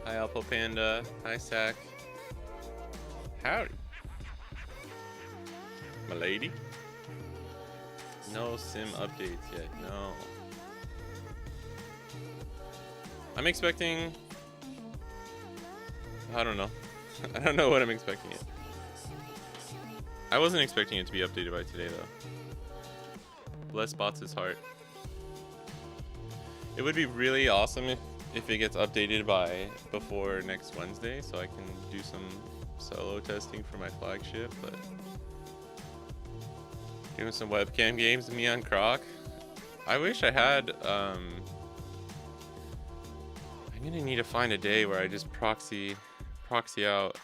Hi, Alpo Panda. Hi, Sack. Howdy. My lady. No sim updates yet. No. I'm expecting... I don't know. I don't know what I'm expecting yet. I wasn't expecting it to be updated by today, though. Bless Bots' heart. It would be really awesome if it gets updated by before next Wednesday, so I can do some solo testing for my flagship, but doing some webcam games with me on Croc. I wish I had, I'm gonna need to find a day where I just proxy out,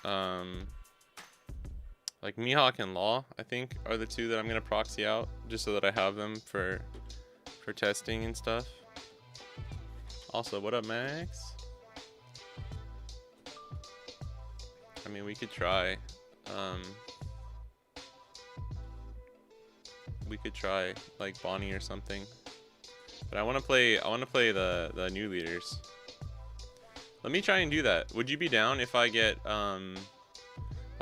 like Mihawk and Law, I think, are the two that I'm gonna proxy out, just so that I have them for testing and stuff. Also, what up, Max? I mean, we could try. We could try like Bonnie or something. But I want to play. The new leaders. Let me try and do that. Would you be down if I get like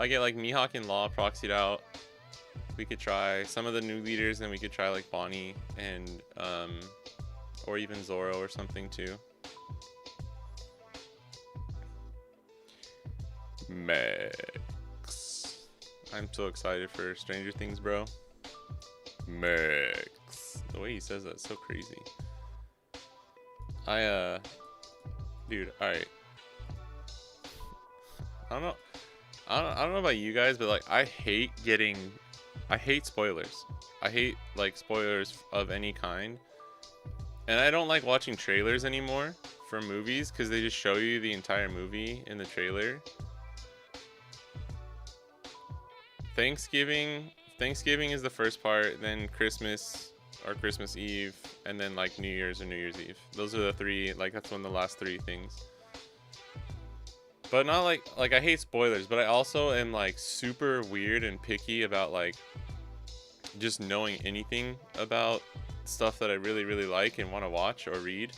Mihawk and Law proxied out? We could try some of the new leaders, and we could try like Bonnie and or even Zoro or something too. Max. I'm so excited for Stranger Things, bro. Max. The way he says that's so crazy. Dude, alright. I don't know about you guys, but like I hate spoilers. I hate like spoilers of any kind. And I don't like watching trailers anymore for movies because they just show you the entire movie in the trailer. Thanksgiving is the first part, then Christmas or Christmas Eve, and then like New Year's or New Year's Eve. Those are the three, like that's one of the last three things. But not like I hate spoilers, but I also am like super weird and picky about like just knowing anything about stuff that I really like and want to watch or read.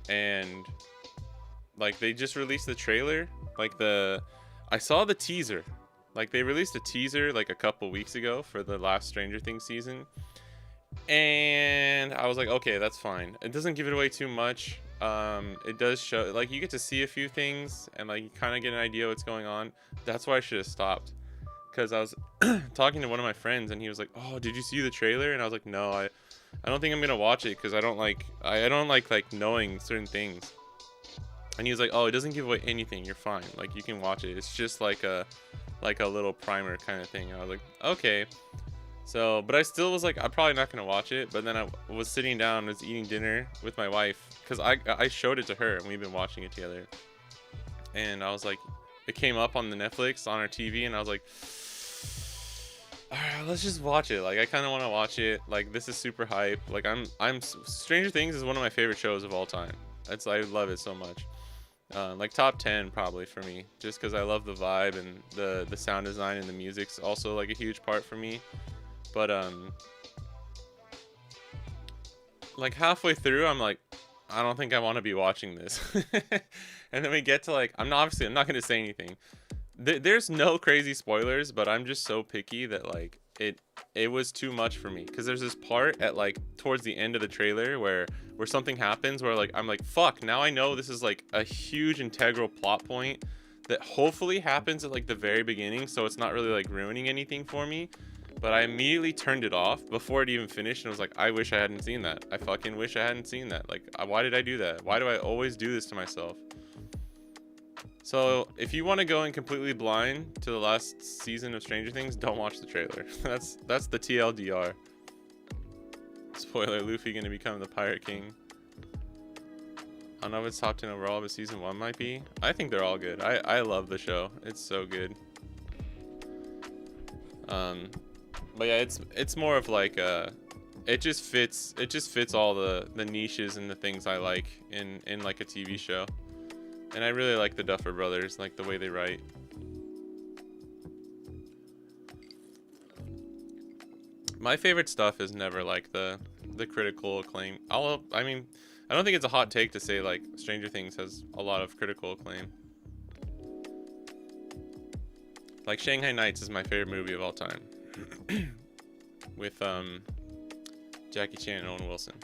And like they just released the trailer, like I saw the teaser. Like they released a teaser like a couple weeks ago for the last Stranger Things season. And I was like, okay, that's fine. It doesn't give it away too much. It does show, like you get to see a few things and like you kind of get an idea what's going on. That's why I should have stopped. Because I was talking to one of my friends and he was like, oh, did you see the trailer? And I was like, no, I don't think I'm gonna watch it because I don't like knowing certain things. And he was like, oh, it doesn't give away anything, you're fine, like you can watch it, it's just like a little primer kind of thing. I was like, okay. So, but I still was like, I'm probably not gonna watch it. But then I was sitting down, was eating dinner with my wife, because I showed it to her and we've been watching it together. And I was like, it came up on the Netflix on our TV, and I was like, all right, let's just watch it. Like, I kind of want to watch it. Like, this is super hype. Like, Stranger Things is one of my favorite shows of all time. I love it so much. Like top 10 probably for me, just because I love the vibe, and the sound design and the music's also like a huge part for me. But like halfway through, I'm like, I don't think I want to be watching this. And then we get to like, I'm not gonna say anything. There's no crazy spoilers, but I'm just so picky that like it was too much for me, because there's this part at like towards the end of the trailer where something happens where like I'm like, fuck, now I know this is like a huge integral plot point that hopefully happens at like the very beginning, so it's not really like ruining anything for me. But I immediately turned it off before it even finished, and was like, I wish I hadn't seen that. I fucking wish I hadn't seen that. Like, why did I do that? Why do I always do this to myself? So if you want to go in completely blind to the last season of Stranger Things, don't watch the trailer. That's the TLDR. Spoiler: Luffy gonna become the Pirate King. I don't know if it's top 10 overall, but season 1 might be. I think they're all good. I love the show. It's so good. But yeah, it's more of like it just fits all the niches and the things I like in like a TV show. And I really like the Duffer Brothers, like the way they write. My favorite stuff is never like the critical acclaim. I mean, I don't think it's a hot take to say like Stranger Things has a lot of critical acclaim. Like Shanghai Nights is my favorite movie of all time. With Jackie Chan and Owen Wilson.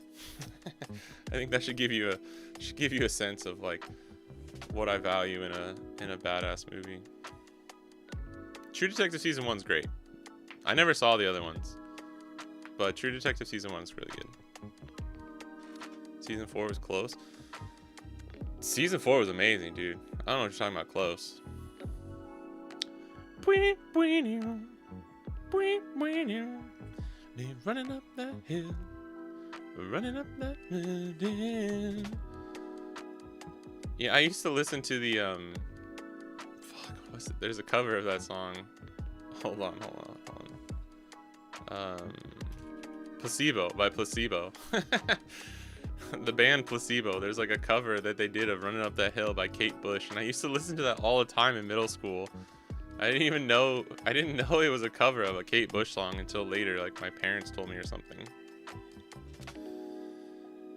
I think that should give you a sense of like what I value in a badass movie. True Detective season 1's great. I never saw the other ones, but True Detective season 1's really good. Season 4 was close. Season 4 was amazing, dude. I don't know what you're talking about close. Running up that hill, running up that hill. Yeah, I used to listen to the there's a cover of that song. Hold on. Placebo by Placebo. The band Placebo. There's like a cover that they did of Running Up That Hill by Kate Bush, and I used to listen to that all the time in middle school. I didn't know it was a cover of a Kate Bush song until later, like my parents told me or something.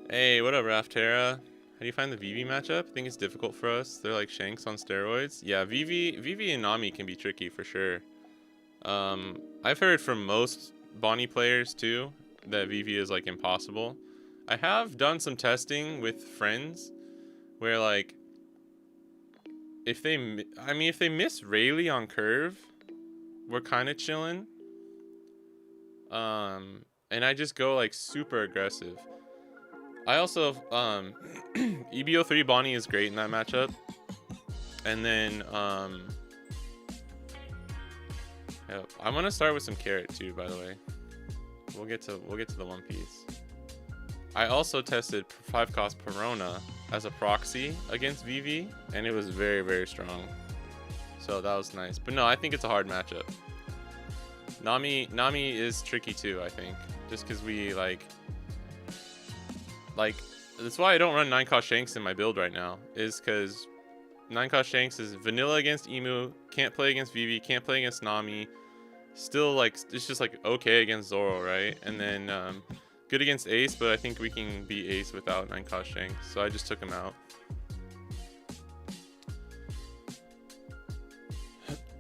Hey, what up, Raftera? How do you find the Vivi matchup? I think it's difficult for us. They're like Shanks on steroids. Yeah, Vivi and Nami can be tricky for sure. I've heard from most Bonnie players too that Vivi is like impossible. I have done some testing with friends where like if they miss Rayleigh on curve, we're kind of chilling. And I just go like super aggressive. I also EBO3 Bonnie is great in that matchup. And then yeah, I'm gonna start with some Carrot too, by the way. We'll get to the One Piece. I also tested 5-cost Perona as a proxy against Vivi, and it was very, very strong. So that was nice. But no, I think it's a hard matchup. Nami is tricky too, I think. Just because we like that's why I don't run 9-cost Shanks in my build right now, is because 9-cost Shanks is vanilla against Emu, can't play against Vivi, can't play against Nami. Still like it's just like okay against Zoro, right? And then good against Ace, but I think we can beat Ace without 9-cost Shanks, so I just took him out.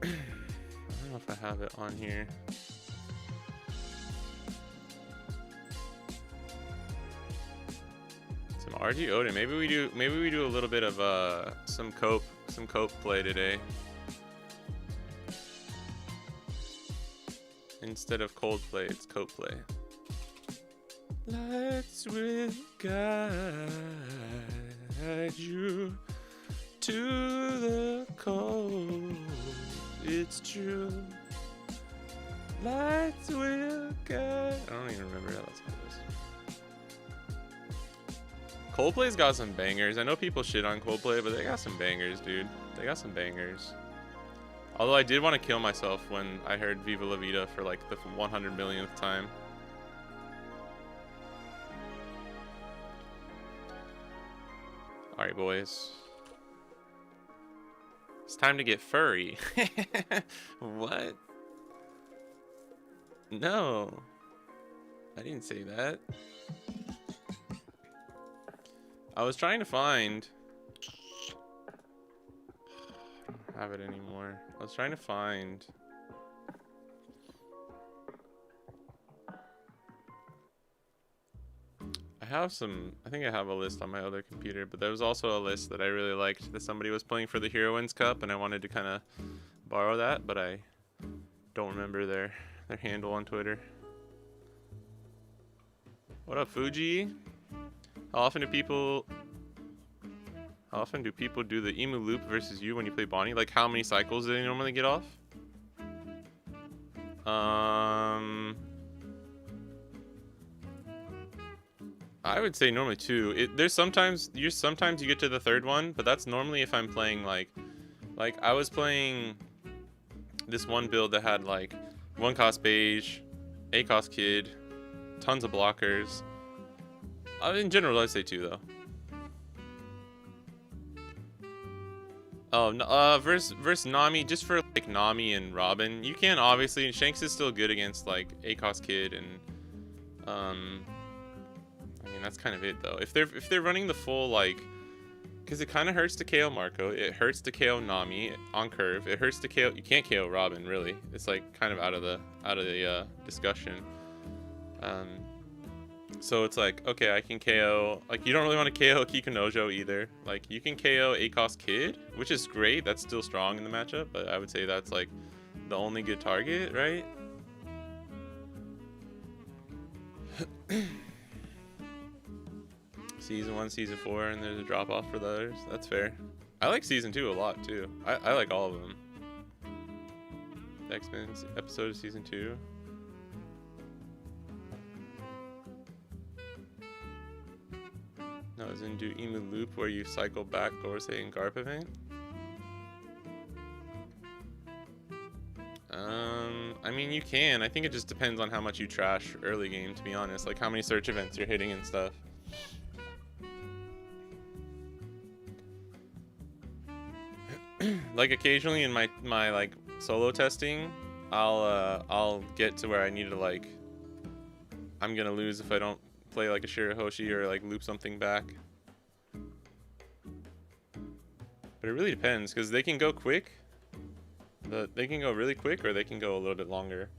I don't know if I have it on here. Some RG Odin. Maybe we do a little bit of some cope play today. Instead of Coldplay, it's cope play. Lights will guide you to the cold. It's true. Lights will guide. I don't even remember how that song goes. Coldplay's got some bangers. I know people shit on Coldplay, but they got some bangers, dude. They got some bangers. Although I did want to kill myself when I heard Viva La Vida for like the 100 millionth time. Alright, boys. It's time to get furry. What? No. I didn't say that. I was trying to find... I don't have it anymore. I was trying to find... I think I have a list on my other computer, but there was also a list that I really liked that somebody was playing for the Heroines Cup, and I wanted to kind of borrow that, but I don't remember their handle on Twitter. What up, Fuji? How often do people do the emu loop versus you when you play Bonnie? Like, how many cycles do they normally get off? I would say normally 2. There's sometimes you get to the 3rd one, but that's normally if I'm playing like I was playing this one build that had like 1 cost beige, 8 cost kid, tons of blockers. In general, I'd say 2 though. Oh, versus Nami, just for like Nami and Robin, you can obviously. Shanks is still good against like 8 cost kid and I mean, that's kind of it though. If they're running the full like, because it kind of hurts to KO Marco, it hurts to KO Nami on curve, it hurts to KO. You can't KO Robin really. It's like kind of out of the discussion. So it's like, okay, I can KO. Like you don't really want to KO Kikunojo either. Like you can KO 8 cost kid, which is great. That's still strong in the matchup, but I would say that's like the only good target, right? Season 1, Season 4, and there's a drop off for the others. That's fair. I like Season 2 a lot too. I like all of them. The X-Men episode of Season 2. No, as in do Emu Loop where you cycle back Gorosei and Garp event? I mean you can. I think it just depends on how much you trash early game, to be honest. Like how many search events you're hitting and stuff. Like occasionally in my like solo testing, I'll get to where I need to like, I'm gonna lose if I don't play like a Shirahoshi or like loop something back. But it really depends because they can go quick. They can go really quick or they can go a little bit longer.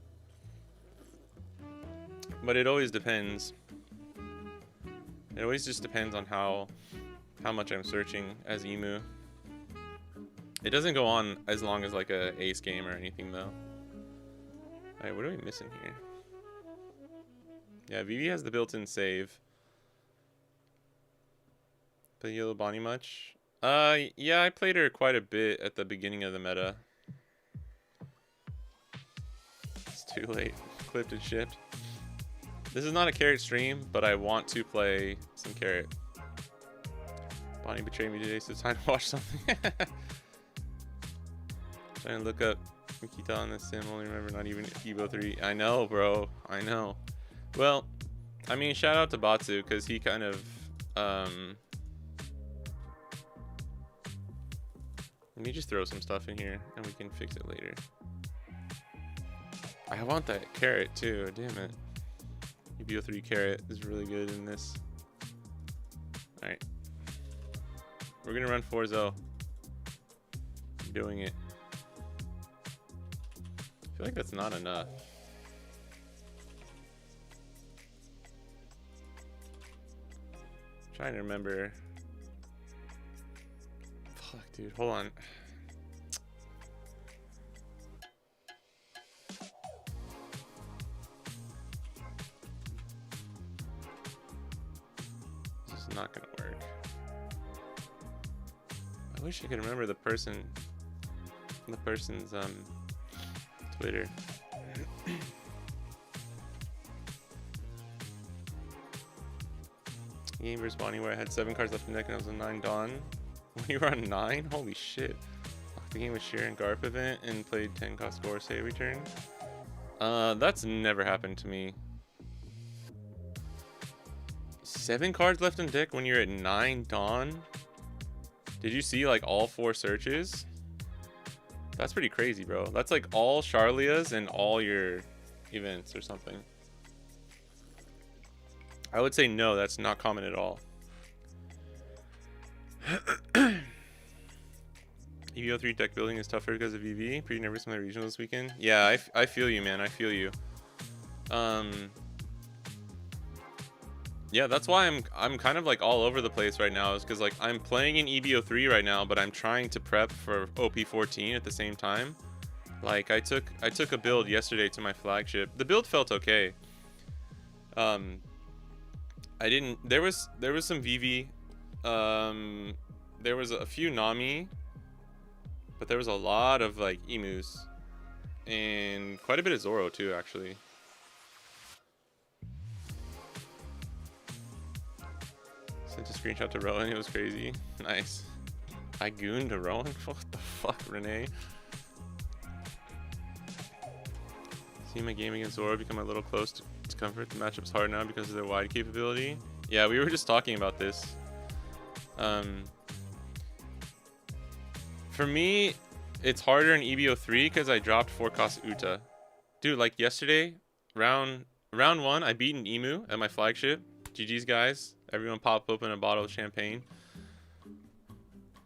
But it always depends. It always just depends on how much I'm searching as Emu. It doesn't go on as long as like a ace game or anything though. Alright, what are we missing here? Yeah, Vivi has the built-in save. Play Yellow Bonnie much? Yeah, I played her quite a bit at the beginning of the meta. It's too late. Clipped and shipped. This is not a carrot stream, but I want to play some carrot. Bonnie betrayed me today, so it's time to watch something. Trying to look up Mikita on this sim, only remember not even OP13. I know, bro. I know. Well, I mean, shout out to Batsu, because he kind of, let me just throw some stuff in here, and we can fix it later. I want that carrot, too. Damn it. UBO3 carrot is really good in this. Alright. We're going to run Forzo. I'm doing it. I feel like that's not enough. I'm trying to remember. Fuck, dude. Hold on. This is not gonna work. I wish I could remember the person's Twitter. Game versus Bonnie where I had 7 cards left in the deck and I was on 9 Dawn. When you were on 9? Holy shit. Locked the game with Sheer and Garp event and played 10 cost score save return. That's never happened to me. 7 cards left in deck when you're at 9 Dawn? Did you see like all 4 searches? That's pretty crazy, bro. That's like all Charlia's and all your events or something. I would say no, that's not common at all. EVO3 deck building is tougher because of EV. Pretty nervous in my regional this weekend. Yeah, I feel you, man. I feel you. Yeah, that's why I'm kind of like all over the place right now, is because like I'm playing in EVO3 right now, but I'm trying to prep for OP14 at the same time. Like I took a build yesterday to my flagship. The build felt okay. There was some VV. There was a few Nami, but there was a lot of like emus and quite a bit of Zoro too, actually. Sent a screenshot to Rowan. It was crazy. Nice. I gooned to Rowan. What the fuck, Renee? See my game against Zoro become a little close to comfort. The matchup's hard now because of their wide capability. Yeah, we were just talking about this. For me, it's harder in EBO3 because I dropped 4-cost Uta. Dude, like yesterday, round 1, I beat an Emu at my flagship. GG's, guys. Everyone pop open a bottle of champagne.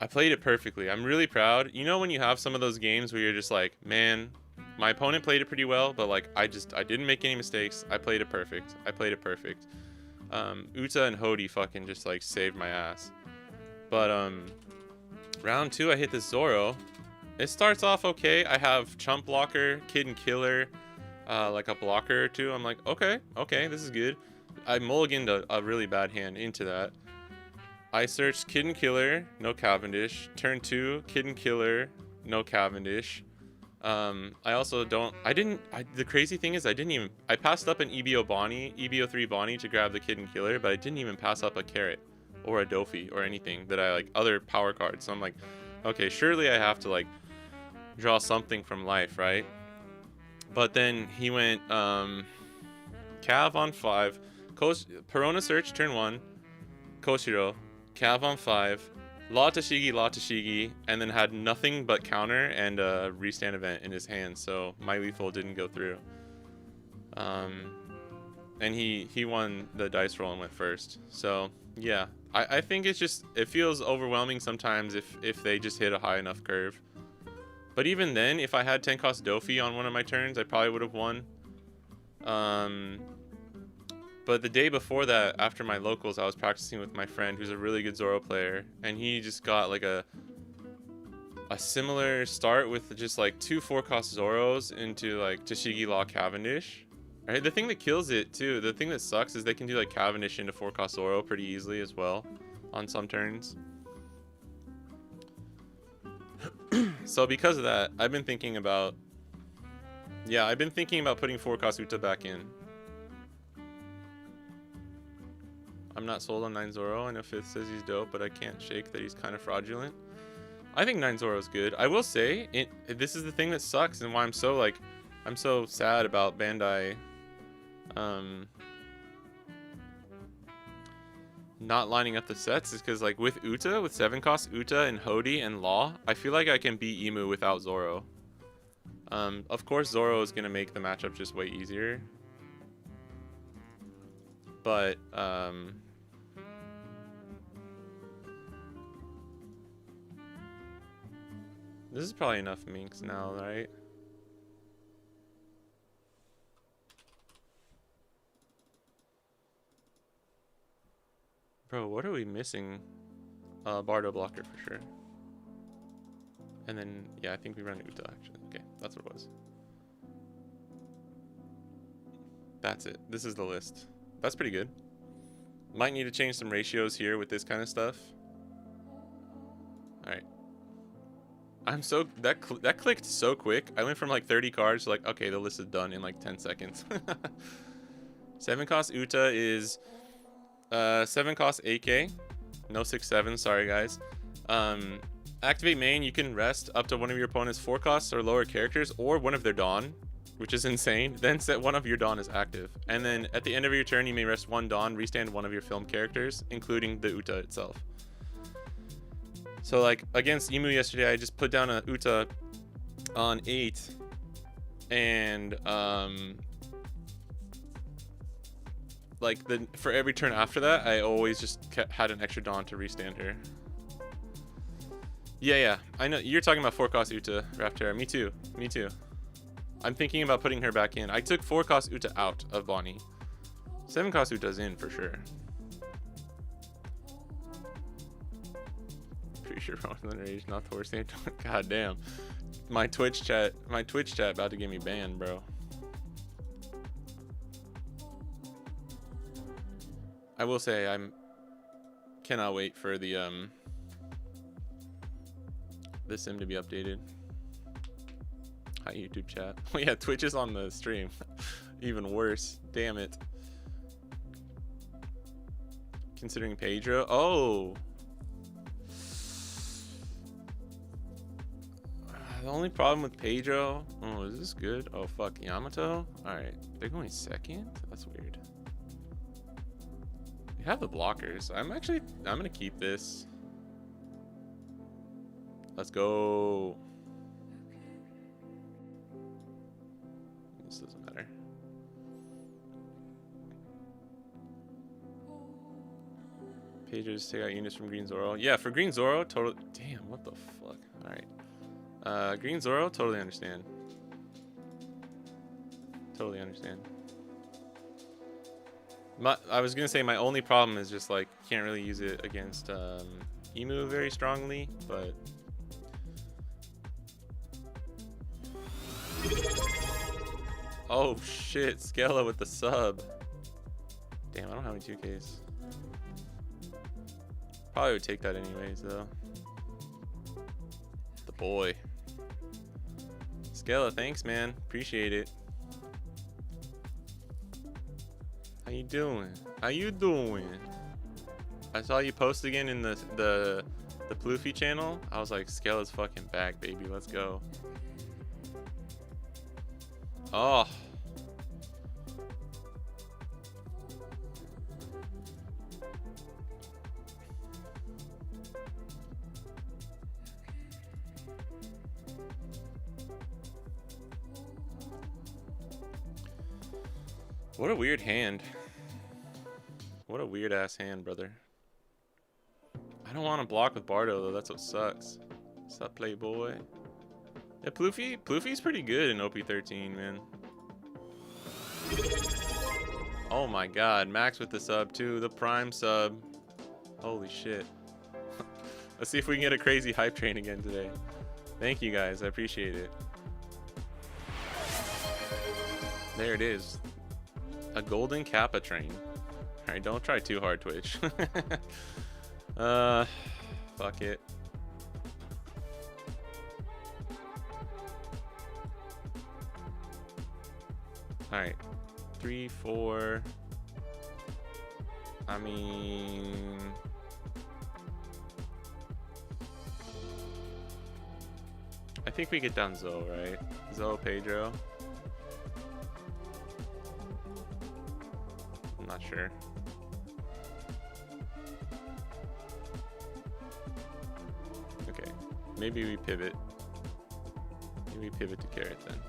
I played it perfectly. I'm really proud. You know when you have some of those games where you're just like, man, my opponent played it pretty well, but like I didn't make any mistakes. I played it perfect. Uta and Hody fucking just like saved my ass. But round 2 I hit this Zoro. It starts off okay. I have Chump Blocker, Kid and Killer, like a blocker or two. I'm like, okay, this is good. I mulliganed a really bad hand into that. I searched Kid and Killer, no Cavendish. Turn 2, Kid and Killer, no Cavendish. The crazy thing is I passed up an EBO3 Bonnie to grab the Kid and Killer, but I didn't even pass up a Carrot or a Dofi or anything that I like, other power cards. So I'm like, okay, surely I have to like draw something from life, right? But then he went Cav on 5, Perona Search turn 1, Koshiro, Cav on 5, La Tashigi, and then had nothing but counter and a restand event in his hand, so my lethal didn't go through. And he won the dice roll and went first. So yeah, I think it feels overwhelming sometimes if they just hit a high enough curve. But even then, if I had 10 cost Dofi on one of my turns, I probably would have won. But the day before that, after my locals, I was practicing with my friend who's a really good Zoro player, and he just got like a similar start with just like 2 4-cost Zoros into like Tashigi Law Cavendish. Right? The thing that kills it too, the thing that sucks is they can do like Cavendish into 4-cost Zoro pretty easily as well on some turns. So because of that, I've been thinking about putting 4-cost Uta back in. I'm not sold on 9 Zoro. I know 5th says he's dope, but I can't shake that he's kind of fraudulent. I think 9 Zoro is good. I will say, this is the thing that sucks and why I'm so sad about Bandai not lining up the sets, is because like with 7-cost Uta and Hody and Law, I feel like I can beat Emu without Zoro. Of course Zoro is going to make the matchup just way easier. But this is probably enough minks now, right? Bro, what are we missing? Bardo blocker for sure. And then, yeah, I think we run Uta actually. Okay, that's what it was. That's it. This is the list. That's pretty good. Might need to change some ratios here with this kind of stuff. Alright. I'm so that clicked so quick. I went from like 30 cards to like, okay, the list is done in like 10 seconds. 7 cost Uta is 7 cost AK. No 6/7, sorry guys. Activate main, you can rest up to one of your opponent's 4 costs or lower characters or one of their Dawn, which is insane. Then set one of your Dawn as active. And then at the end of your turn, you may rest 1 Dawn, restand one of your film characters, including the Uta itself. So like against Emu yesterday, I just put down a Uta on 8 and like for every turn after that, I always just had an extra Dawn to restand her. Yeah, I know you're talking about 4 cost Uta, Raptor. Me too. I'm thinking about putting her back in. I took 4 cost Uta out of Bonnie. 7 cost Uta's in for sure. Pretty sure Roland Rage, not the worst name. God damn. My Twitch chat about to get me banned, bro. I will say cannot wait for the sim to be updated. Hi YouTube chat. Oh yeah, Twitch is on the stream. Even worse. Damn it. Considering Pedro. Oh. The only problem with Pedro. Oh, is this good? Oh fuck, Yamato. All right, they're going second. That's weird. They have the blockers. I'm gonna keep this. Let's go. This doesn't matter. Pages take out units from Green Zoro. Yeah, for Green Zoro, totally. Damn, what the fuck? All right. Green Zoro, totally understand. Totally understand. I was gonna say my only problem is just like can't really use it against Emu very strongly, but. Oh shit, Skella with the sub. Damn, I don't have any 2Ks. Probably would take that anyways though. The boy. Skella, thanks man. Appreciate it. How you doing? How you doing? I saw you post again in the Ploofy channel. I was like, Skella's fucking back, baby. Let's go. Oh. What a weird hand. What a weird ass hand, brother. I don't want to block with Bardo though. That's what sucks. What's up, Playboy? Yeah, Ploofy's pretty good in OP13, man. Oh my god, Max with the sub too, the prime sub. Holy shit. Let's see if we can get a crazy hype train again today. Thank you guys, I appreciate it. There it is. A golden Kappa train. Alright, don't try too hard, Twitch. Fuck it. Alright. 3, 4. I mean... I think we get down Zoe, right? Zoe, Pedro. I'm not sure. Okay. Maybe we pivot. Maybe we pivot to Carrot then.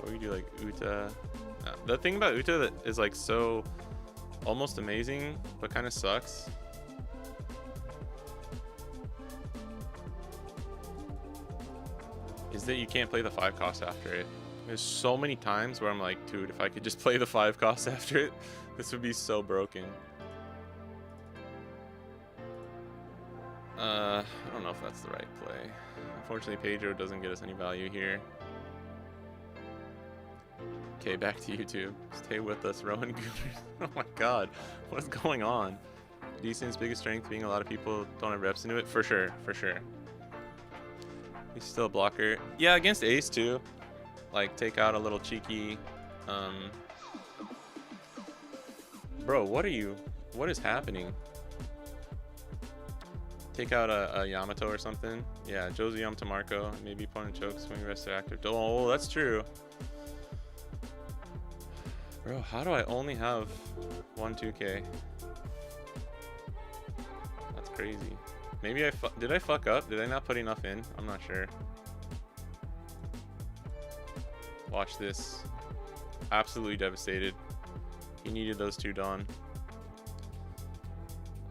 Or we do like Uta. The thing about Uta that is like so almost amazing, but kind of sucks. Is that you can't play the 5 cost after it. There's so many times where I'm like, dude, if I could just play the 5 cost after it, this would be so broken. I don't know if that's the right play. Unfortunately, Pedro doesn't get us any value here. Okay, back to YouTube. Stay with us, Rowan Gooners. Oh my god, what is going on? Decent's biggest strength being a lot of people don't have reps into it. For sure, for sure. He's still a blocker. Yeah, against Ace too. Like take out a little cheeky. Bro, what is happening? Take out a Yamato or something. Yeah, Josie Yamato Marco. Maybe opponent chokes when you rest are active. Oh, that's true. Bro, how do I only have one 2K? That's crazy. Maybe did I fuck up? Did I not put enough in? I'm not sure. Watch this. Absolutely devastated. He needed those two Dawn.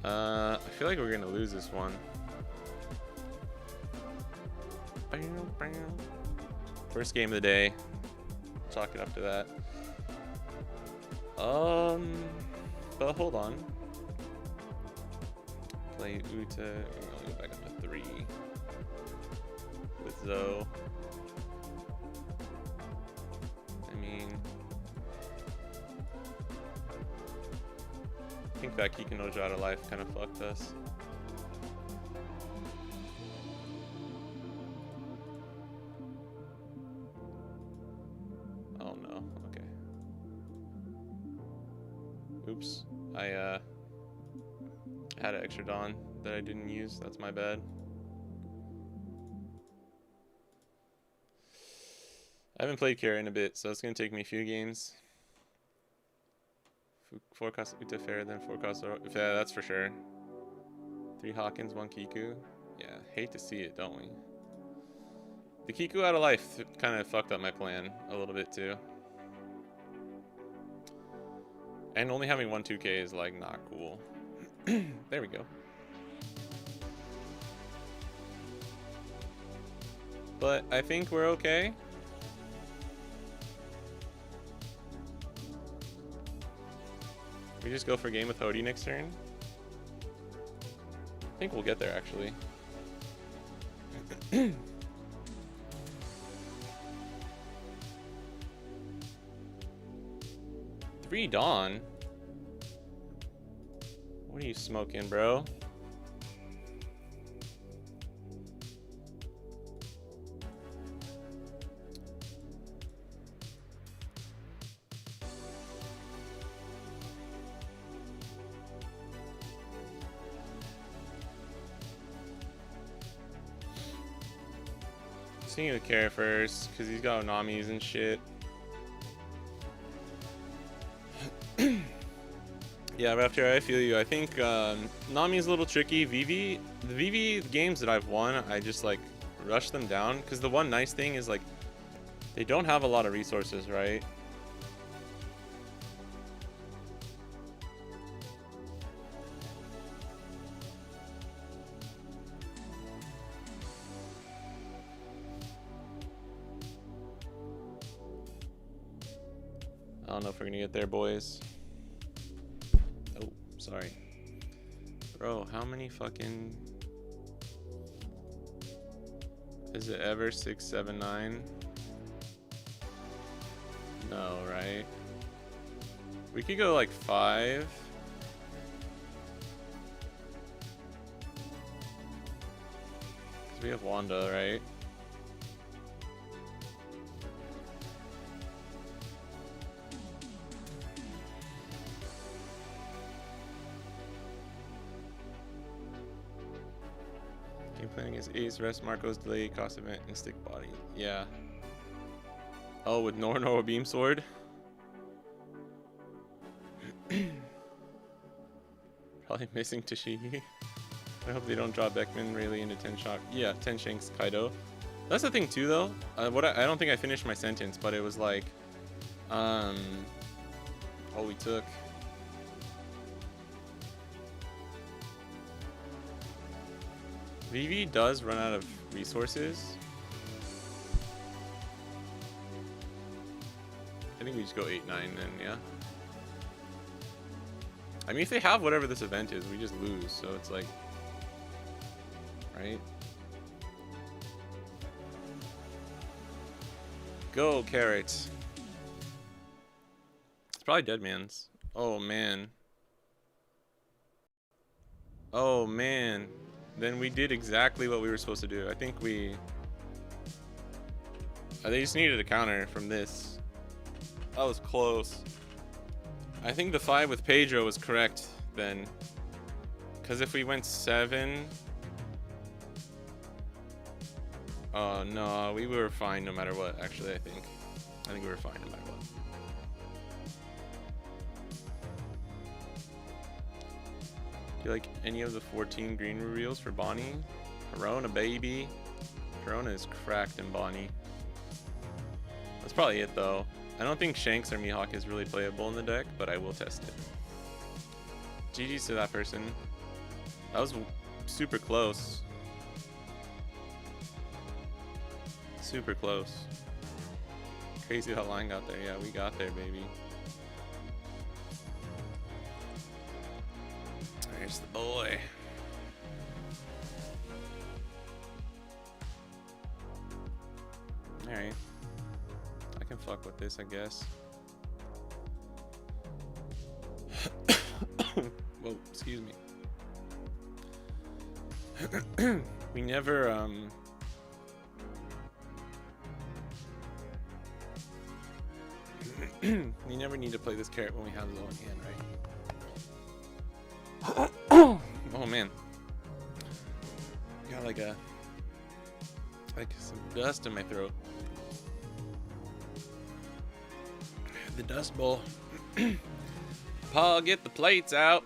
I feel like we're gonna lose this one. First game of the day. Chalk it up to that. But hold on. Play Uta. I'll go back up to 3 with Zoe. I mean, I think that Kikinojo out of life kind of fucked us. Oh no, okay. Oops, I had an extra Dawn that I didn't use. That's my bad. I haven't played Kara in a bit, so it's gonna take me a few games. Forecast Uta fair, then forecast. Yeah, that's for sure. 3 Hawkins, 1 Kiku. Yeah, hate to see it, don't we? The Kiku out of life kind of fucked up my plan a little bit too. And only having 1 2K is like not cool. There we go. But I think we're okay. We just go for game with Hody next turn. I think we'll get there actually. 3 Dawn? What are you smoking, bro? Seeing the Kara first, because he's got Onamis and shit. Yeah, Raptor, I feel you. I think Nami's a little tricky. Vivi, the Vivi games that I've won, I just like rush them down. Because the one nice thing is like, they don't have a lot of resources, right? I don't know if we're gonna get there, boys. Oh, sorry. Bro, how many fucking... Is it ever 6, 7, 9? No, right? We could go like 5. Cause we have Wanda, right? Game planning is Ace, rest, Marco's delay, cost event, and stick body. Yeah. Oh, with Norno a beam sword? Probably missing Tashigi. I hope they don't draw Beckman really into 10 shock. Yeah, 10 Shanks Kaido. That's the thing too though. I don't think I finished my sentence, but it was like oh, we took Vivi does run out of resources. I think we just go 8, 9 then, yeah. I mean, if they have whatever this event is, we just lose, so it's like, right? Go, Carrots. It's probably Dead Man's. Oh, man. Oh, man. Then we did exactly what we were supposed to do. I think we They just needed a counter from this. That was close. I think the 5 with Pedro was correct then. Because if we went 7... Oh, no, we were fine no matter what, actually, I think. I think we were fine no matter what. Do you like any of the 14 green reveals for Bonnie? Corona, baby. Corona is cracked in Bonnie. That's probably it, though. I don't think Shanks or Mihawk is really playable in the deck, but I will test it. GG's to that person. That was super close. Super close. Crazy how line got there. Yeah, we got there, baby. There's the boy. Alright. I can fuck with this, I guess. Whoa, excuse me. We never, we never need to play this carrot when we have Zoe in hand, right? Oh man. Got like some dust in my throat. The dust bowl. Paul, get the plates out.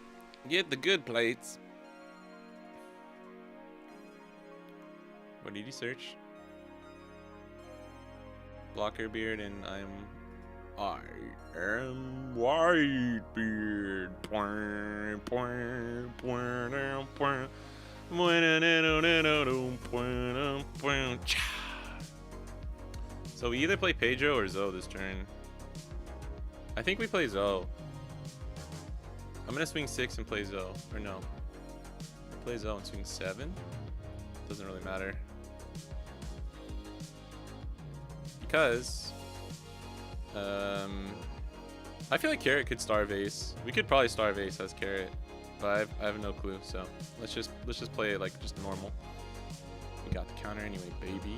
Get the good plates. What did you search? Blocker beard and I am Whitebeard. So we either play Pedro or Zoe this turn. I think we play Zoe. I'm gonna swing 6 and play Zoe. Or no. Play Zoe and swing 7. Doesn't really matter. Because I feel like Carrot could starve Ace. We could probably starve Ace as Carrot, but I have no clue. So let's just play it like just normal. We got the counter anyway, baby.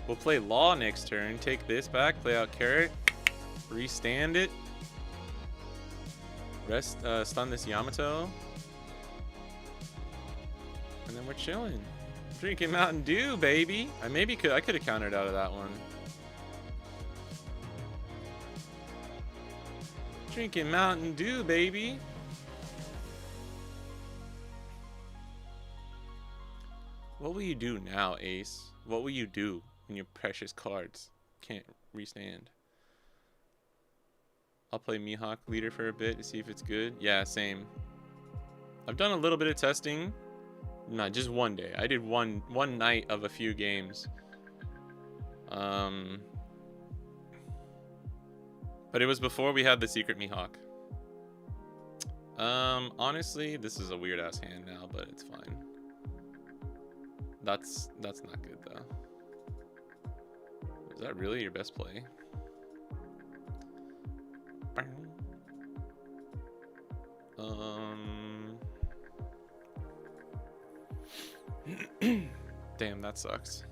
We'll play Law next turn. Take this back. Play out Carrot. Restand it. Stun this Yamato. And then we're chilling. Drinking Mountain Dew, baby. I could have countered out of that one. Drinking Mountain Dew, baby. What will you do now, Ace? What will you do when your precious cards can't restand? I'll play Mihawk leader for a bit to see if it's good. Yeah, same. I've done a little bit of testing. Not just one day. I did one night of a few games. But it was before we had the secret Mihawk. Honestly, this is a weird ass hand now, but it's fine. That's not good though. Is that really your best play? Damn, that sucks.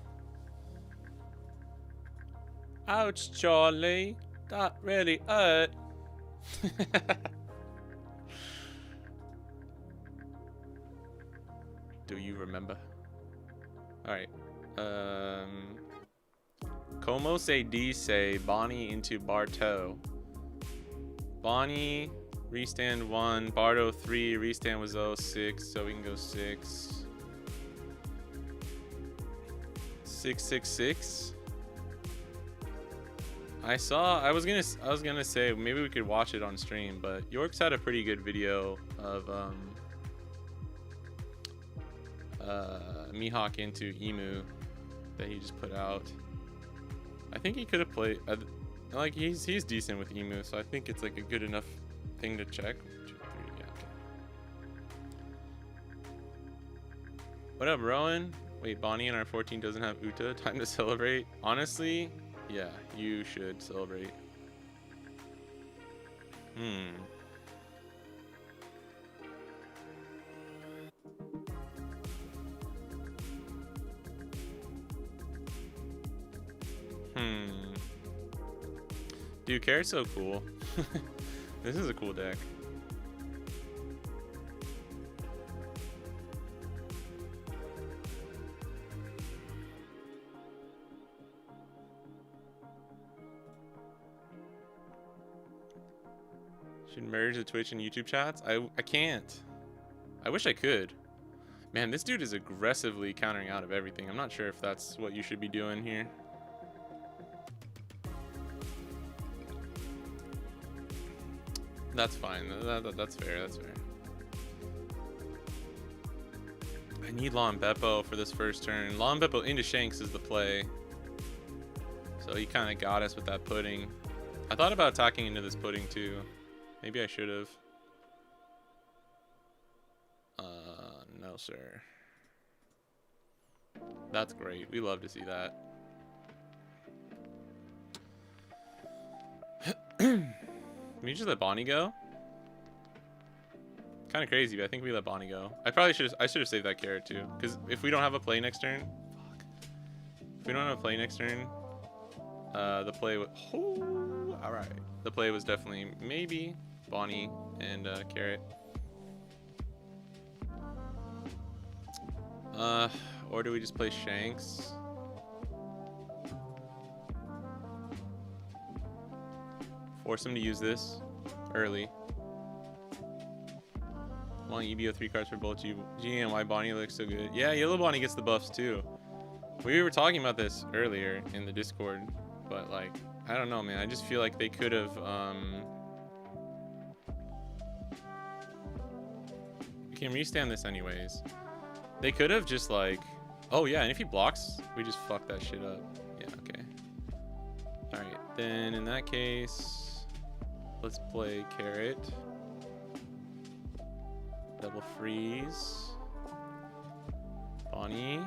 Ouch, Charlie. That really hurt. Do you remember? Alright. Como se dice Bonnie into Barto? Bonnie, restand 1, Bardo 3, restand was 06, so we can go 6. 666. I was gonna say maybe we could watch it on stream, but York's had a pretty good video of Mihawk into Emu that he just put out. I think he could have played like he's decent with Emu, so I think it's like a good enough thing to check. 2, 3, yeah, okay. What up, Rowan? Wait, Bonnie in our 14 doesn't have Uta. Time to celebrate. Honestly, yeah, you should celebrate. Hmm. Dude, Carrot's so cool. This is a cool deck. Should merge the Twitch and YouTube chats? I can't. I wish I could. Man, this dude is aggressively countering out of everything. I'm not sure if that's what you should be doing here. That's fine. That's fair. That's fair. I need Law and Beppo for this first turn. Law and Beppo into Shanks is the play. So he kind of got us with that pudding. I thought about attacking into this pudding too. Maybe I should have. No, sir. That's great. We love to see that. Can we just let Bonnie go? Kind of crazy, but I think we let Bonnie go. I should have saved that carrot too, because if we don't have a play next turn, fuck. If we don't have a play next turn, the play was all right. The play was definitely maybe Bonnie and carrot. Or do we just play Shanks? Force him to use this early. Long EBO 3 cards for both G and Y. Bonnie looks so good. Yeah, Yellow Bonnie gets the buffs too. We were talking about this earlier in the Discord, but like, I don't know, man. I just feel like they could have, we can restand this anyways. They could have just like, oh yeah, and if he blocks, we just fuck that shit up. Yeah, okay. All right, then in that case, let's play carrot. Double freeze. Bonnie.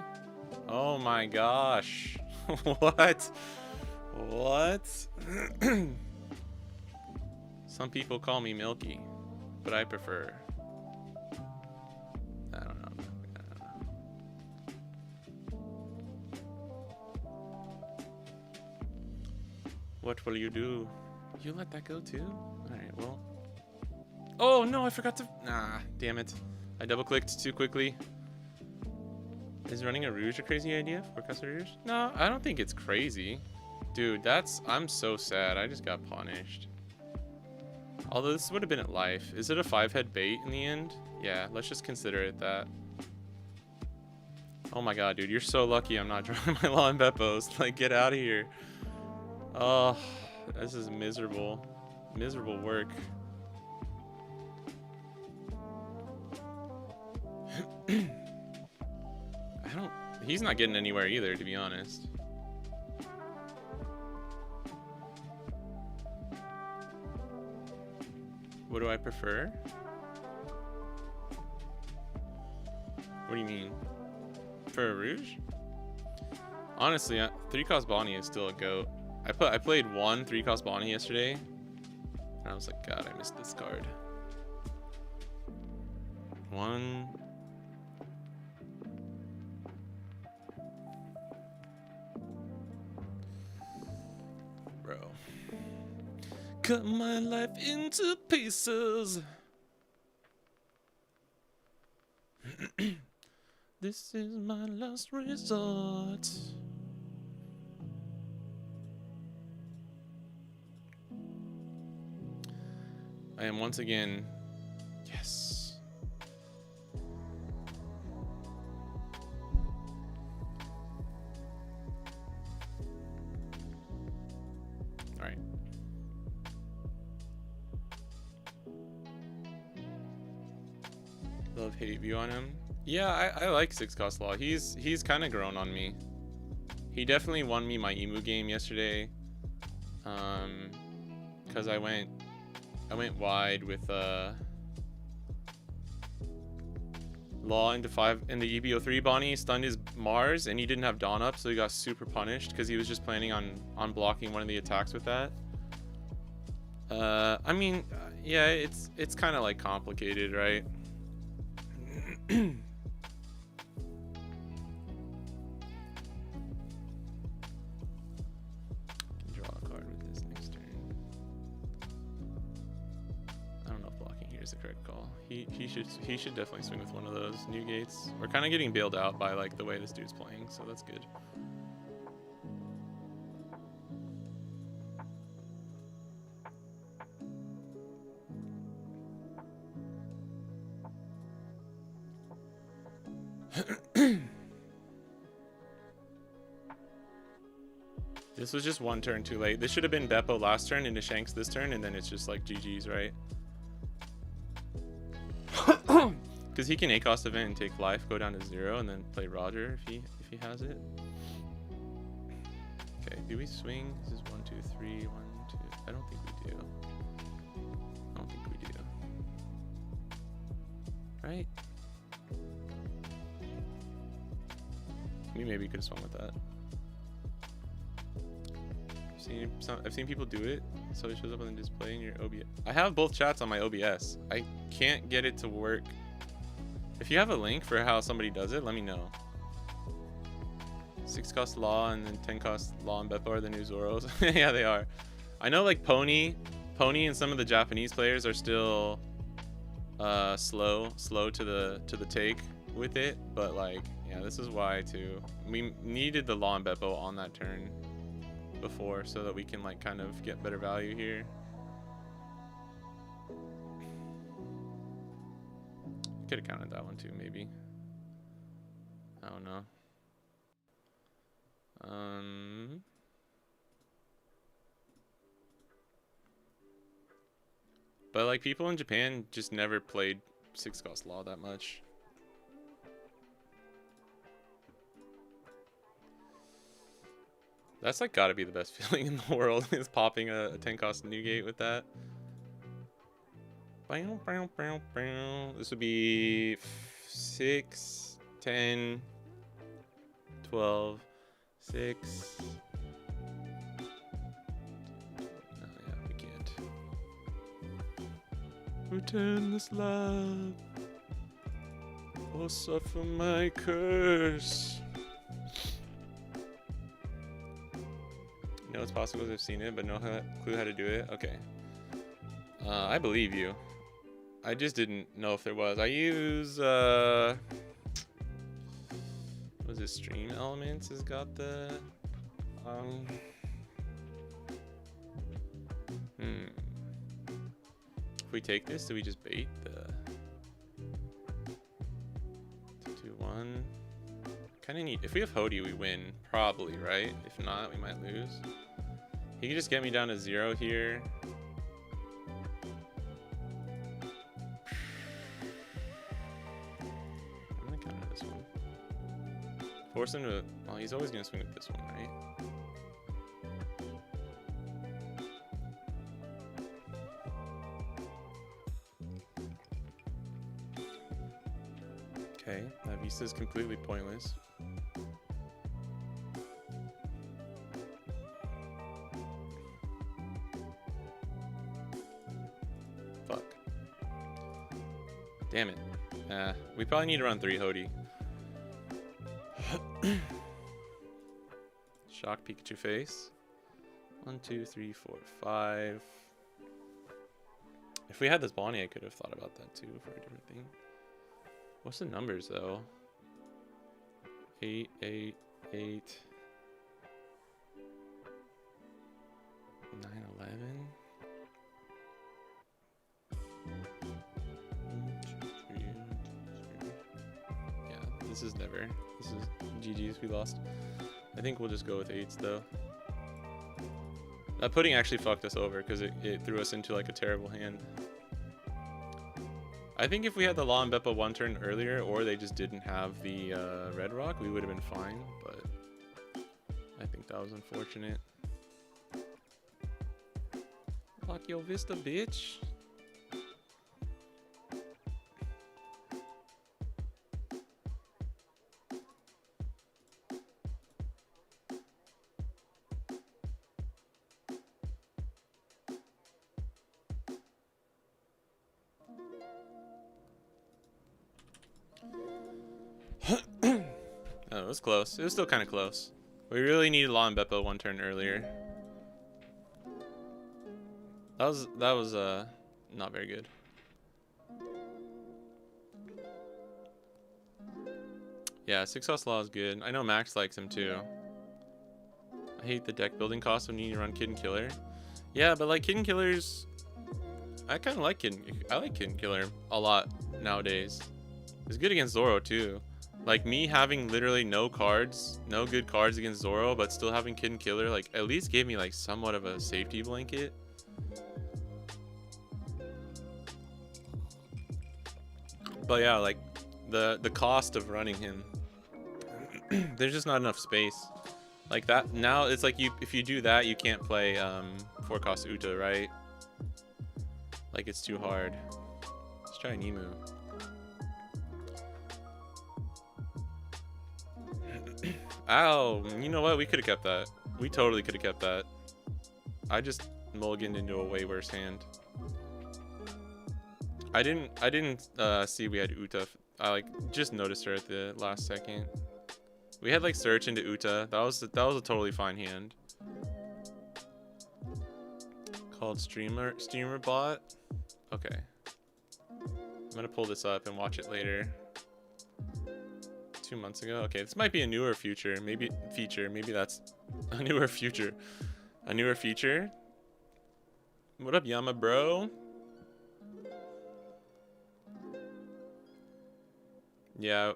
Oh my gosh. What? What? Some people call me Milky, but I prefer. I don't know. What will you do? You let that go too? Alright, well. Oh no, I forgot to. Nah, damn it. I double clicked too quickly. Is running a Rouge a crazy idea for Casa Rouge? No, I don't think it's crazy. Dude, I'm so sad. I just got punished. Although this would have been at life. Is it a 5-head bait in the end? Yeah, let's just consider it that. Oh my god, dude, you're so lucky I'm not drawing my Law and Beppos. Like, get out of here. Oh, this is miserable. Miserable work. He's not getting anywhere either, to be honest. What do I prefer? What do you mean? For a Rouge? Honestly, 3-cost Bonnie is still a GOAT. I played one 3-cost Bonnie yesterday, and I was like, God, I missed this card. One. Bro. Cut my life into pieces. This is my last resort. I am once again. Yes. All right. Love hate view on him. Yeah, I like 6-cost Law. He's kind of grown on me. He definitely won me my emu game yesterday. Because I went wide with Law into 5 in the EBO3 Bonnie stunned his Mars and he didn't have Dawn up, so he got super punished because he was just planning on blocking one of the attacks with that. I mean, yeah, it's kind of like complicated, right? call. He should definitely swing with one of those new gates. We're kind of getting bailed out by like the way this dude's playing, so that's good. This was just one turn too late. This should have been Beppo last turn into Shanks this turn, and then it's just like GG's, right? Because he can A-cost event and take life, go down to 0, and then play Roger if he has it. Okay, do we swing? This is 1, 2, 3, 1, 2. I don't think we do. I don't think we do. Right? We maybe could have swung with that. I've seen people do it, so it shows up on the display in your OBS. I have both chats on my OBS. I can't get it to work. If you have a link for how somebody does it, let me know. 6 cost Law and then 10 cost Law and Beppo are the new Zoros. Yeah, they are. I know like Pony and some of the Japanese players are still slow to the take with it, but like yeah, this is why too. We needed the Law and Beppo on that turn before so that we can like kind of get better value here. Could have counted that one too, maybe. I don't know. But like people in Japan just never played 6 cost Law that much. That's like gotta be the best feeling in the world, is popping a 10 cost Newgate with that. This would be 6, 10, 12, 6. Oh yeah, we can't. Return this love or suffer my curse. No, it's possible because I've seen it, but no clue how to do it. Okay. I believe you. I just didn't know if there was. I use, what was it, Stream Elements has got the, If we take this, do we just bait the 2-1? Kind of neat. If we have Hody, we win, probably, right? If not, we might lose. He can just get me down to 0 here. I'm gonna counter this one. Force him to. Well, he's always gonna swing with this one, right? Okay, that Vista is completely pointless. Fuck. Damn it. We probably need to run 3 Hody. Shock Pikachu face. 1, 2, 3, 4, 5. If we had this Bonnie, I could have thought about that too for a different thing. What's the numbers though? 8, 8, 8, 9, 11. Yeah, this is never. This is GG's. We lost. I think we'll just go with 8s though. That pudding actually fucked us over because it threw us into like a terrible hand. I think if we had the Law and Beppo 1 turn earlier, or they just didn't have the Red Rock, we would have been fine, but I think that was unfortunate. Lock your Vista, bitch. Oh, it was close. It was still kind of close. We really needed Law and Beppo 1 turn earlier. That was not very good. Yeah, 6 cost law is good. I know Max likes him too. I hate the deck building cost when you need to run Kid and Killer. Yeah, but like Kid and Killer's, I kind of like I like Kid and Killer a lot nowadays. It's good against Zoro too. Like me having literally no good cards against Zoro, but still having Kid and Killer, like at least gave me like somewhat of a safety blanket. But yeah, like the cost of running him, there's just not enough space. Like that now, it's like if you do that, you can't play 4-cost Uta, right? Like it's too hard. Let's try Nemu. Ow, you know what? We could have kept that. We totally could have kept that. I just mulliganed into a way worse hand. I didn't see we had Uta. I like just noticed her at the last second. We had like search into Uta. That was a totally fine hand. Called streamer bot. Okay. I'm gonna pull this up and watch it later. 2 months ago. Okay, this might be a newer feature. Maybe that's a newer feature. A newer feature. What up, Yama bro? Yeah.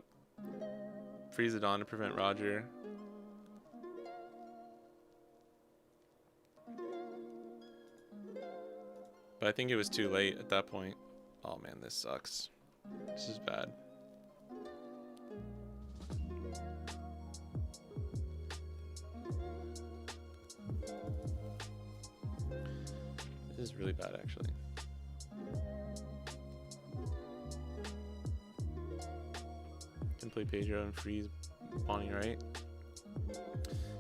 Freeze the Dawn to prevent Roger. But I think it was too late at that point. Oh man, this sucks. This is bad. This is really bad, actually. Can play Pedro and freeze Bonnie, right?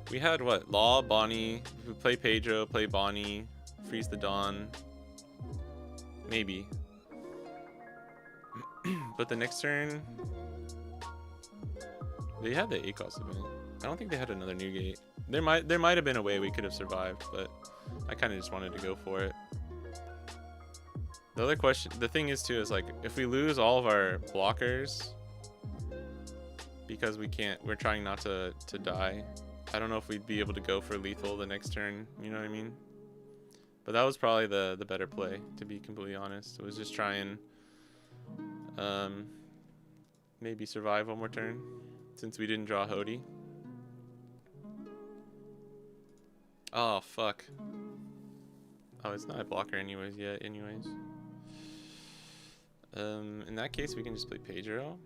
We had what? Law, Bonnie. We play Pedro, play Bonnie, freeze the Dawn. Maybe. But the next turn, they had the ACOS event. I don't think they had another new gate. There might have been a way we could have survived, but I kind of just wanted to go for it. The other question, the thing is too, is like if we lose all of our blockers because we're trying not to die. I don't know if we'd be able to go for lethal the next turn. You know what I mean? But that was probably the better play, to be completely honest. It was just try and maybe survive one more turn since we didn't draw Hody. Oh, fuck. Oh, it's not a blocker anyways yet, anyways. In that case, we can just play Pedro.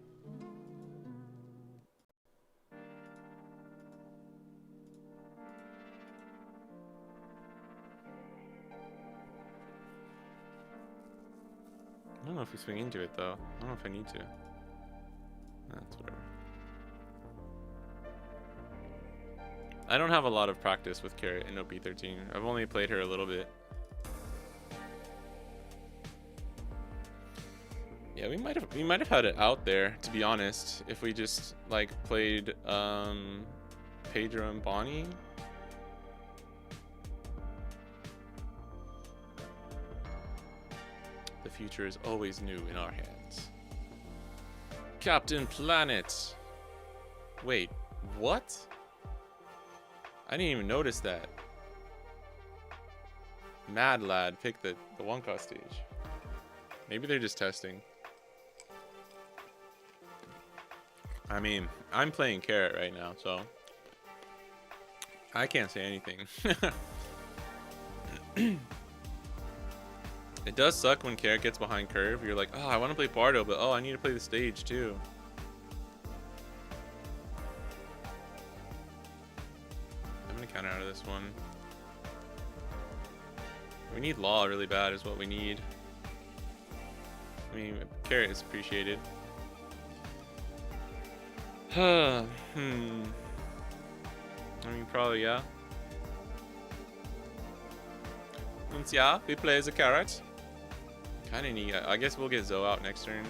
I don't know if we swing into it though. I don't know if I need to. That's whatever. I don't have a lot of practice with Carrot in OP13. I've only played her a little bit. Yeah, we might have had it out there, to be honest, if we just like played Pedro and Bonnie. The future is always new in our hands. Captain Planet. Wait, what? I didn't even notice that. Mad Lad picked the 1-cost stage. Maybe they're just testing. I mean, I'm playing Carrot right now, so I can't say anything. It does suck when Carrot gets behind curve. You're like, oh, I want to play Bardo, but oh, I need to play the stage too. I'm gonna counter out of this one. We need Law really bad is what we need. I mean, Carrot is appreciated. I mean, probably, yeah. Once, yeah, we play as a Carrot. Kind of neat. I guess we'll get Zoe out next turn.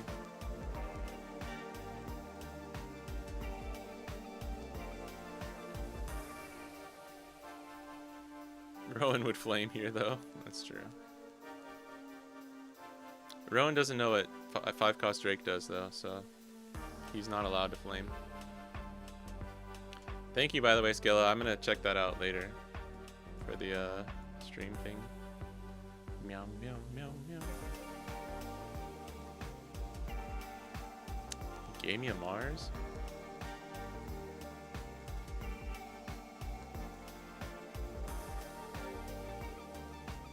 Rowan would flame here, though. That's true. Rowan doesn't know what 5-cost Drake does, though, so he's not allowed to flame. Thank you, by the way, Skilla. I'm gonna check that out later for the stream thing. Meow, meow, meow, meow. He gave me a Mars?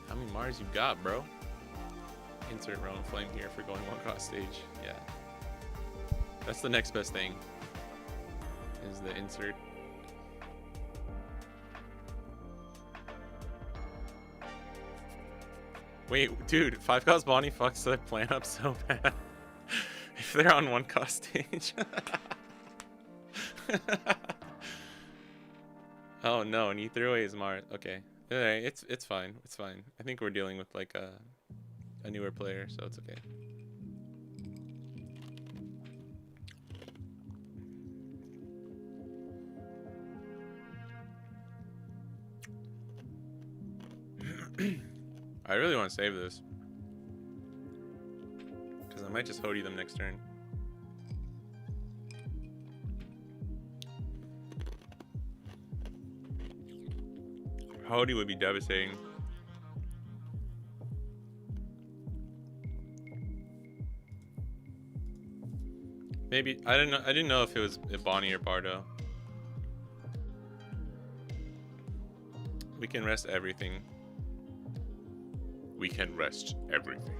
How many Mars you got, bro? Insert Rowan Flame here for going one cost stage. Yeah. That's the next best thing. Is the insert. Wait, dude, 5 cost Bonnie fucks the plan up so bad. If they're on one cost stage. Oh no, and he threw away his Mars. Okay. Alright, it's fine. It's fine. I think we're dealing with like a newer player, so it's okay. I really want to save this because I might just Hody them next turn. Hody would be devastating. Maybe I didn't know if it was Bonnie or Bardo. We can rest everything. We can rest everything.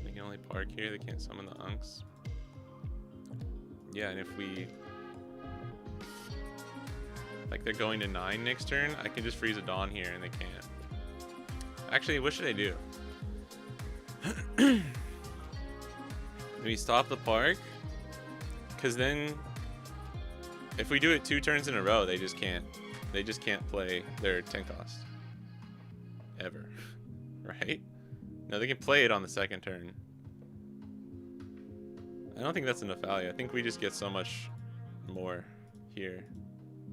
They can only park here. They can't summon the Unks. Yeah, and if we like they're going to 9 next turn, I can just freeze a Dawn here and they can't. Actually, what should I do? Do we stop the park? Because then if we do it 2 turns in a row, they just can't play their 10 cost. Ever. Right? No, they can play it on the 2nd turn. I don't think that's enough value. I think we just get so much more here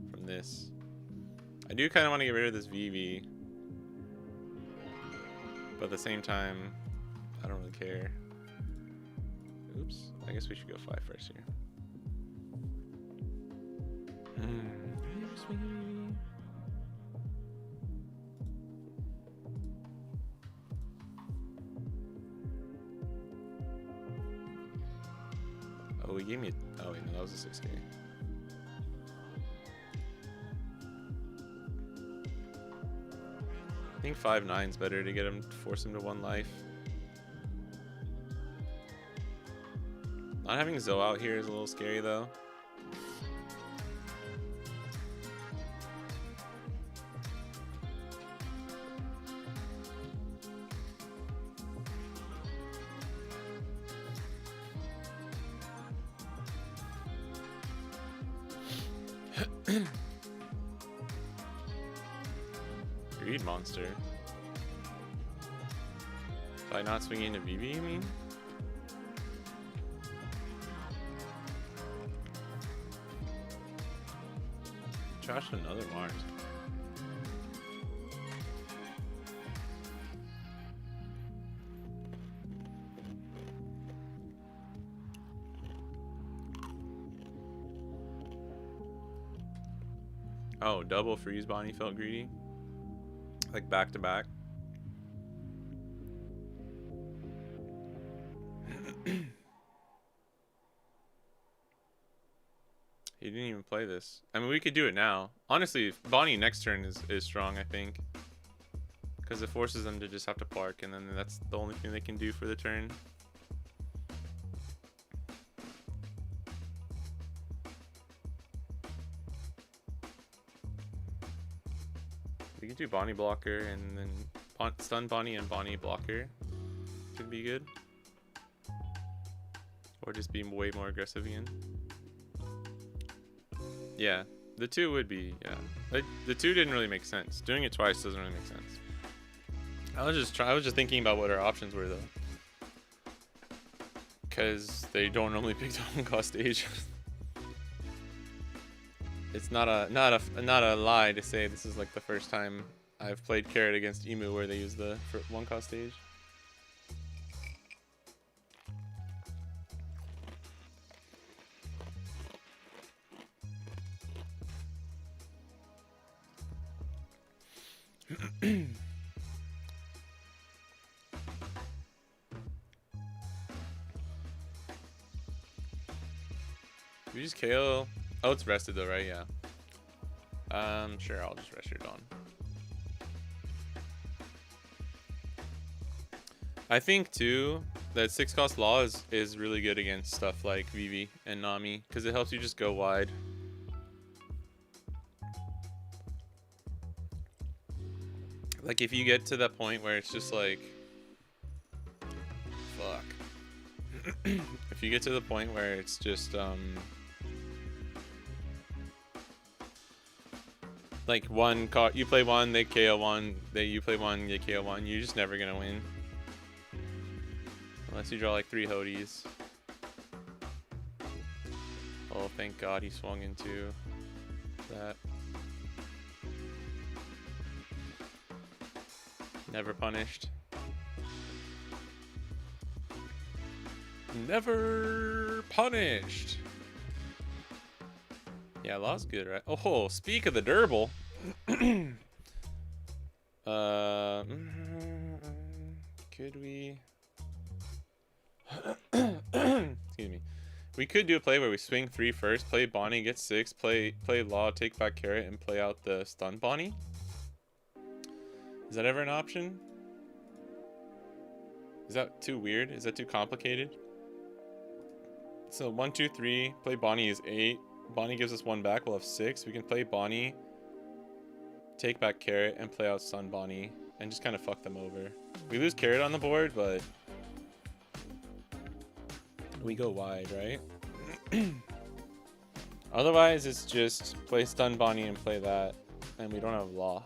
from this. I do kind of want to get rid of this VV. But at the same time, I don't really care. Oops. I guess we should go 5 first here. Oh, he gave me a... Oh, wait, no, that was a 6K. I think 5/9's better to get him, force him to 1 life. Not having Zoe out here is a little scary, though. Greed monster. By not swinging into BB, you mean? Trashed another Mars. Oh, double freeze Bonnie felt greedy. Like back to back. He didn't even play this. I mean, we could do it now. Honestly, Bonnie next turn is strong, I think. Because it forces them to just have to park, and then that's the only thing they can do for the turn. We could do Bonnie blocker, and then stun Bonnie and Bonnie blocker. Could be good. Or just be way more aggressive again. Yeah, the 2 would be, yeah. Like, the 2 didn't really make sense. Doing it twice doesn't really make sense. I was just thinking about what our options were, though. Because they don't normally pick the 1 cost stage. It's not a lie to say this is like the first time I've played Carrot against Emu where they use the 1 cost stage. We just KO. Oh, it's rested though, right? Yeah. Sure, I'll just rest your Dawn. I think too that 6-cost Law is really good against stuff like Vivi and Nami because it helps you just go wide. Like if you get to that point where it's just like, fuck. If you get to the point where it's just like one card, you play one, they KO one, you play one, they KO one, you're just never gonna win. Unless you draw like 3 Hodies. Oh, thank God he swung into that. Never punished. Never punished. Yeah, Law's good, right? Oh, speak of the Durable. Could we? Excuse me. We could do a play where we swing 3 first, play Bonnie, get 6, play Law, take back Carrot, and play out the stun Bonnie. Is that ever an option? Is that too weird? Is that too complicated? So 1, 2, 3. Play Bonnie is 8. Bonnie gives us 1 back. We'll have 6. We can play Bonnie, take back Carrot, and play out stun Bonnie, and just kind of fuck them over. We lose Carrot on the board, but we go wide, right? Otherwise, it's just play stun Bonnie and play that, and we don't have Law.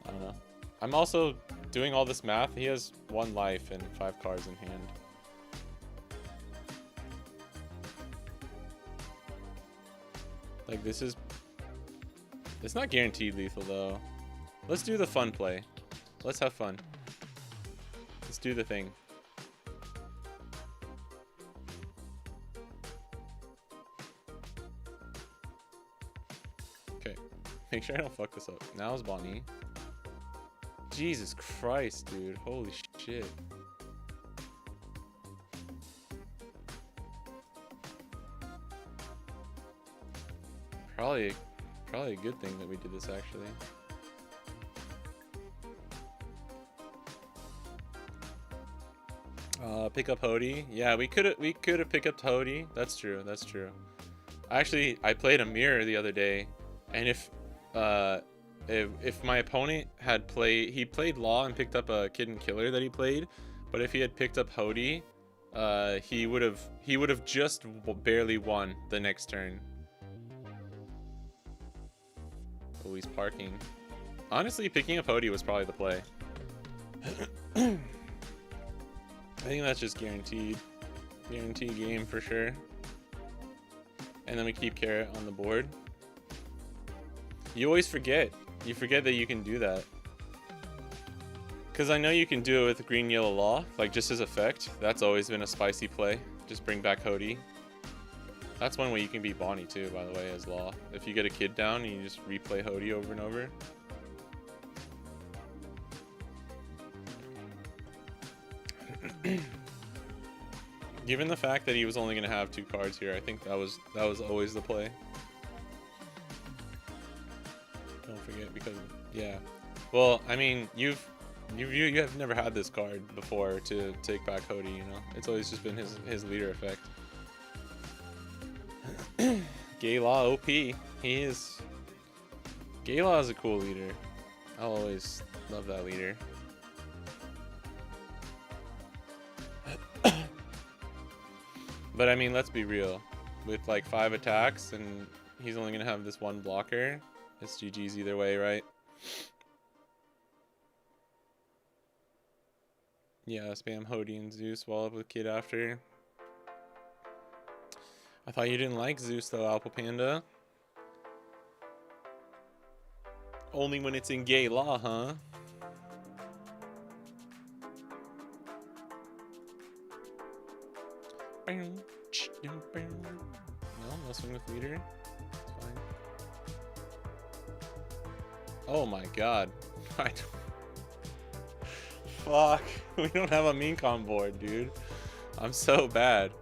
I don't know. I'm also doing all this math. He has 1 life and 5 cards in hand. Like this is... It's not guaranteed lethal though. Let's do the fun play. Let's have fun. Let's do the thing. Okay. Make sure I don't fuck this up. Now's Bonnie. Jesus Christ, dude. Holy shit. Probably a good thing that we did this actually. Pick up Hody. Yeah, we could have picked up Hody. That's true. That's true. Actually, I played a mirror the other day, and if my opponent had he played Law and picked up a Kid Killer that he played, but if he had picked up Hody, he would have just barely won the next turn. Oh, he's parking. Honestly, picking up Hody was probably the play. I think that's just guaranteed game for sure. And then we keep Carrot on the board. You always forget. You forget that you can do that. Because I know you can do it with Green Yellow Law, like just as effect. That's always been a spicy play. Just bring back Hody. That's one way you can beat Bonnie too, by the way, as Law. If you get a kid down and you just replay Hody over and over. Given the fact that he was only going to have 2 cards here, I think that was always the play. Don't forget, because yeah. Well, I mean, you have never had this card before to take back Hody, you know. It's always just been his leader effect. Gay Law OP. Gay Law is a cool leader. I'll always love that leader. But I mean, let's be real. With like 5 attacks and he's only gonna have this 1 blocker, it's GG's either way, right? Yeah, spam Hody and Zeus while up with Kid after. I thought you didn't like Zeus though, Apple Panda. Only when it's in Gay Law, huh? Oh my god. I don't... Fuck. We don't have a Mincon board, dude. I'm so bad.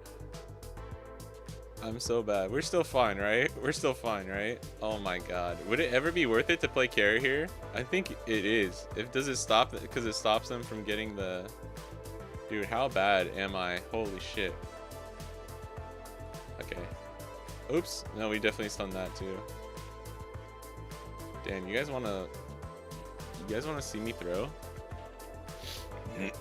I'm so bad. We're still fine, right? We're still fine, right? Oh my god. Would it ever be worth it to play carry here? I think it is. If does it stop because it stops them from getting the... Dude, how bad am I? Holy shit. Okay. Oops. No, we definitely stunned that too. Damn, you guys wanna see me throw? Okay.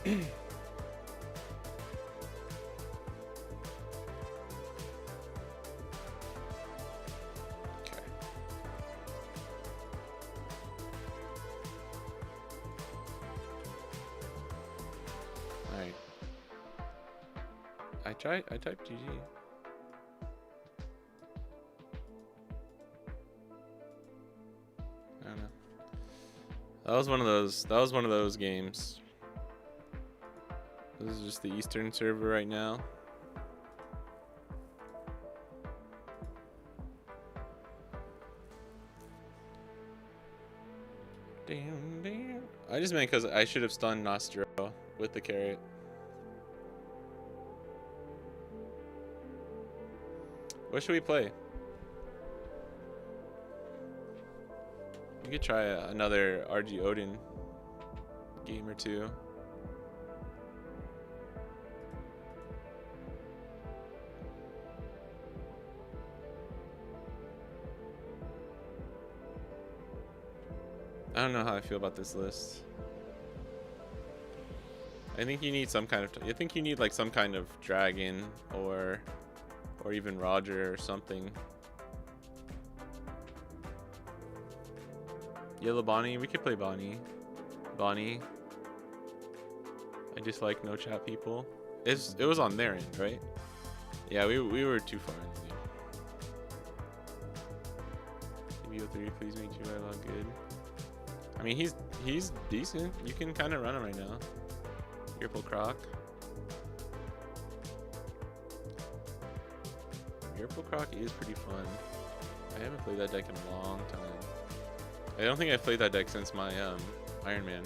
Alright. I typed GG. I don't know. That was one of those games. This is just the Eastern server right now. Damn, damn. I just meant because I should have stunned Nostro with the carrot. What should we play? We could try another RG Odin game or two. I don't know how I feel about this list. I think you need some kind of... I think you need like some kind of dragon or even Roger or something. Yellow Bonnie, we could play Bonnie. Bonnie. I just like no chat people. It was on their end, right? Yeah, we were too far in. TBO3, please make UI log good. I mean, he's decent. You can kind of run him right now. Purple Croc. Purple Croc is pretty fun. I haven't played that deck in a long time. I don't think I've played that deck since my Iron Man.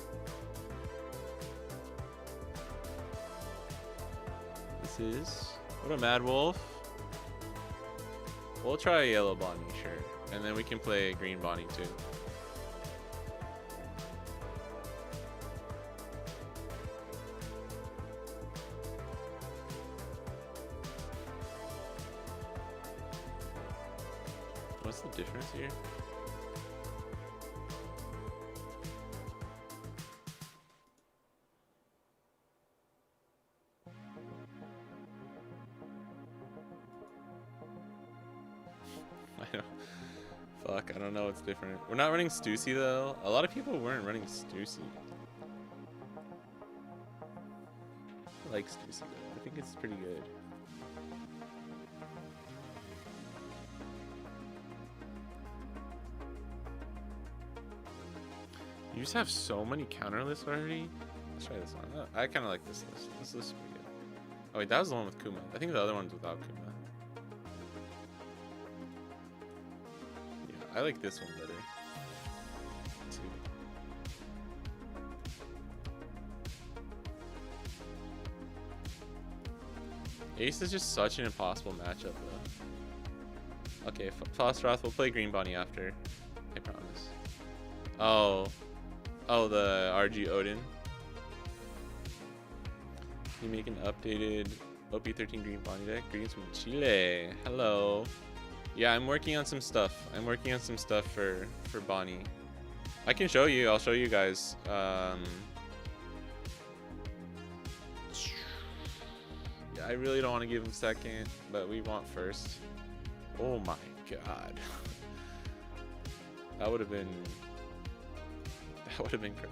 This is... What a Mad Wolf. We'll try a Yellow Bonnie, sure. And then we can play Green Bonnie too. What's the difference here? Fuck, I don't know what's different. We're not running Stussy though. A lot of people weren't running Stussy. I like Stussy though. I think it's pretty good. You just have so many counter lists already. Let's try this one. I kind of like this list. This list is pretty good. Oh wait, that was the one with Kuma. I think the other one's without Kuma. I like this one better. Too. Ace is just such an impossible matchup, though. Okay, Phosphoroth, we'll play Green Bonnie after. I promise. Oh, the RG Odin. You make an updated OP13 Green Bonnie deck. Greetings from Chile. Hello. Yeah, I'm working on some stuff. I'm working on some stuff for Bonnie. I can show you. I'll show you guys. Yeah, I really don't want to give him second, but we want first. Oh my god. That would have been...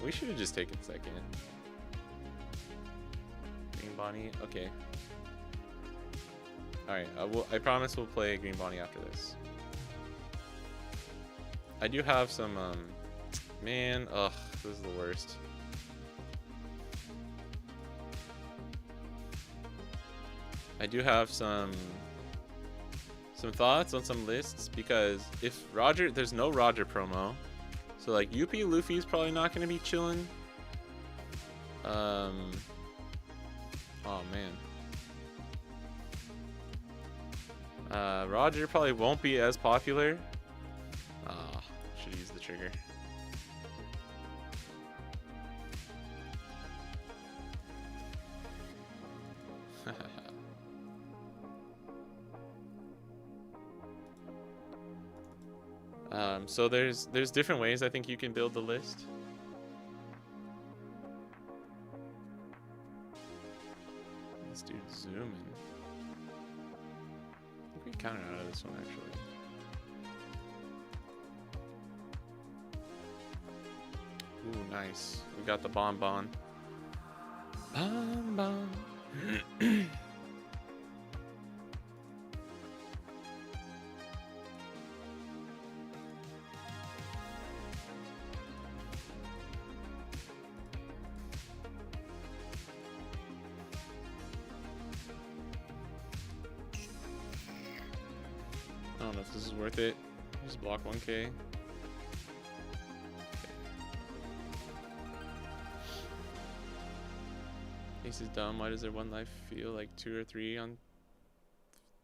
We should have just taken second. Green Bonnie. Okay. Alright, I promise we'll play Green Bonnie after this. I do have some, man, ugh, this is the worst. I do have some thoughts on some lists, because if Roger, there's no Roger promo. So like UP Luffy's probably not gonna be chilling. Oh man. Roger probably won't be as popular. Ah, should use the trigger. So there's different ways I think you can build the list. This dude's zooming. I think we counted out of this one actually. Ooh, nice. We got the bonbon. Bonbon. I don't know if this is worth it. Just block 1k. Ace is dumb. Why does their 1 life feel like 2 or 3 on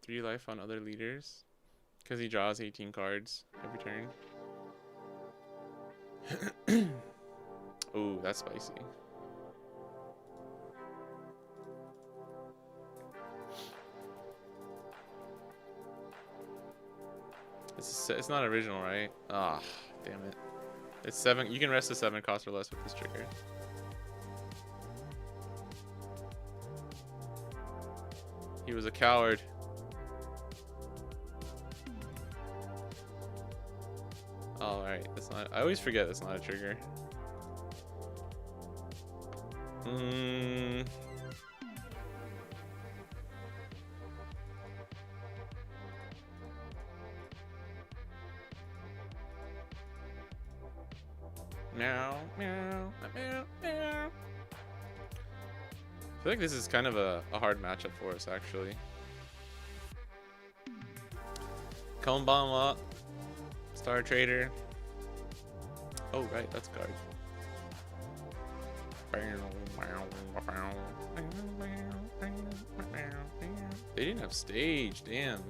3 life on other leaders? Because he draws 18 cards every turn. Ooh, that's spicy. It's not original, right? Ah, damn it. It's 7. You can rest a 7 cost or less with this trigger. He was a coward. All right, that's not. I always forget that's not a trigger. Meow, meow, meow, meow. I feel like this is kind of a hard matchup for us, actually. Konbanwa, Star Trader. Oh, right, that's guard. They didn't have stage, damn.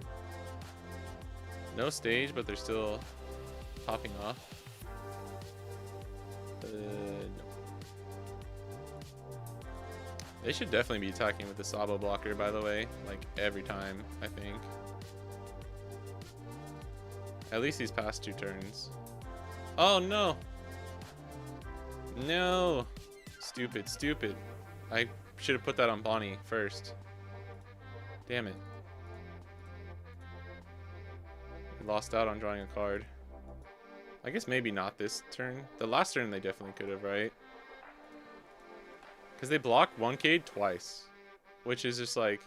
No stage, but they're still popping off. No. They should definitely be attacking with the Sabo blocker, by the way, like every time, I think. At least these past 2 turns. Oh no! No! Stupid, stupid. I should have put that on Bonnie first. Damn it. Lost out on drawing a card. I guess maybe not this turn. The last turn they definitely could have, right? Because they blocked 1K twice. Which is just like,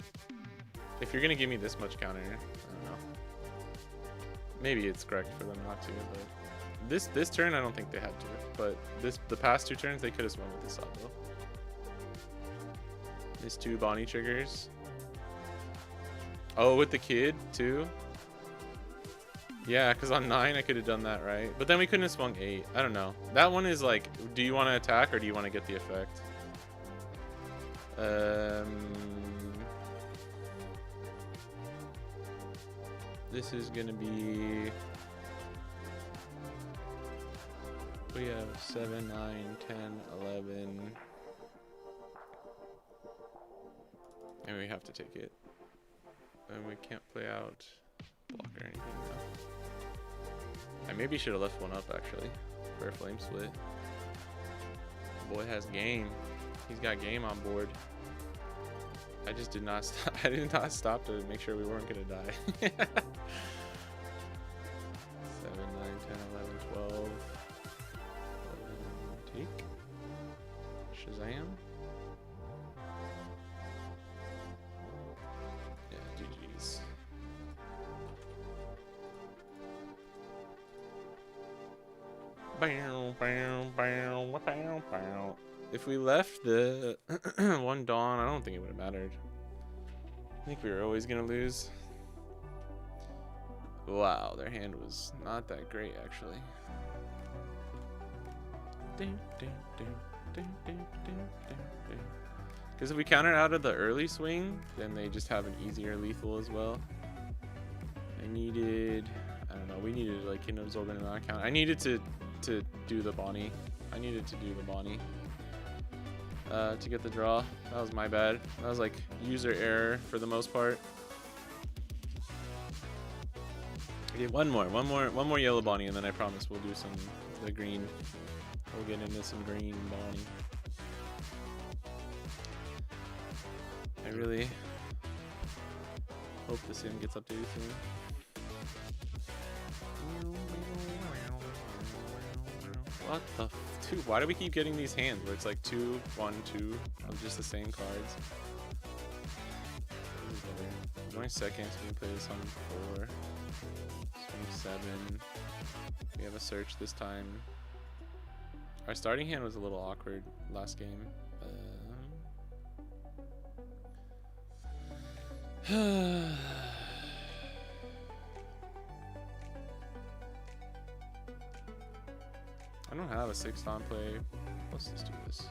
if you're going to give me this much counter, I don't know. Maybe it's correct for them not to, but this turn I don't think they had to. But the past 2 turns they could have swung with the Sabo. These 2 Bonnie triggers. Oh, with the kid too? Yeah, because on 9 I could have done that, right? But then we couldn't have swung 8. I don't know. That one is like, do you want to attack or do you want to get the effect? This is going to be... We have 7, 9, 10, 11. And we have to take it. And we can't play out block or anything now. I maybe should have left 1 up actually for a flame split. The boy has game. He's got game on board. I just did not stop. I did not stop to make sure we weren't gonna die. 7, 9, 10, 11, 12. Take. Shazam. Yeah, GG's. If we left the 1 Dawn, I don't think it would have mattered. I think we were always gonna lose. Wow, their hand was not that great actually. Because if we counter out of the early swing, then they just have an easier lethal as well. I needed, I don't know, we needed like an absorbent and non-count. I needed to do the Bonnie. I needed to do the Bonnie to get the draw. That was my bad. That was like user error for the most part. Okay, one more yellow Bonnie, and then I promise we'll do the green. We'll get into some green Bonnie. I really hope the sim gets updated soon. What the dude, why do we keep getting these hands where it's like 2, 1, 2 of just the same cards? 20 seconds, we can play this on 4. 27. We have a search this time. Our starting hand was a little awkward last game. I don't have a 6 on play. Let's just do this.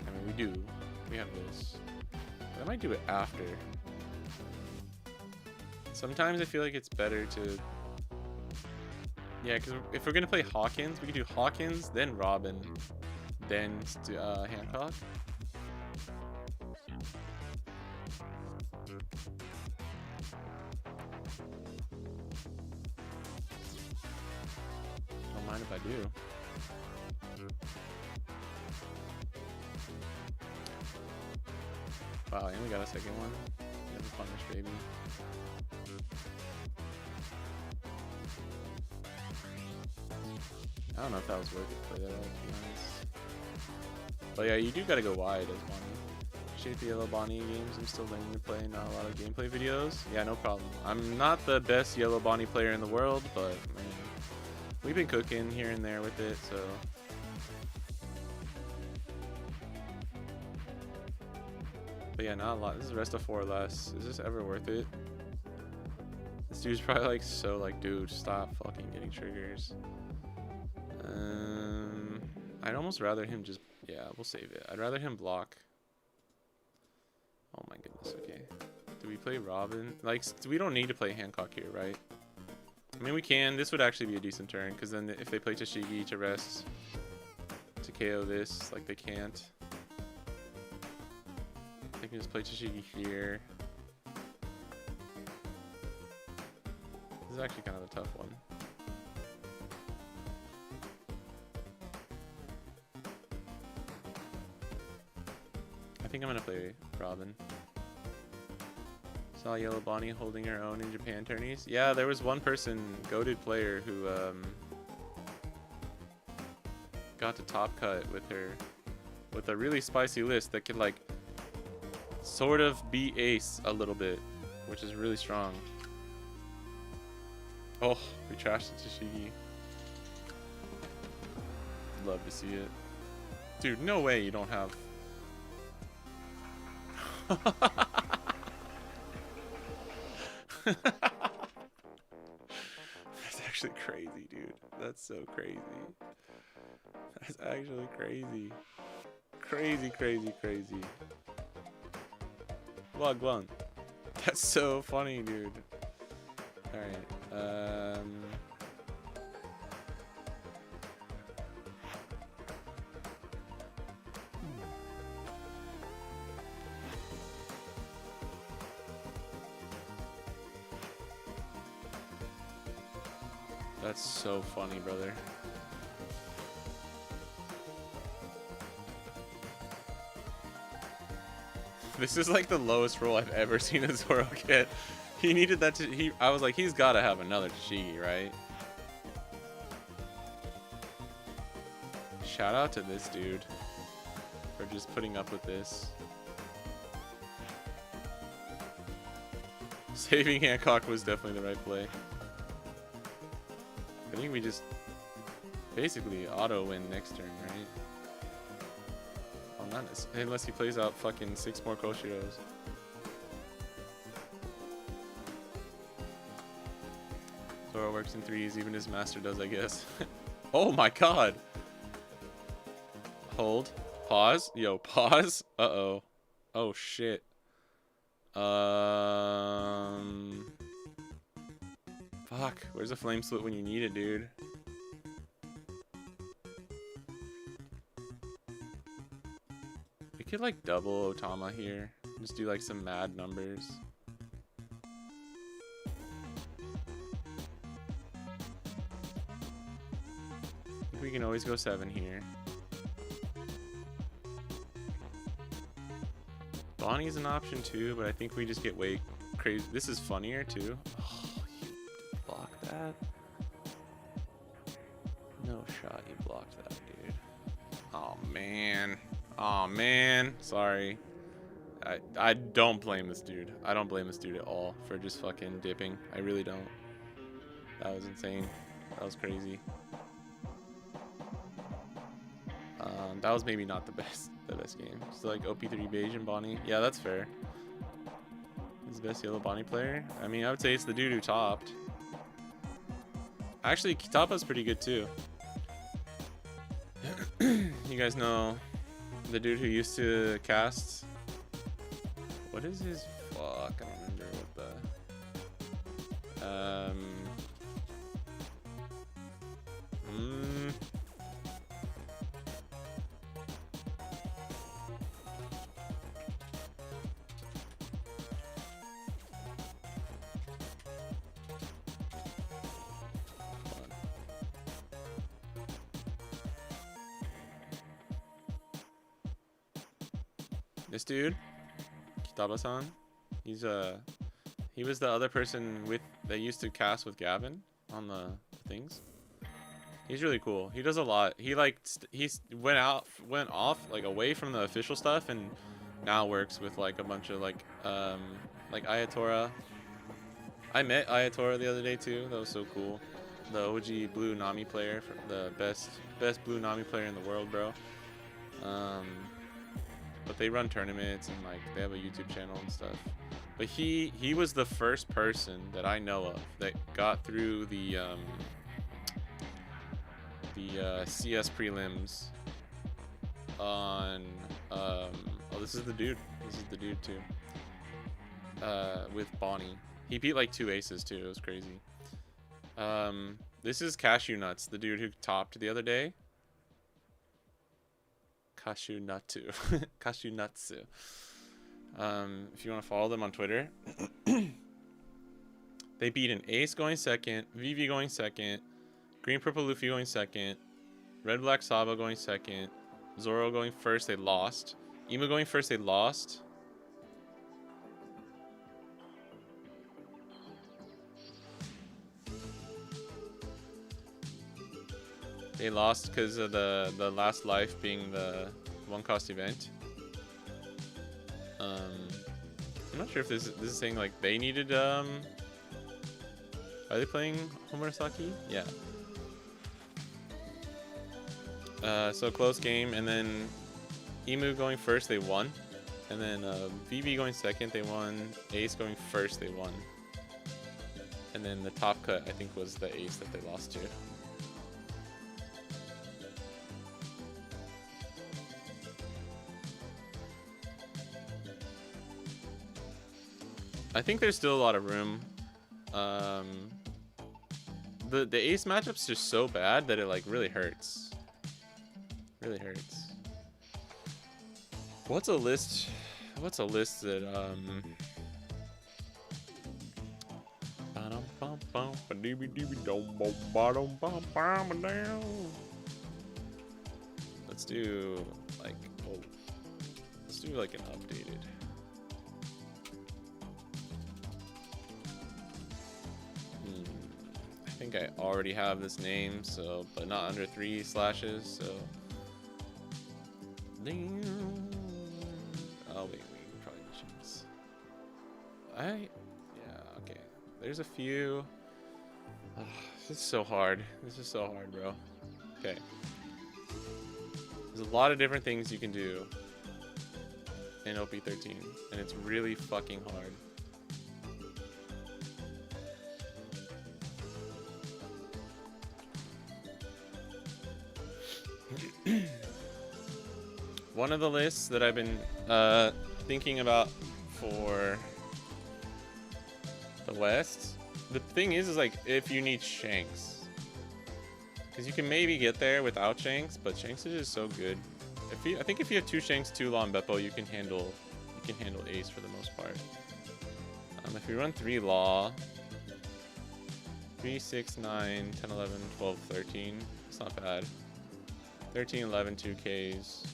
I mean, we do. We have this. I might do it after. Sometimes I feel like it's better to... Yeah, because if we're going to play Hawkins, we could do Hawkins, then Robin, then Hancock. Don't mind if I do. Wow, and we got a second one. Never punish, baby. I don't know if that was worth it to play that out, to be honest. But yeah, you do gotta go wide as Bonnie. Appreciate the yellow Bonnie games. I'm still learning to play, not a lot of gameplay videos. Yeah, no problem. I'm not the best yellow Bonnie player in the world, but man, we've been cooking here and there with it, so. But yeah, not a lot. This is rest of 4 or less. Is this ever worth it? This dude's probably like so like, dude, stop fucking getting triggers. I'd almost rather him just, yeah, we'll save it. I'd rather him block. Oh my goodness, okay. Do we play Robin? Like, we don't need to play Hancock here, right? I mean, we can. This would actually be a decent turn, because then if they play Tashigi to rest, to KO this, like they can't. They can just play Tashigi here. This is actually kind of a tough one. I think I'm gonna play Robin. Saw Yellow Bonnie holding her own in Japan tourneys. Yeah, there was one person, goated player, who got to top cut with her, with a really spicy list that could like sort of beat Ace a little bit, which is really strong. Oh, we trashed the Tashigi. Love to see it. Dude, no way you don't have... That's actually crazy, dude. That's so crazy. That's actually crazy. Crazy, crazy, crazy. Wagwan. That's so funny, dude. Alright. That's so funny, brother. This is like the lowest roll I've ever seen a Zoro get. He needed that to... I was like, he's got to have another Tashigi, right? Shout out to this dude for just putting up with this. Saving Hancock was definitely the right play. I think we just basically auto win next turn, right? Oh, not unless he plays out fucking 6 more Koshiros. Zoro works in threes, even his master does, I guess. Oh my god. Hold. Pause. Yo, pause. Uh-oh. Oh shit. Fuck. Where's a flame split when you need it, dude? We could like double Otama here. Just do like some mad numbers. I think we can always go 7 here. Bonnie's an option too, but I think we just get way crazy. This is funnier too. Oh, you blocked that? No shot, you blocked that, dude. Oh man. Oh man. Sorry. I don't blame this dude. I don't blame this dude at all for just fucking dipping. I really don't. That was insane. That was crazy. That was maybe not the best game. So like OP3 beige and Bonnie. Yeah, that's fair. He's the best yellow Bonnie player. I mean, I would say it's the dude who topped. Actually, Kitapa's pretty good too. You guys know the dude who used to cast. What is his? Fuck, I don't remember what the. This dude, Kitaba-san, he was the other person that used to cast with Gavin on the things. He's really cool. He does a lot. He went off like away from the official stuff and now works with like a bunch of like Ayatora. I met Ayatora the other day too. That was so cool. The OG blue Nami player, the best blue Nami player in the world, bro. But they run tournaments and like they have a YouTube channel and stuff. But he was the first person that I know of that got through the CS prelims on oh, this is the dude. This is the dude too. With Bonnie. He beat like 2 aces too. It was crazy. This is Cashew Nuts, the dude who topped the other day. Cashew Nutsu. Cashew Nutsu. If you want to follow them on Twitter. They beat an ace going second, Vivi going second, green purple Luffy going second, red black Saba going second, Zoro going first, they lost. Emu going first, they lost. They lost because of the last life being the 1-cost event. I'm not sure if this is saying like they needed are they playing Homurasaki? Yeah. So close game, and then Emu going first, they won. And then VV going second, they won. Ace going first, they won. And then the top cut, I think, was the ace that they lost to. I think there's still a lot of room. The ace matchup's just so bad that it like really hurts. Really hurts. What's a list? What's a list that let's do like let's do like an updated. I think I already have this name, so but not under 3 slashes, so oh wait, we can probably change this. Yeah, okay. There's a few. Oh, this is so hard. This is so hard, bro. Okay. There's a lot of different things you can do in OP13, and it's really fucking hard. one of the lists that I've been thinking about for the West. The thing is like if you need Shanks, because you can maybe get there without Shanks, but Shanks is just so good. I think if you have 2 Shanks, 2 Law and Beppo, you can handle Ace for the most part. If you run 3 Law, 3, 6, 9, 10, 11, 12, 13, it's not bad. 13, 11, 2Ks.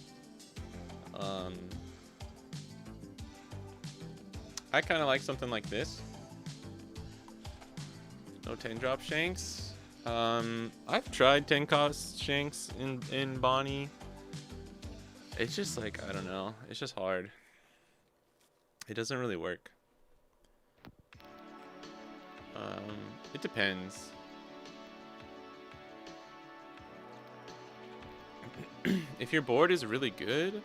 I kind of like something like this. No 10 drop Shanks. I've tried 10 cost Shanks in Bonnie. It's just like, I don't know. It's just hard. It doesn't really work. It depends. If your board is really good,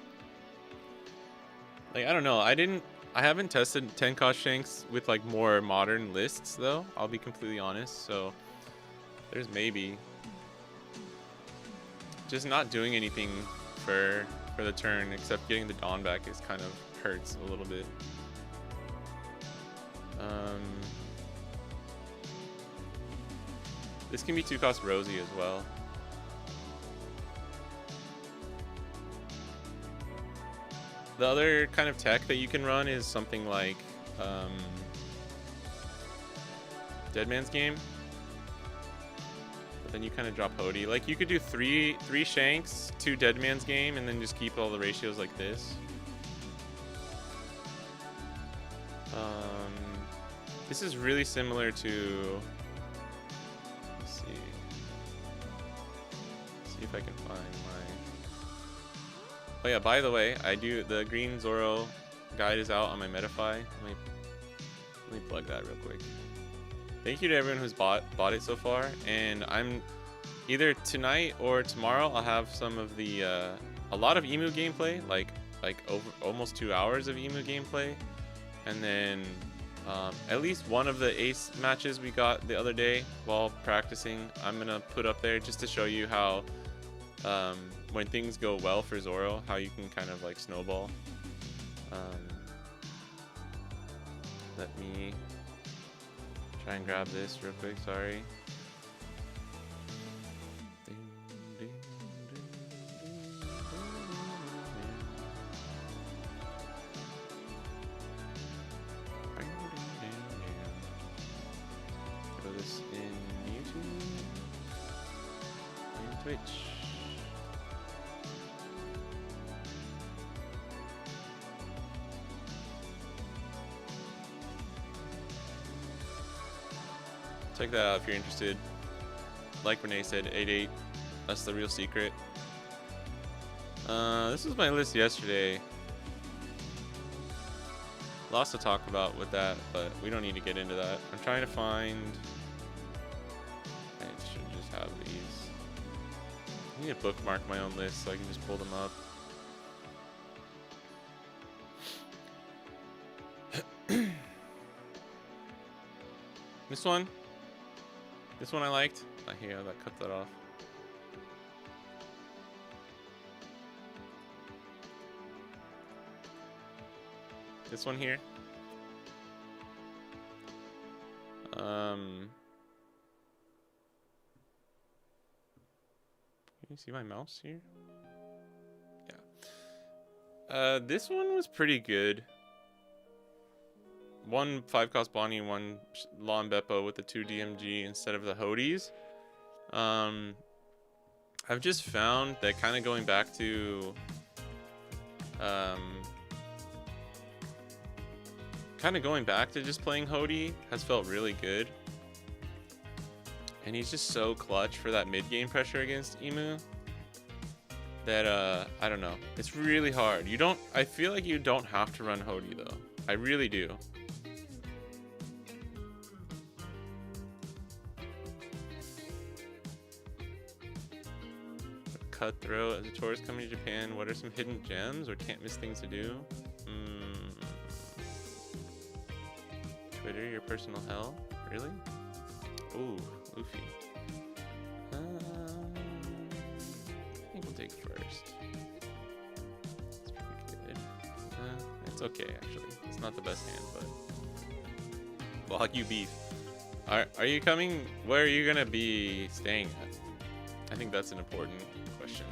like, I don't know. I haven't tested 10 cost Shanks with like more modern lists though. I'll be completely honest. So there's maybe just not doing anything for the turn except getting the Dawn back is kind of hurts a little bit. This can be 2 cost Rosie as well. The other kind of tech that you can run is something like Dead Man's Game. But then you kind of drop Hody. Like you could do 3 Shanks, 2 Dead Man's Game, and then just keep all the ratios like this. This is really similar to. Let's see. See if I can find my. Oh yeah, by the way, the green Zoro guide is out on my Metafy. Let me plug that real quick. Thank you to everyone who's bought it so far, and I'm either tonight or tomorrow I'll have some of the a lot of Emu gameplay, like over almost 2 hours of Emu gameplay, and then at least one of the Ace matches we got the other day while practicing I'm gonna put up there just to show you how when things go well for Zoro, how you can kind of like snowball. Let me try and grab this real quick, sorry. Throw this in YouTube and Twitch. Check that out if you're interested. Like Renee said, 8-8. That's the real secret. This was my list yesterday. Lots to talk about with that, but we don't need to get into that. I'm trying to find. I should just have these. I need to bookmark my own list so I can just pull them up. This one. This one I liked. Here, that cut that off. This one here. Can you see my mouse here? Yeah. This one was pretty good. 1 5-cost Bonnie, 1 Law and Beppo with the 2 DMG instead of the Hodies. I've just found that kind of going back to just playing Hody has felt really good. And he's just so clutch for that mid-game pressure against Emu that I don't know. It's really hard. I feel like you don't have to run Hody though. I really do. Cutthroat, as a tourist coming to Japan, what are some hidden gems or can't miss things to do? Twitter, your personal hell? Really? Ooh, Luffy. I think we'll take first. It's okay, actually. It's not the best hand, but... Wagyu beef. Are you coming? Where are you gonna be staying at? I think that's an important question.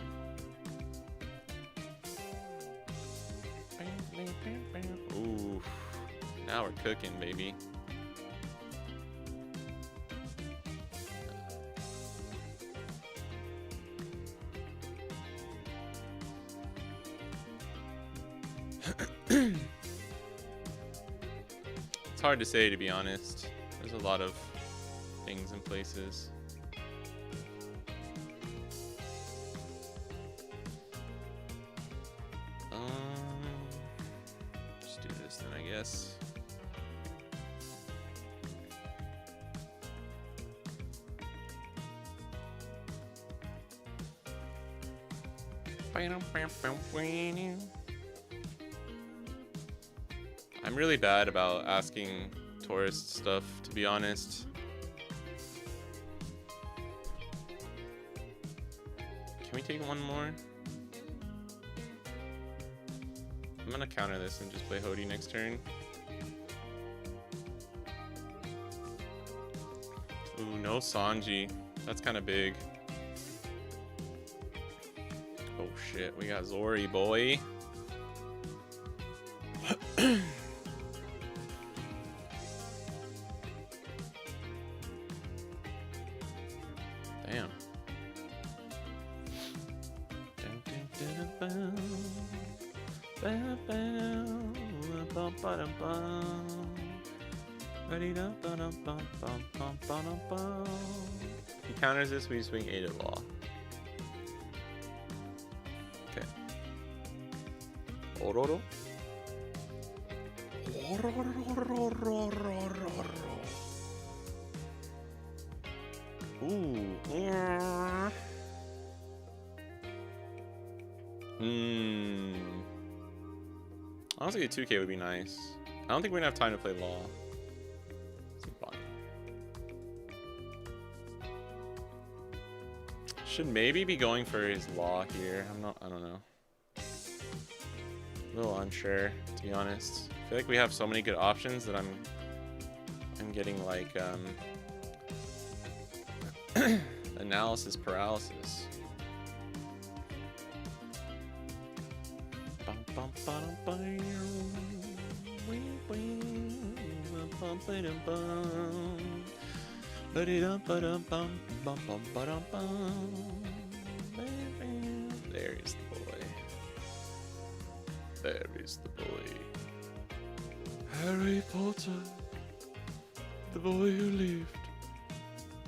Ooh, now we're cooking, baby. It's hard to say, to be honest. There's a lot of things and places. Just do this then, I guess. I'm really bad about asking tourist stuff, to be honest. Can we take one more? I'm gonna counter this and just play Hody next turn. Ooh, no Sanji. That's kind of big. Oh shit, we got Zori, boy. Damn. If he counters this, we swing 8 of law. Okay. Ororo. Ooh. Honestly, a 2K would be nice. I don't think we're gonna have time to play law. Should maybe be going for his law here. I don't know. A little unsure, to be honest. I feel like we have so many good options that I'm getting like analysis paralysis. There is the boy. There is the boy. Harry Potter, the boy who lived,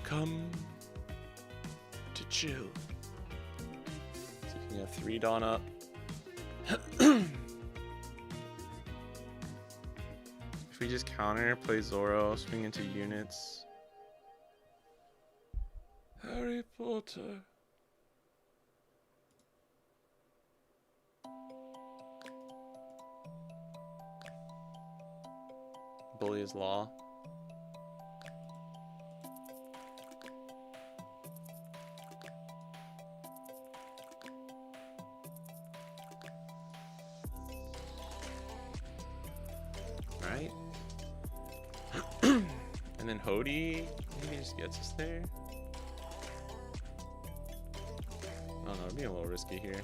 come to chill. So you can have 3 Dawn up. If we just counter, play Zoro, swing into units. Harry Potter. Bully is law. Right. And then Hody maybe just gets us there. I don't know, it'd be a little risky here.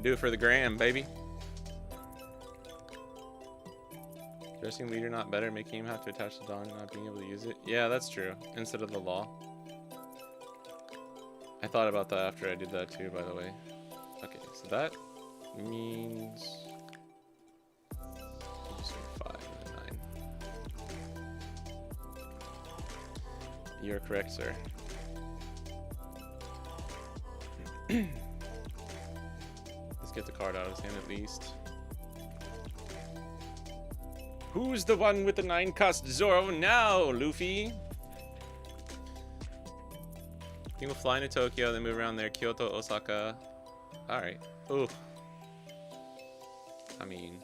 Do it for the gram, baby. Dressing leader not better, making him have to attach the Dawn and not being able to use it. Yeah, that's true. Instead of the law. I thought about that after I did that too, by the way. Okay, so that means... just 5 and a 9. You're correct, sir. Let's get the card out of his hand at least. Who's the one with the 9-cost Zoro now, Luffy? I think we'll fly into Tokyo, then move around there. Kyoto, Osaka. Alright. Ooh. I mean...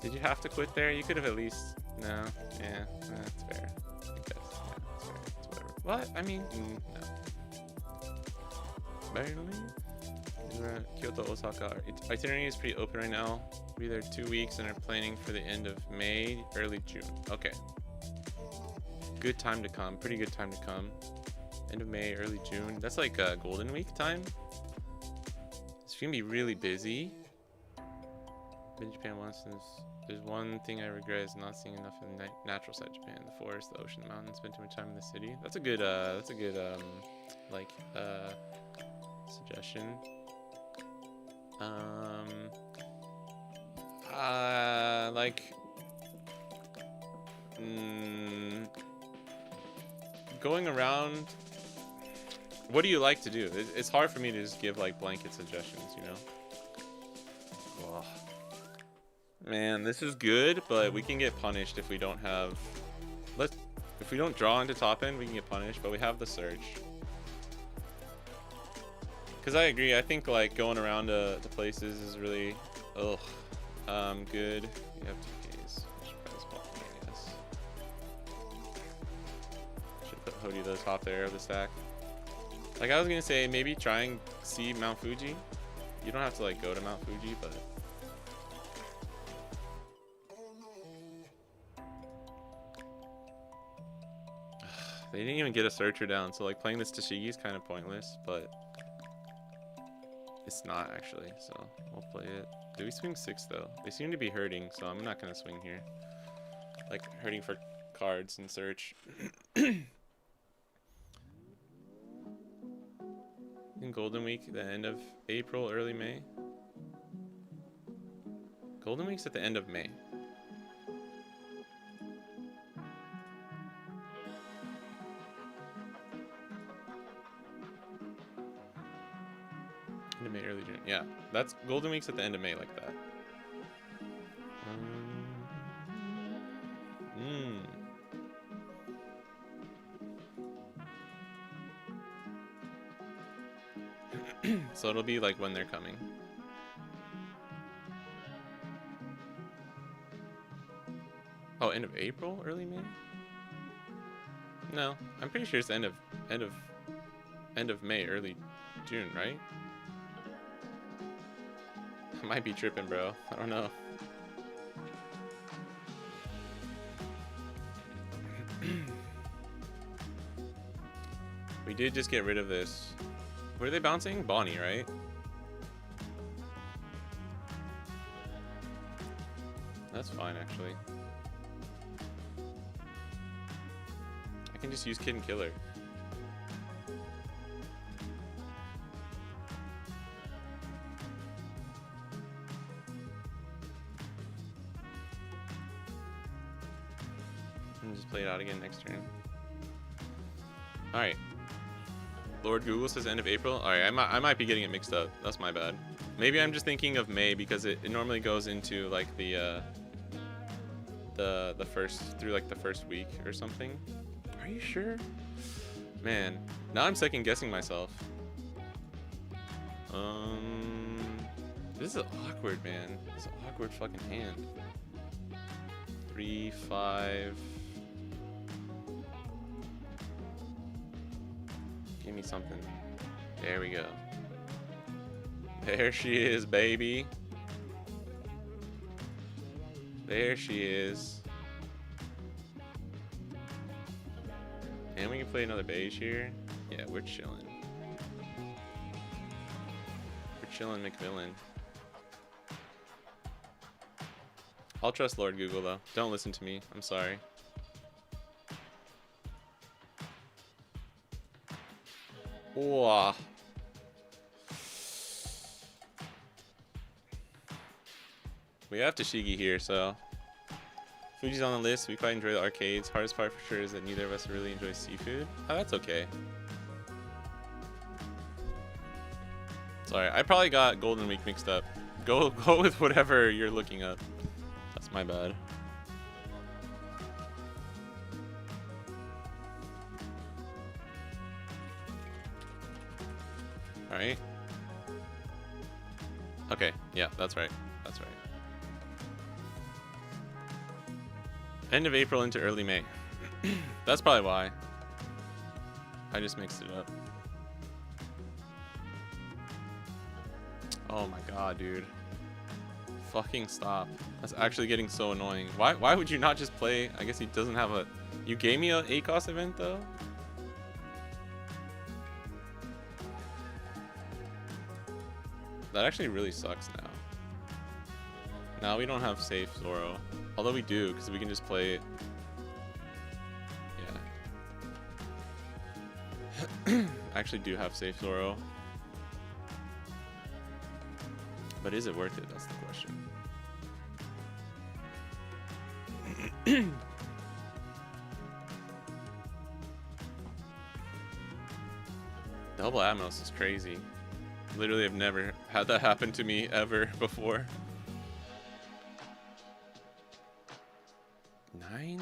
Did you have to quit there? You could have at least... No. Yeah, that's fair. I think that's fair. It's whatever. What? I mean, no. Barely. We're at Kyoto, Osaka. Itinerary is pretty open right now. We'll be there 2 weeks and are planning for the end of May, early June. Okay. Good time to come. Pretty good time to come. End of May, early June. That's like Golden Week time. It's gonna be really busy. Been to Japan once, and there's one thing I regret is not seeing enough of the natural side of Japan: the forest, the ocean, the mountains. Spend too much time in the city. That's a good suggestion. Going around. What do you like to do? It's hard for me to just give like blanket suggestions, you know. Ugh. Man, this is good, but we can get punished if we don't have. If we don't draw into top end, we can get punished. But we have the search. Because I agree, I think like going around to places is really, good. We have 2Ks. Should put Hody the top there of the stack. Like I was gonna say, maybe try and see Mount Fuji. You don't have to like go to Mount Fuji, but they didn't even get a searcher down, so like playing this Tashigi is kind of pointless, but it's not actually, so we'll play it. Do we swing 6 though? They seem to be hurting, so I'm not gonna swing here. Like hurting for cards and search. In Golden Week, the end of April, early May. Golden Week's at the end of May. End of May, early June. Yeah, that's Golden Week's at the end of May, like that. So it'll be like when they're coming. Oh, end of April, early May? No, I'm pretty sure it's end of May, early June, right? I might be tripping, bro. I don't know. We did just get rid of this. Where are they bouncing? Bonnie, right? That's fine, actually. I can just use Kid and Killer. And just play it out again next turn. Alright. Lord Google says end of April. Alright, I might be getting it mixed up. That's my bad. Maybe I'm just thinking of May because it normally goes into like the first through like the first week or something. Are you sure? Man, now I'm second guessing myself. This is awkward, man. This is an awkward fucking hand. 3, 5. Give me something. There we go. There she is, baby. There she is. And we can play another beige here. Yeah, we're chilling. We're chilling, McMillan. I'll trust Lord Google though. Don't listen to me. I'm sorry. Wow. We have Tashigi here, so Fuji's on the list. We quite enjoy the arcades. Hardest part for sure is that neither of us really enjoy seafood. Oh, that's okay. Sorry, I probably got Golden Week mixed up. Go with whatever you're looking up. That's my bad. Alright. Okay, yeah, that's right. That's right. End of April into early May. That's probably why. I just mixed it up. Oh my god, dude. Fucking stop. That's actually getting so annoying. Why would you not just play? I guess he doesn't have a... You gave me a ACOS event, though? That actually really sucks now. Now we don't have safe Zoro. Although we do, because we can just play it. Yeah. I actually do have safe Zoro. But is it worth it? That's the question. Double Atmos is crazy. Literally, I've never had that happen to me ever before. 9?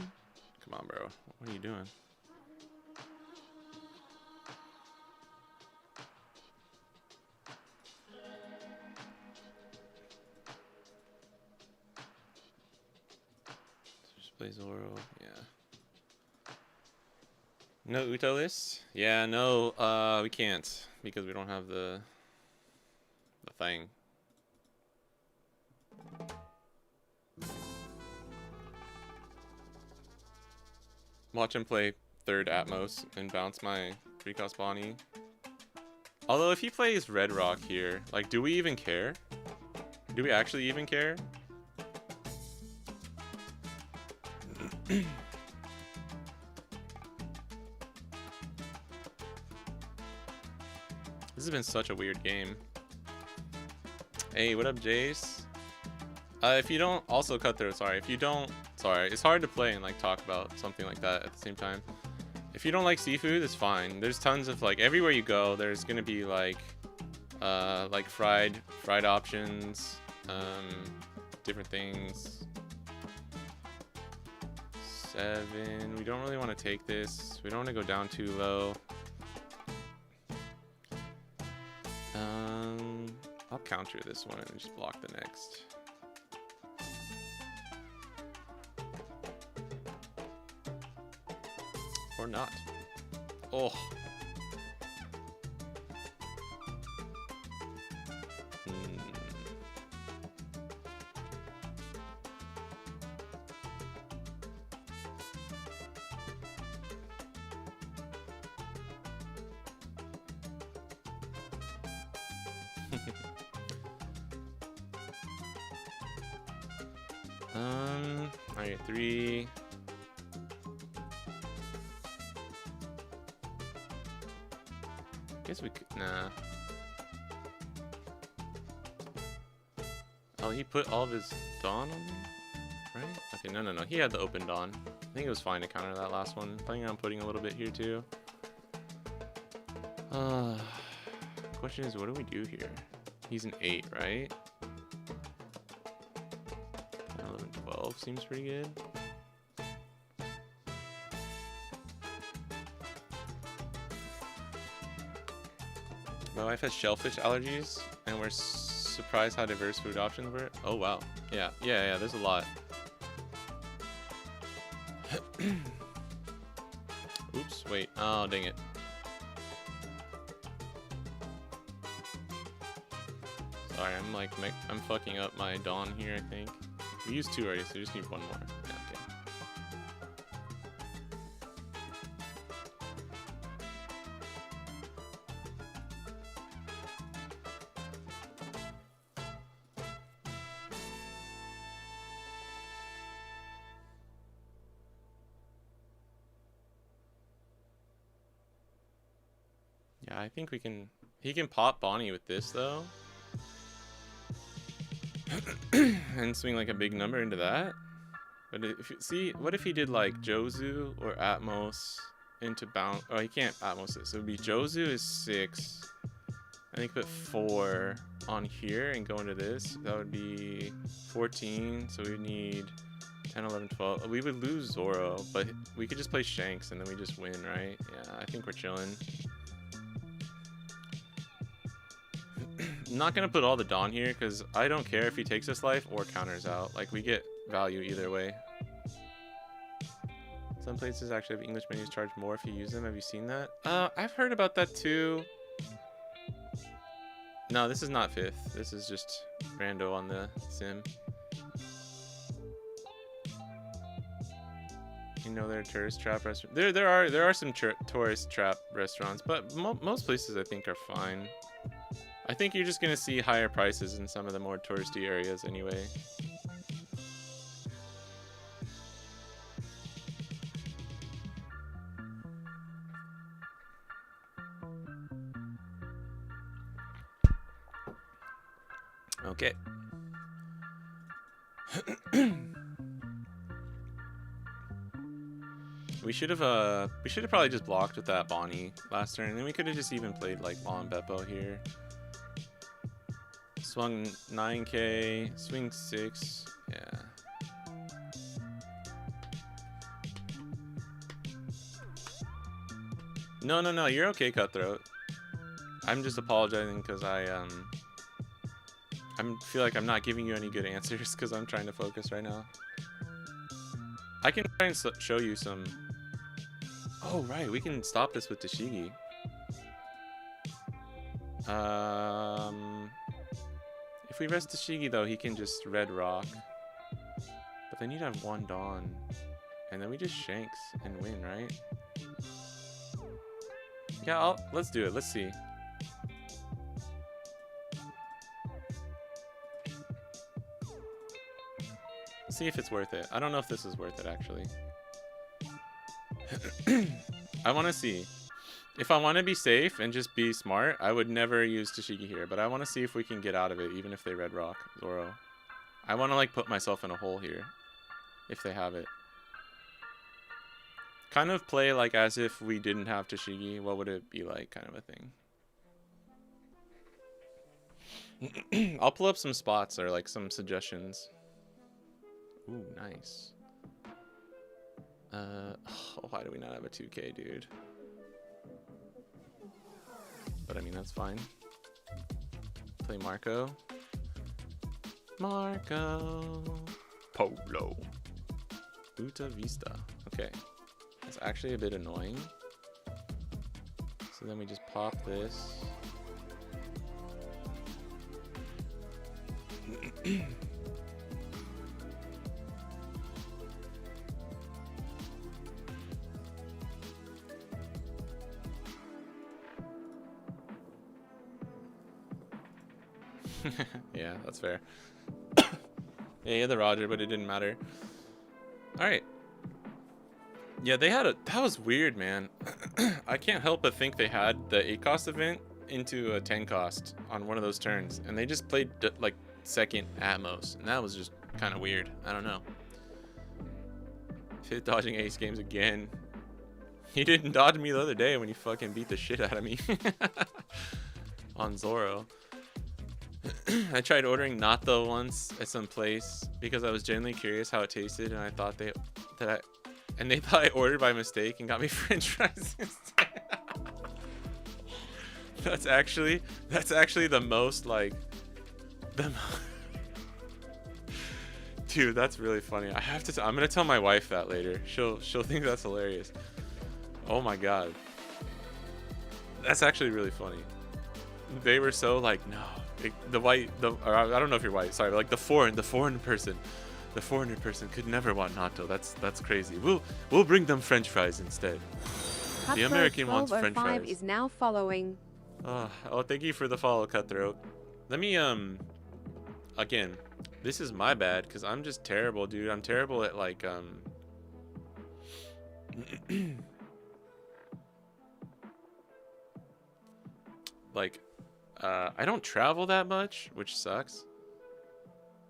Come on, bro. What are you doing? Just play Zoro. Yeah. No Uto list? Yeah, no, we can't because we don't have the thing. Watch him play third Atmos and bounce my 3-cost Bonnie. Although if he plays Red Rock here, like, do we even care? Do we actually even care? This has been such a weird game. Hey, what up, Jace? If you don't, also Cutthroat, sorry. If you don't, sorry, it's hard to play and like talk about something like that at the same time. If you don't like seafood, it's fine. There's tons of like everywhere you go, there's gonna be like fried options, different things. 7. We don't really want to take this. We don't want to go down too low. I'll counter this one and just block the next. Or not. Oh. Alright, 3. Guess we could, nah. Oh, he put all of his Dawn on there? Right? Okay, no. He had the open Dawn. I think it was fine to counter that last one. Planning on putting a little bit here too. Question is, what do we do here? He's an 8, right? 11, 12 seems pretty good. My wife has shellfish allergies, and we're surprised how diverse food options were. Oh, wow. Yeah, there's a lot. Oops, wait. Oh, dang it. Sorry, I'm fucking up my Dawn here, I think. We used 2 already, so we just need 1 more. Yeah, okay. Yeah, I think we can... He can pop Bonnie with this, though. And swing like a big number into that. But if you see, what if he did like Jozu or Atmos into bounce? Oh, he can't Atmos it. So it would be Jozu is 6. I think put 4 on here and go into this. That would be 14. So we would need 10, 11, 12. We would lose Zoro, but we could just play Shanks and then we just win, right? Yeah, I think we're chilling. I'm not gonna put all the Dawn here because I don't care if he takes this life or counters out. Like, we get value either way. Some places actually have English menus charge more if you use them. Have you seen that? I've heard about that too. No, this is not fifth. This is just rando on the sim. You know, there are tourist trap restaurants. There are some tourist trap restaurants, but most places I think are fine. I think you're just gonna see higher prices in some of the more touristy areas anyway. Okay. We should have probably just blocked with that Bonnie last turn, and then we could have just even played like Lon Beppo here. Swung 9k, swing 6, yeah. No, you're okay, Cutthroat. I'm just apologizing because I feel like I'm not giving you any good answers because I'm trying to focus right now. I can try and show you some. Oh right, we can stop this with Tashigi. If we rest Tashigi though, he can just red rock. But they need to have one Dawn, and then we just shanks and win, right? Yeah, let's do it. Let's see. See if it's worth it. I don't know if this is worth it actually. I want to see. If I want to be safe and just be smart, I would never use Tashigi here, but I want to see if we can get out of it even if they red rock Zoro. I want to like put myself in a hole here if they have it. Kind of play like as if we didn't have Tashigi. What would it be like, kind of a thing. I'll pull up some spots or like some suggestions. Ooh, nice. Why do we not have a 2K, dude? But I mean, that's fine. Play Marco. Marco. Polo. Uta Vista. Okay. That's actually a bit annoying. So then we just pop this. Yeah, that's fair. Yeah, the Roger, but it didn't matter. All right. Yeah, they had that was weird, man. I can't help but think they had the 8 cost event into a 10 cost on one of those turns, and they just played like second at most, and that was just kind of weird. I don't know. Fit dodging ace games again. He didn't dodge me the other day when he fucking beat the shit out of me on Zoro. I tried ordering natto once at some place because I was genuinely curious how it tasted, and I thought they thought I ordered by mistake and got me French fries instead. That's actually the most like dude, that's really funny. I'm gonna tell my wife that later. She'll think that's hilarious. Oh my god, that's actually really funny. They were so like, no. I don't know if you're white, sorry, but like the foreigner person could never want natto. That's crazy. We'll bring them French fries instead. The American wants French fries. Is now following. Oh, thank you for the follow, Cutthroat. Let me again, this is my bad because I'm just terrible, dude. I'm terrible at like like I don't travel that much, which sucks.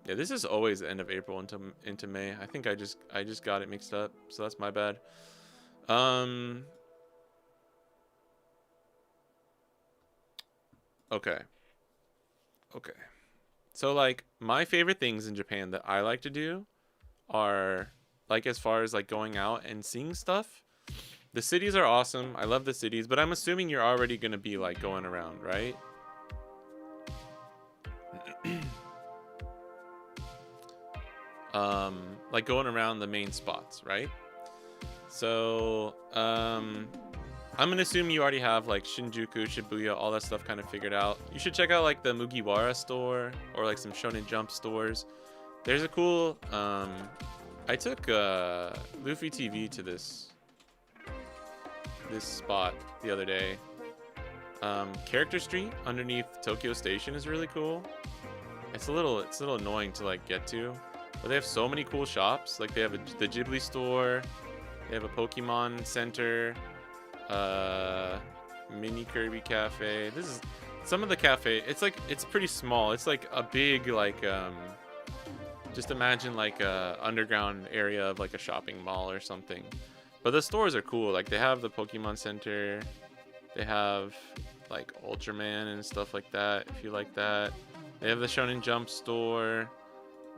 Yeah, this is always the end of April into May. I think I just got it mixed up, so that's my bad. Okay. So like my favorite things in Japan that I like to do are like as far as like going out and seeing stuff. The cities are awesome. I love the cities, but I'm assuming you're already gonna be like going around, right? Like going around the main spots, right? So I'm gonna assume you already have like Shinjuku, Shibuya, all that stuff kind of figured out. You should check out like the Mugiwara store or like some Shonen Jump stores. There's a cool. I took Luffy TV to this spot the other day. Character Street underneath Tokyo Station is really cool. It's a little annoying to like get to, but they have so many cool shops. Like they have the Ghibli store, they have a Pokemon Center, mini Kirby cafe. This is some of the cafe. It's pretty small. It's like a big like just imagine like a underground area of like a shopping mall or something. But the stores are cool. Like they have the Pokemon Center, they have like Ultraman and stuff like that if you like that. They have the Shonen Jump store.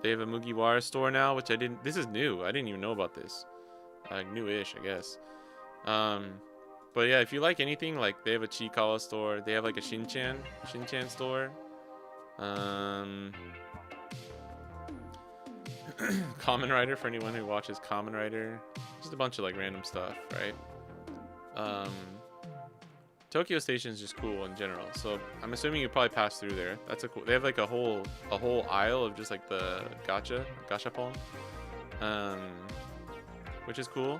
They have a Mugiwara store now, which this is new. I didn't even know about this. Like new-ish, I guess. But yeah, if you like anything, like they have a Chiikawa store. They have like a Shinchan store. Kamen Rider for anyone who watches Kamen Rider. Just a bunch of like random stuff, right? Tokyo Station is just cool in general. So I'm assuming you probably pass through there. That's a cool. They have like a whole aisle of just like the gachapon, which is cool.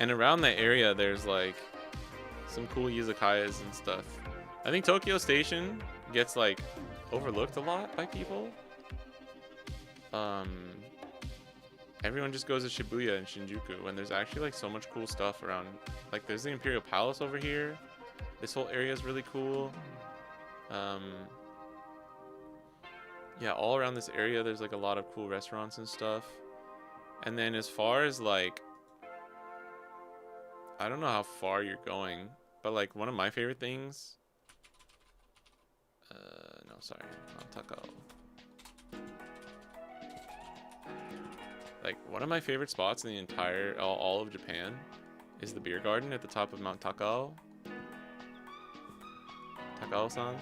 And around that area, there's like some cool izakayas and stuff. I think Tokyo Station gets like overlooked a lot by people. Everyone just goes to Shibuya and Shinjuku when there's actually like so much cool stuff around. Like there's the Imperial Palace over here. This whole area is really cool. Yeah, all around this area there's like a lot of cool restaurants and stuff. And then as far as like, I don't know how far you're going, but like one of my favorite things. No, sorry, not Takao. Like one of my favorite spots in the entire all of Japan is the beer garden at the top of Mount Takao. Takao-san.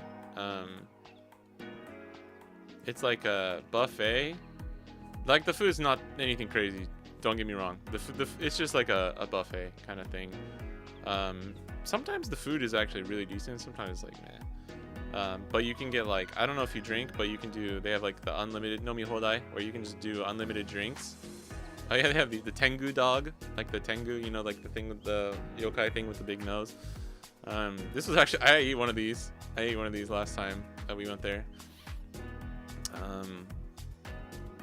It's like a buffet. Like the food's not anything crazy. Don't get me wrong. It's just like a buffet kind of thing. Sometimes the food is actually really decent. Sometimes it's like meh. But you can get like, I don't know if you drink, but you can do. They have like the unlimited nomi hodai, where you can just do unlimited drinks. Oh yeah, they have the Tengu dog, like the Tengu, you know, like the thing with the yokai thing with the big nose. This was actually, I ate one of these last time that we went there.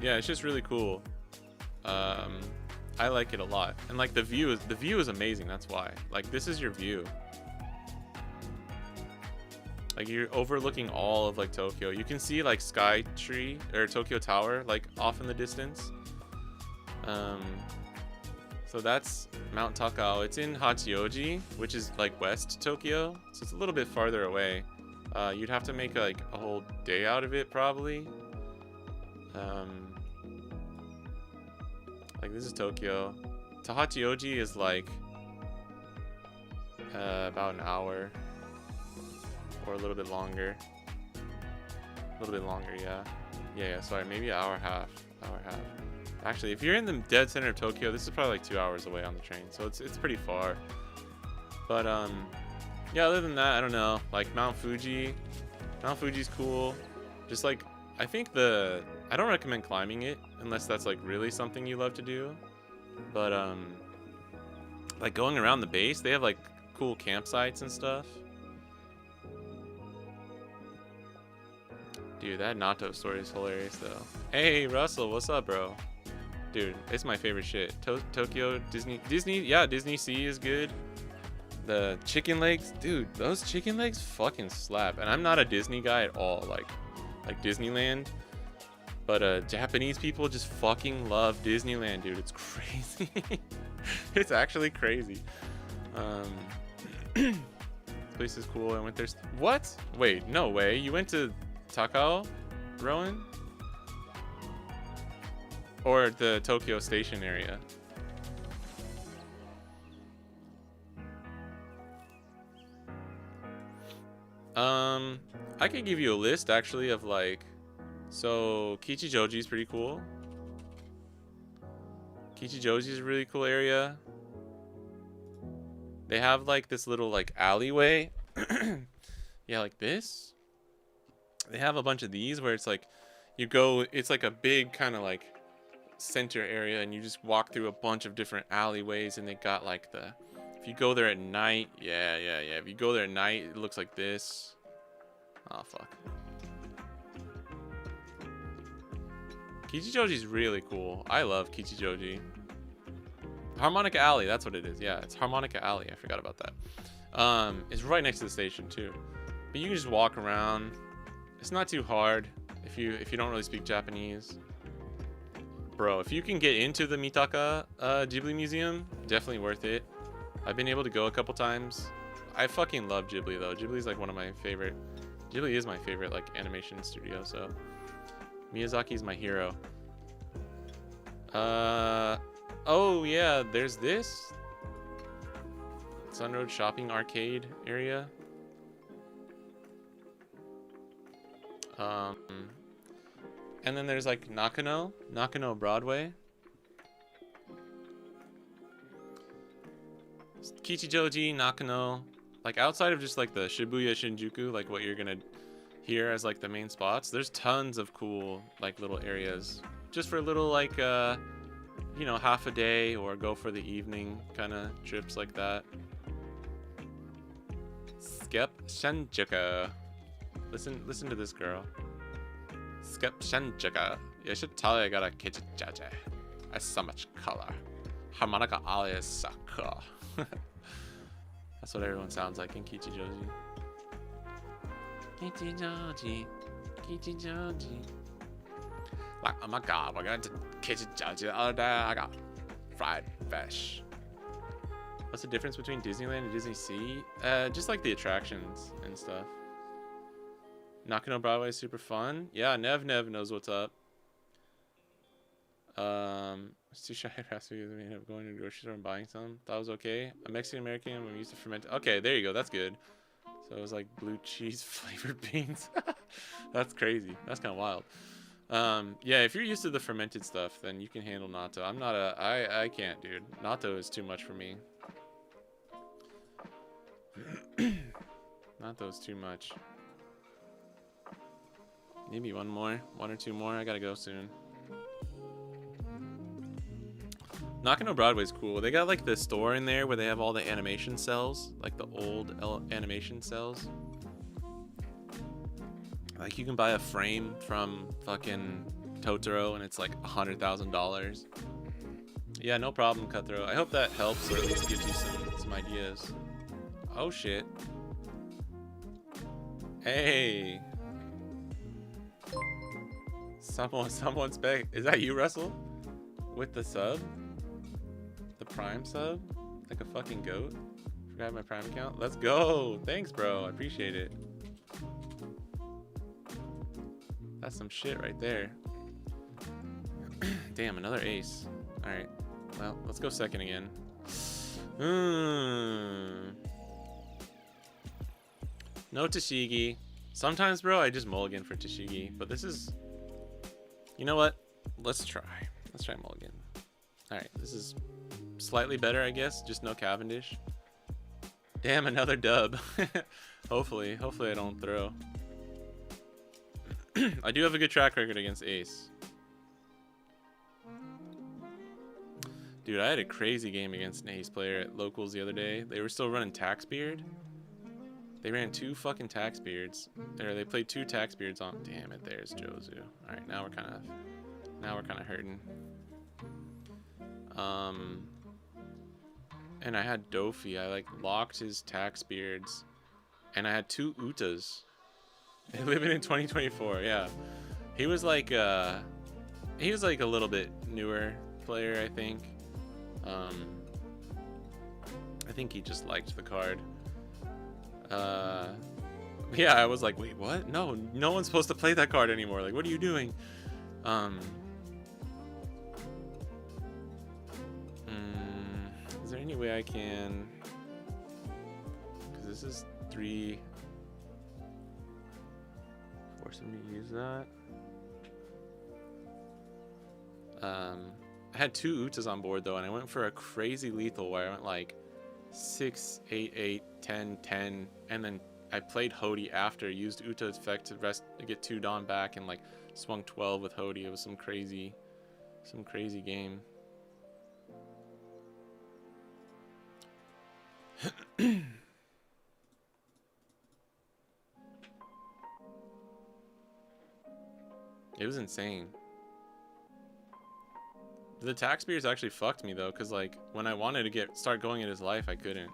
Yeah, it's just really cool. I like it a lot, and like the view is amazing. That's why, like, this is your view. Like you're overlooking all of like Tokyo. You can see like Sky Tree or Tokyo Tower like off in the distance. So that's Mount Takao. It's in Hachioji, which is like West Tokyo, so it's a little bit farther away. You'd have to make like a whole day out of it probably. Like this is Tokyo. To Hachioji is like about an hour or a little bit longer. Yeah, sorry, maybe an hour and a half. Actually, if you're in the dead center of Tokyo, this is probably like 2 hours away on the train, so it's pretty far. But yeah, other than that, I don't know. Like Mount Fuji's cool. Just like, I think I don't recommend climbing it unless that's like really something you love to do. But like going around the base, they have like cool campsites and stuff. Dude, that Nato story is hilarious though. Hey Russell, what's up, bro? Dude, it's my favorite shit. Tokyo, Disney, yeah, Disney Sea is good. The chicken legs, dude, those chicken legs fucking slap. And I'm not a Disney guy at all, like Disneyland. But Japanese people just fucking love Disneyland, dude. It's crazy. It's actually crazy. This place is cool. I went there. What? Wait, no way. You went to Takao, Rowan? Or the Tokyo Station area? I could give you a list actually of like, so Kichijoji is pretty cool. Kichijoji is a really cool area. They have like this little like alleyway. Yeah, like this. They have a bunch of these where it's like you go, it's like a big kind of like center area and you just walk through a bunch of different alleyways, and they got like the, if you go there at night, yeah. If you go there at night, it looks like this. Oh, fuck. Kichijoji's really cool. I love Kichijoji. Harmonica Alley, that's what it is. Yeah, it's Harmonica Alley. I forgot about that. It's right next to the station too. But you can just walk around. It's not too hard if you don't really speak Japanese. Bro, if you can get into the Mitaka Ghibli Museum, definitely worth it. I've been able to go a couple times. I fucking love Ghibli though. Ghibli's like one of my favorite. Ghibli is my favorite like animation studio, so Miyazaki's my hero. Oh yeah, there's this Sunroad Shopping Arcade area. And then there's like Nakano Broadway. Kichijoji, Nakano, like outside of just like the Shibuya Shinjuku, like what you're gonna hear as like the main spots, there's tons of cool like little areas just for little like you know, half a day or go for the evening kind of trips like that. Skep Shinjuku. Listen to this girl. Skep Shinjuku. You should tell you I got a Kichijoji. I have so much color. Harmonica Alley is so cool. That's what everyone sounds like in Kichijoji. Kichijoji. Like, oh my god, we're going to Kichijoji the other day. I got fried fish. What's the difference between Disneyland and Disney Sea? Just like the attractions and stuff. Nakano Broadway is super fun. Yeah, Nev knows what's up. It's too shy to ask me ended up going to the grocery store and buying some. Thought it was okay. A Mexican American when we used to ferment. Okay, there you go. That's good. So it was like blue cheese flavored beans. That's crazy. That's kind of wild. Yeah, if you're used to the fermented stuff, then you can handle natto. I'm not I can't, dude. Natto is too much for me. Natto is too much. Maybe one or two more. I gotta go soon. Nakano Broadway's cool. They got like the store in there where they have all the animation cells, like the old animation cells. Like you can buy a frame from fucking Totoro and it's like $100,000. Yeah, no problem, Cutthroat. I hope that helps or at least gives you some ideas. Oh shit. Hey. Someone's back. Is that you, Russell? With the sub? The Prime sub? Like a fucking goat? Forgot my Prime account? Let's go! Thanks, bro. I appreciate it. That's some shit right there. Damn, another ace. Alright. Well, let's go second again. No Tashigi. Sometimes, bro, I just mulligan for Tashigi. But this is... You know what? Let's try. Let's try mulligan. Alright, this is slightly better, I guess. Just no Cavendish. Damn, another dub. Hopefully I don't throw. I do have a good track record against ace. Dude, I had a crazy game against an ace player at locals the other day. They were still running Tax Beard. They ran 2 fucking Tax Beards. Or they played 2 Tax Beards on. Damn it, there's Jozu. Alright, now we're kinda hurting. And I had Dofi. I like locked his Tax Beards. And I had 2 Utas. Living in 2024, yeah. He was like a little bit newer player, I think. I think he just liked the card. Yeah, I was like, wait, what? No one's supposed to play that card anymore. Like, what are you doing? Is there any way I can? Because this is 3. Force him to use that. I had 2 Utas on board though, and I went for a crazy lethal where I went like 6, 8, 8, 10, 10, and then I played Hody after, used Uta effect to get 2 Dawn back, and like swung 12 with Hody. It was some crazy game. It was insane. The attack spears actually fucked me though, because like when I wanted to start going at his life, I couldn't.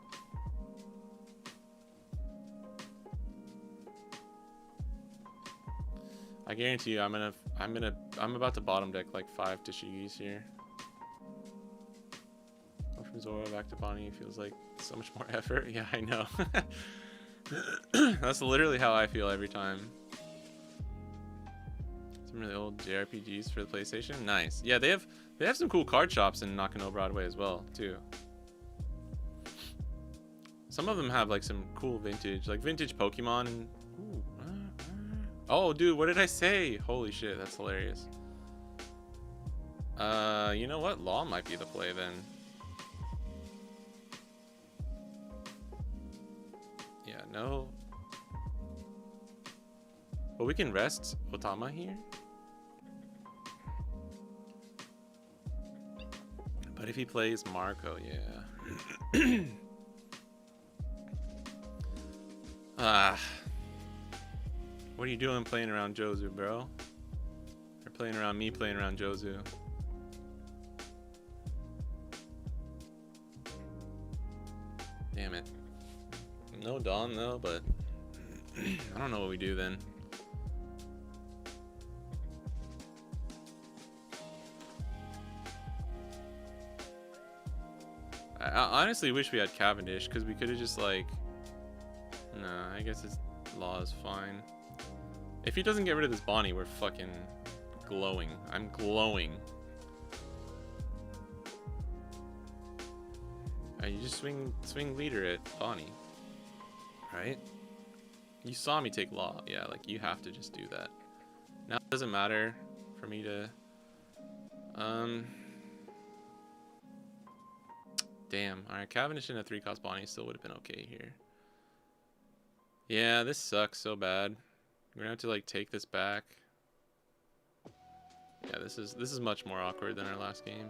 I guarantee you, I'm about to bottom deck like 5 Tashigis here. Go from Zora back to Bonnie feels like so much more effort. Yeah, I know. That's literally how I feel every time. Some really old JRPGs for the PlayStation. Nice. Yeah, they have some cool card shops in Nakano Broadway as well too. Some of them have like some cool vintage Pokemon. And, ooh, oh, dude, what did I say? Holy shit, that's hilarious. You know what? Law might be the play then. Yeah, no. But we can rest Otama here. But if he plays Marco, yeah. What are you doing playing around Jozu, bro? Or playing around me playing around Jozu? Damn it. No Dawn though, but I don't know what we do then. I honestly wish we had Cavendish, because we could have just like... Nah, I guess his Law is fine. If he doesn't get rid of this Bonnie, we're fucking glowing. I'm glowing. You just swing leader at Bonnie. Right? You saw me take Law. Yeah, like you have to just do that. Now it doesn't matter for me to... Damn. Alright, Cavendish and a 3-cost Bonnie still would have been okay here. Yeah, this sucks so bad. We're gonna have to like take this back. Yeah, this is much more awkward than our last game.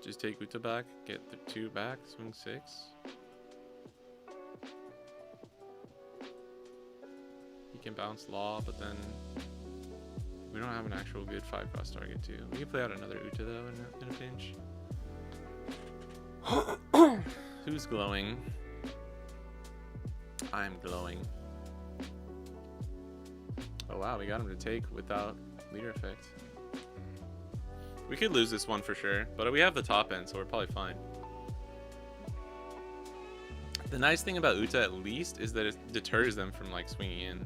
Just take Uta back, get the 2 back, swing 6. He can bounce Law, but then we don't have an actual good 5-cost target too. We can play out another Uta though in a pinch. Who's glowing? I'm glowing. Oh wow, we got him to take without leader effect. We could lose this one for sure, but we have the top end, so we're probably fine. The nice thing about Uta at least is that it deters them from like swinging in.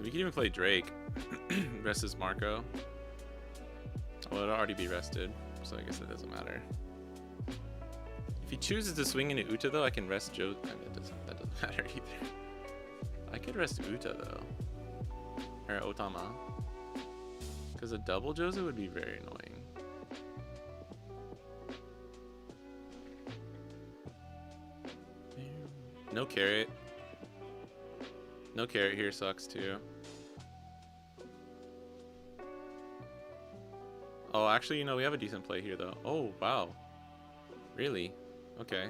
We could even play Drake. Rest his Marco. Well, it'll already be rested, so I guess that doesn't matter. If he chooses to swing into Uta though, I can rest Joe. That doesn't matter either. I could rest Uta though. Or Otama. Because a double Jozu would be very annoying. No carrot. No carrot here sucks too. Oh, actually, you know, we have a decent play here though. Oh, wow. Really? Okay.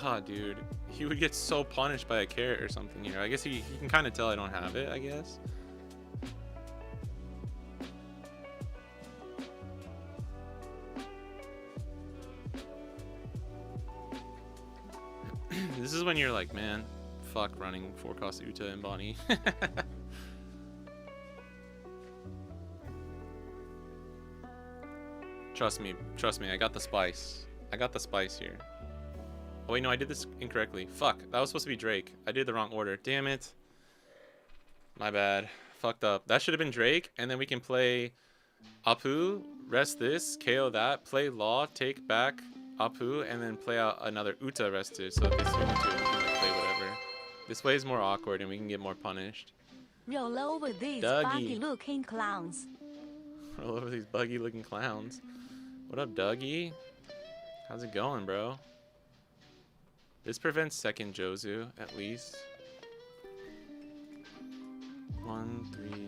God, dude. He would get so punished by a carrot or something here. I guess he can kind of tell I don't have it, I guess. This is when you're like, man, fuck running 4-cost Uta and Bonnie. Trust me, I got the spice. I got the spice here. Oh wait, no, I did this incorrectly. Fuck, that was supposed to be Drake. I did the wrong order. Damn it. My bad. Fucked up. That should have been Drake, and then we can play Apu, rest this, KO that, play Law, take back Apu, and then play out another Uta rested. So if they swing into it, we can like play whatever. This way is more awkward, and we can get more punished. Roll over these Dougie. buggy-looking clowns. Roll over these buggy-looking clowns. What up, Dougie? How's it going, bro? This prevents second Jozu, at least. 1, 3, 3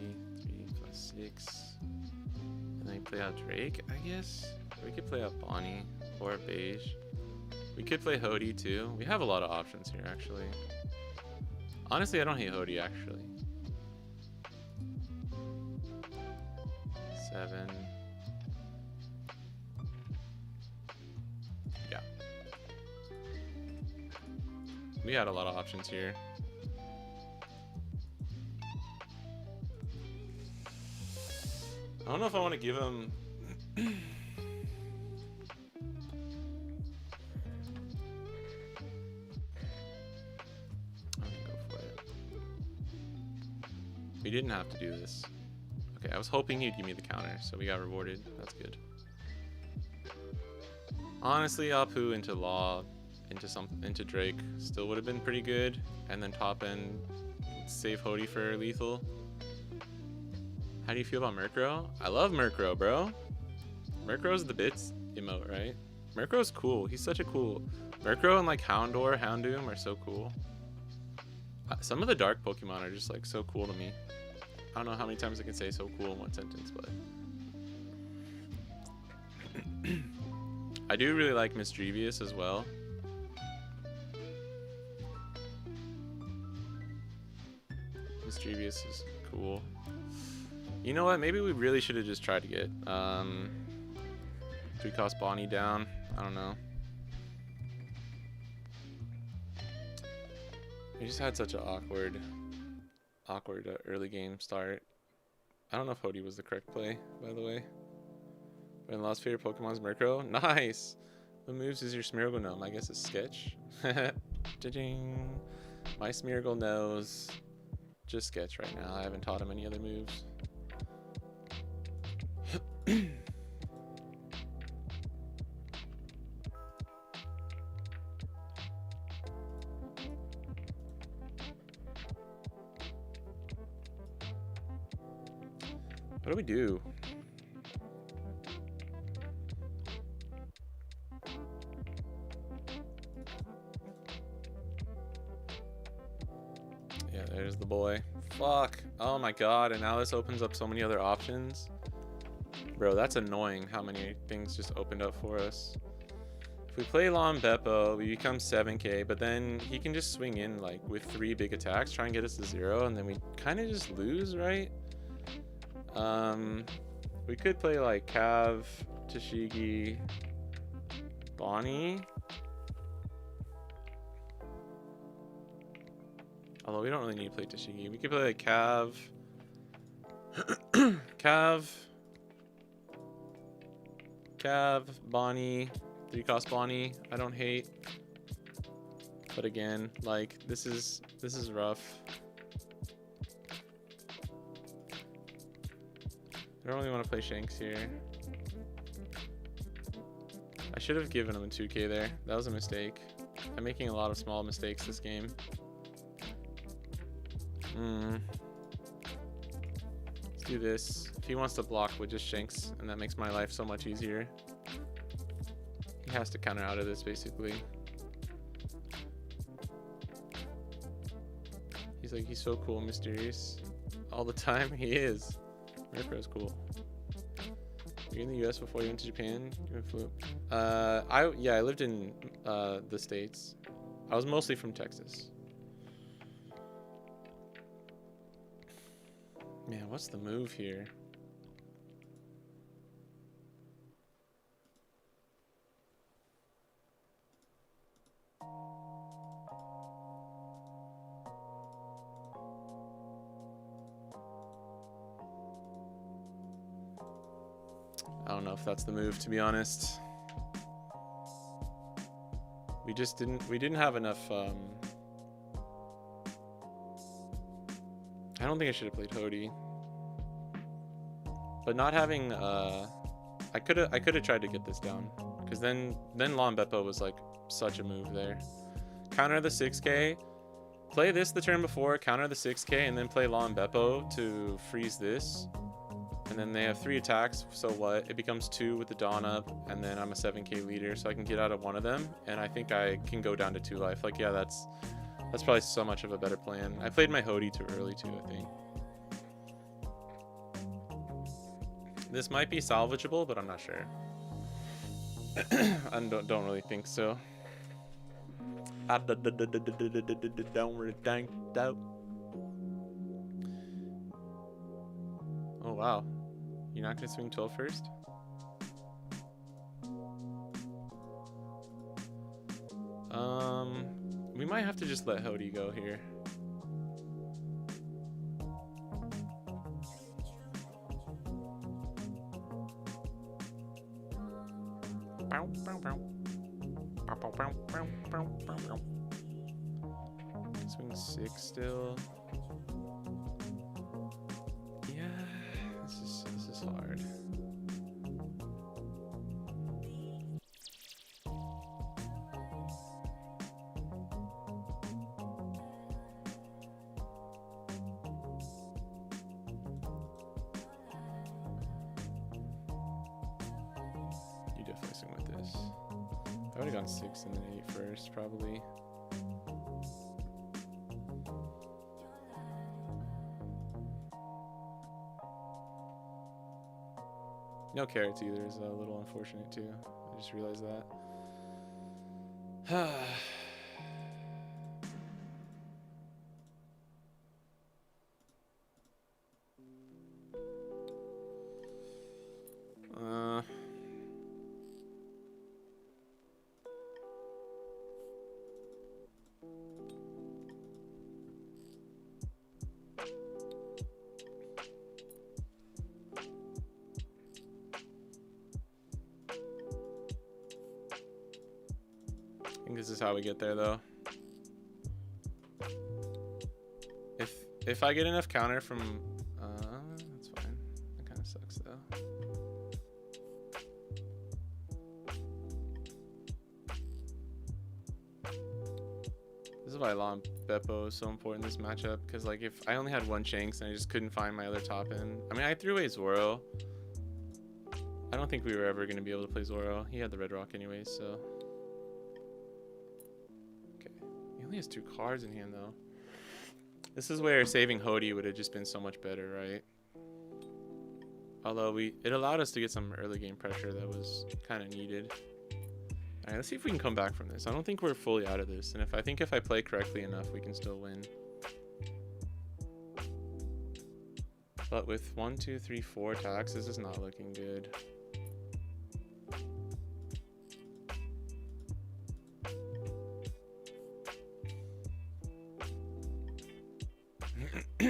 plus 6. And then we play out Drake, I guess? We could play out Bonnie or Beige. We could play Hody too. We have a lot of options here, actually. Honestly, I don't hate Hody, actually. 7. Yeah. We had a lot of options here. I don't know if I want to give him... I'm gonna go for it. We didn't have to do this. Okay, I was hoping he'd give me the counter, so we got rewarded. That's good. Honestly, Apu into Law, into Drake still would have been pretty good, and then top end save Hody for lethal. How do you feel about Murkrow? I love Murkrow, bro. Murkrow's the bits emote, right? Murkrow's cool. He's such a cool... Murkrow and like Houndour, Houndoom are so cool. Some of the dark Pokemon are just like so cool to me. I don't know how many times I can say so cool in one sentence, but... I do really like Mischievous as well. Mischievous is cool. You know what? Maybe we really should have just tried to get 3-cost Bonnie down. I don't know. We just had such an awkward early game start. I don't know if Hody was the correct play, by the way. And last favorite Pokemon is Murkrow. Nice! What moves is your Smeargle gnome? I guess it's Sketch. Ding. My Smeargle knows just Sketch right now. I haven't taught him any other moves. What do we do? Yeah, there's the boy. Fuck. Oh my god, and now this opens up so many other options. Bro, that's annoying how many things just opened up for us. If we play Lon Beppo, we become 7k, but then he can just swing in like with 3 big attacks, try and get us to 0, and then we kind of just lose, right? We could play like Cav, Tashigi, Bonnie. Although we don't really need to play Tashigi. We could play like Cav, Cav, Bonnie, 3-cost Bonnie. I don't hate. But again, like this is rough. I don't really want to play Shanks here. I should have given him a 2k there. That was a mistake. I'm making a lot of small mistakes this game. Let's do this. If he wants to block with just Shanks, and that makes my life so much easier. He has to counter out of this, basically. He's like, he's so cool and mysterious. All the time, he is. Murkrow's cool. Were you in the US before you went to Japan? You flew? Yeah, I lived in the States. I was mostly from Texas. Man, what's the move here? I don't know if that's the move, to be honest. We didn't have enough, I I don't think I should have played Hody. But not having I could have tried to get this down, because then Lon Beppo was like such a move there. Counter the 6k, play this the turn before, counter the 6k, and then play Lon Beppo to freeze this. And then they have 3 attacks, so what? It becomes 2 with the Dawn up, and then I'm a 7k leader, so I can get out of one of them, and I think I can go down to 2 life. Like, yeah, that's probably so much of a better plan. I played my Hody too early too, I think. This might be salvageable, but I'm not sure. I don't really think so. I don't really think so. Oh wow, you're not gonna swing 12 first? We might have to just let Hody go here. Swing 6 still. Yeah, this is hard. You definitely swing with this. I would have gone 6 and then 8 first, probably. No carrots either is a little unfortunate too. I just realized that. I think this is how we get there, though. If I get enough counter from, that's fine. That kind of sucks, though. This is why Lon Beppo is so important in this matchup, because like if I only had one Shanks and I just couldn't find my other top end. I mean, I threw away Zoro. I don't think we were ever going to be able to play Zoro. He had the red rock anyways, so. He only has 2 cards in hand, though. This is where saving Hody would have just been so much better, right? Although it allowed us to get some early game pressure that was kind of needed. All right, let's see if we can come back from this. I don't think we're fully out of this, and I think if I play correctly enough, we can still win. But with 1, 2, 3, 4 attacks, this is not looking good. I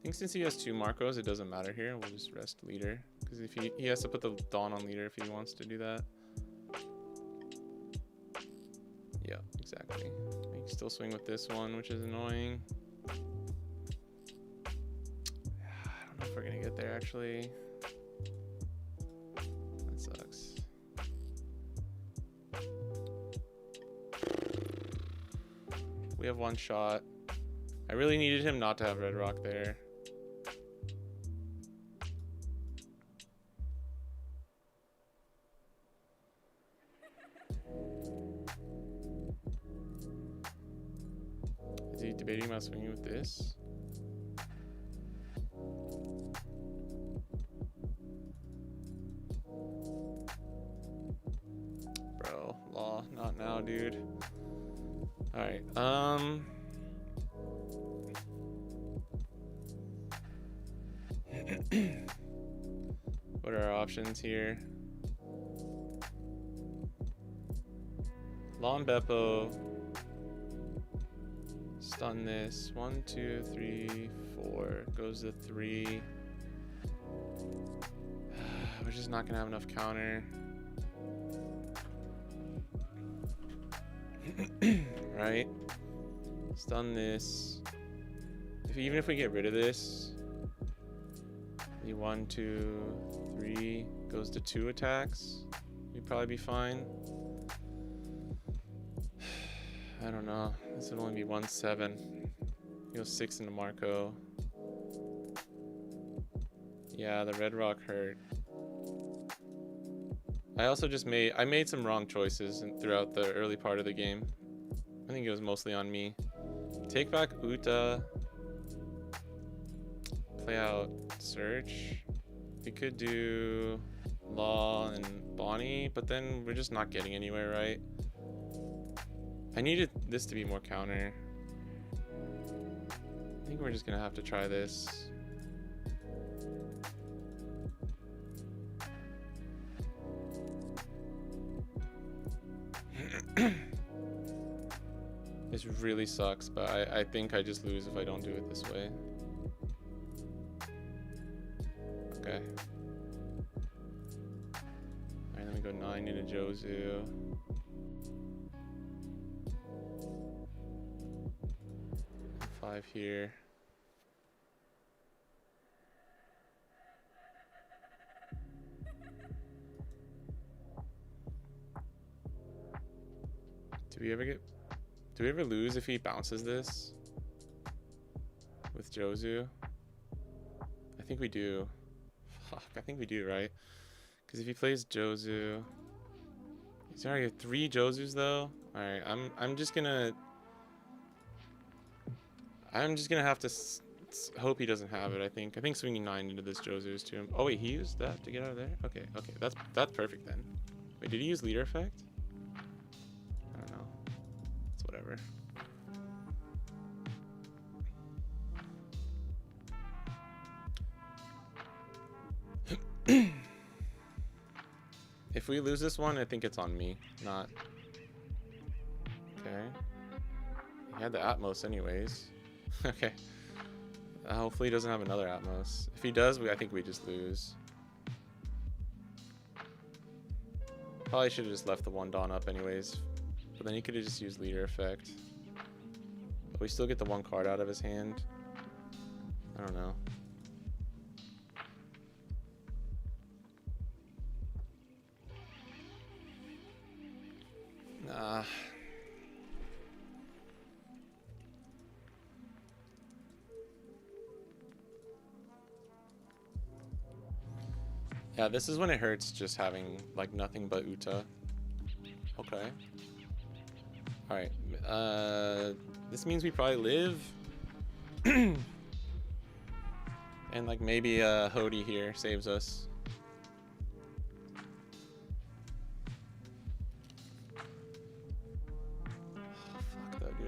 think since he has 2 Marcos, it doesn't matter here. We'll just rest leader, because if he has to put the Dawn on leader if he wants to do that. Yeah, exactly. He can still swing with this one, which is annoying. I don't know if we're gonna get there actually. That sucks. We have 1 shot. I really needed him not to have red rock there. Is he debating about swinging with this? Bro, law, not now, dude. All right, what are our options here? Lon Beppo. Stun this. 1, 2, 3, 4. Goes to 3. We're just not gonna have enough counter. Right? Stun this. Even if we get rid of this, the 1, 2, 3 goes to 2 attacks. We'd probably be fine. I don't know. This would only be 1, 7. He goes 6 into Marco. Yeah, the red rock hurt. I also just made some wrong choices throughout the early part of the game. I think it was mostly on me. Take back Uta. Play out Search. We could do Law and Bonnie, but then we're just not getting anywhere, right? I needed this to be more counter. I think we're just gonna have to try this. This really sucks, but I think I just lose if I don't do it this way. Okay. Alright, let me go 9 into Jozu. 5 here. Do we ever lose if he bounces this with Jozu? I think we do. Fuck, I think we do, right? Because if he plays Jozu, he's already got 3 Jozus though. All right, I'm just gonna have to hope he doesn't have it. I think swinging 9 into this Jozu is too. Oh wait, he used that to get out of there. Okay, that's perfect then. Wait, did he use leader effect? I don't know. It's whatever. If we lose this one, I think it's on me, not. Okay. He had the Atmos anyways. Okay. Hopefully he doesn't have another Atmos. If he does, I think we just lose. Probably should have just left the 1 Dawn up anyways. But then he could have just used leader effect. But we still get the 1 card out of his hand. I don't know. Nah. Yeah, this is when it hurts just having like nothing but Uta. Okay. Alright. This means we probably live. And like maybe Hody here saves us.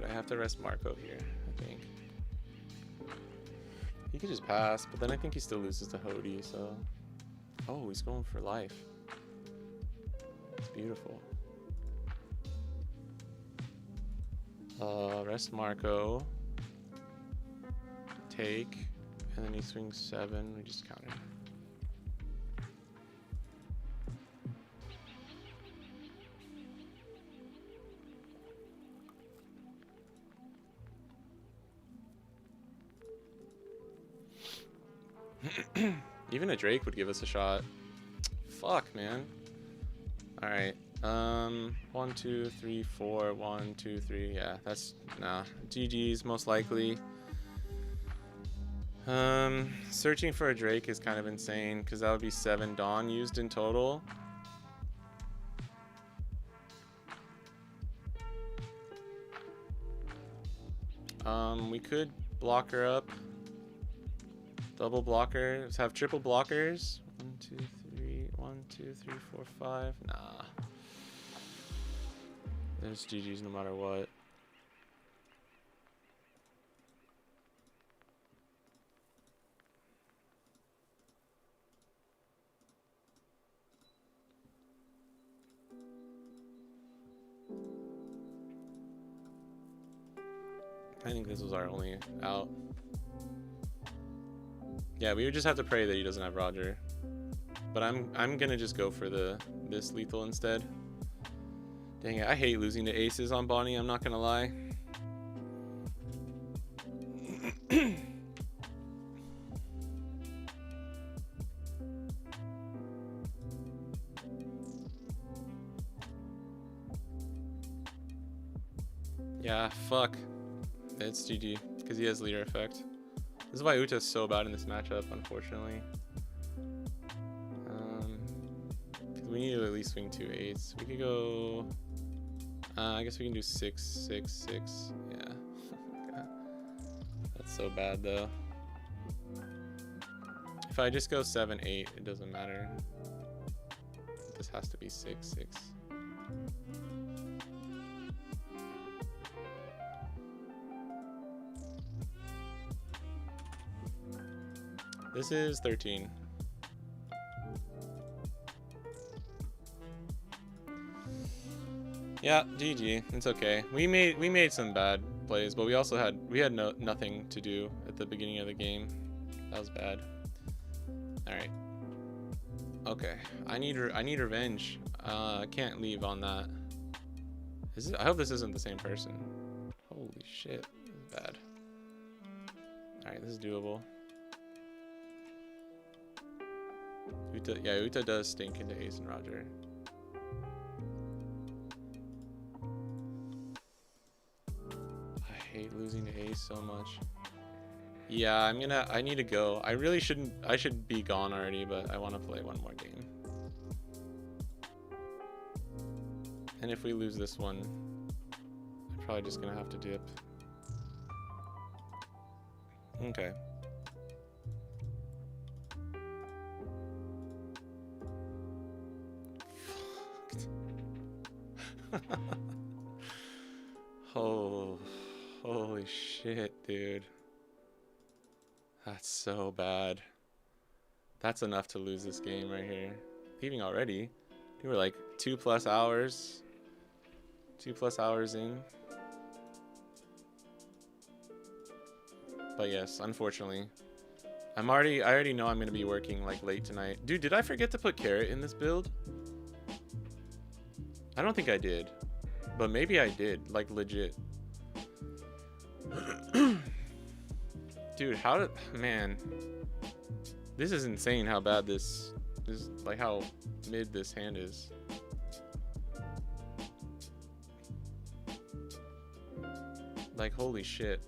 I have to rest Marco here, I think. He could just pass, but then I think he still loses to Hody, so... Oh, he's going for life. It's beautiful. Rest Marco. Take. And then he swings 7. We just counter. Even a Drake would give us a shot. Fuck, man. Alright. 1, 2, 3, 4. 1, 2, 3. Yeah, that's... Nah. GG's most likely. Searching for a Drake is kind of insane, because that would be 7 Dawn used in total. We could block her up. Double blockers. Have triple blockers. 1, 2, 3. 1, 2, 3, 4, 5. Nah. There's GG's no matter what. I think this was our only out. Yeah, we would just have to pray that he doesn't have Roger. But I'm gonna just go for this lethal instead. Dang it, I hate losing to aces on Bonnie, I'm not gonna lie. Yeah, fuck. It's GG because he has leader effect. This is why Uta's so bad in this matchup, unfortunately. We need to at least swing 2 8s. We could go. I guess we can do 6 6 6. Yeah. That's so bad though. If I just go 7 8, it doesn't matter. This has to be 6 6. This is 13. Yeah, GG. It's okay. We made some bad plays, but we also had nothing to do at the beginning of the game. That was bad. All right. Okay. I need revenge. I can't leave on that. I hope this isn't the same person. Holy shit. This is bad. All right, this is doable. Uta does stink into Ace and Roger. I hate losing to Ace so much. Yeah, I need to go. I really shouldn't. I should be gone already, but I want to play one more game. And if we lose this one, I'm probably just gonna have to dip. Okay. Oh, holy shit, dude. That's so bad. That's enough to lose this game right here. Leaving already. We were like 2+ hours. 2+ hours in. But yes, unfortunately. I already know I'm gonna be working like late tonight. Dude, did I forget to put carrot in this build? I don't think I did. But maybe I did, like legit. Dude, man. This is insane how bad this is, like how mid this hand is. Like, holy shit.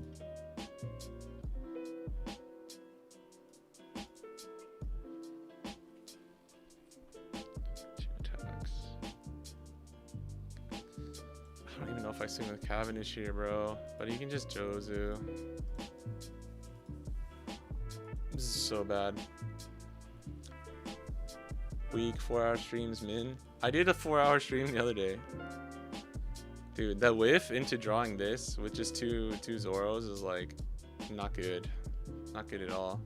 I don't even know if I swing with Cavendish here, bro. But he can just Jozu. This is so bad. Weak 4-hour streams, min. I did a 4-hour stream the other day. Dude, that whiff into drawing this with just two Zoros is like not good. Not good at all.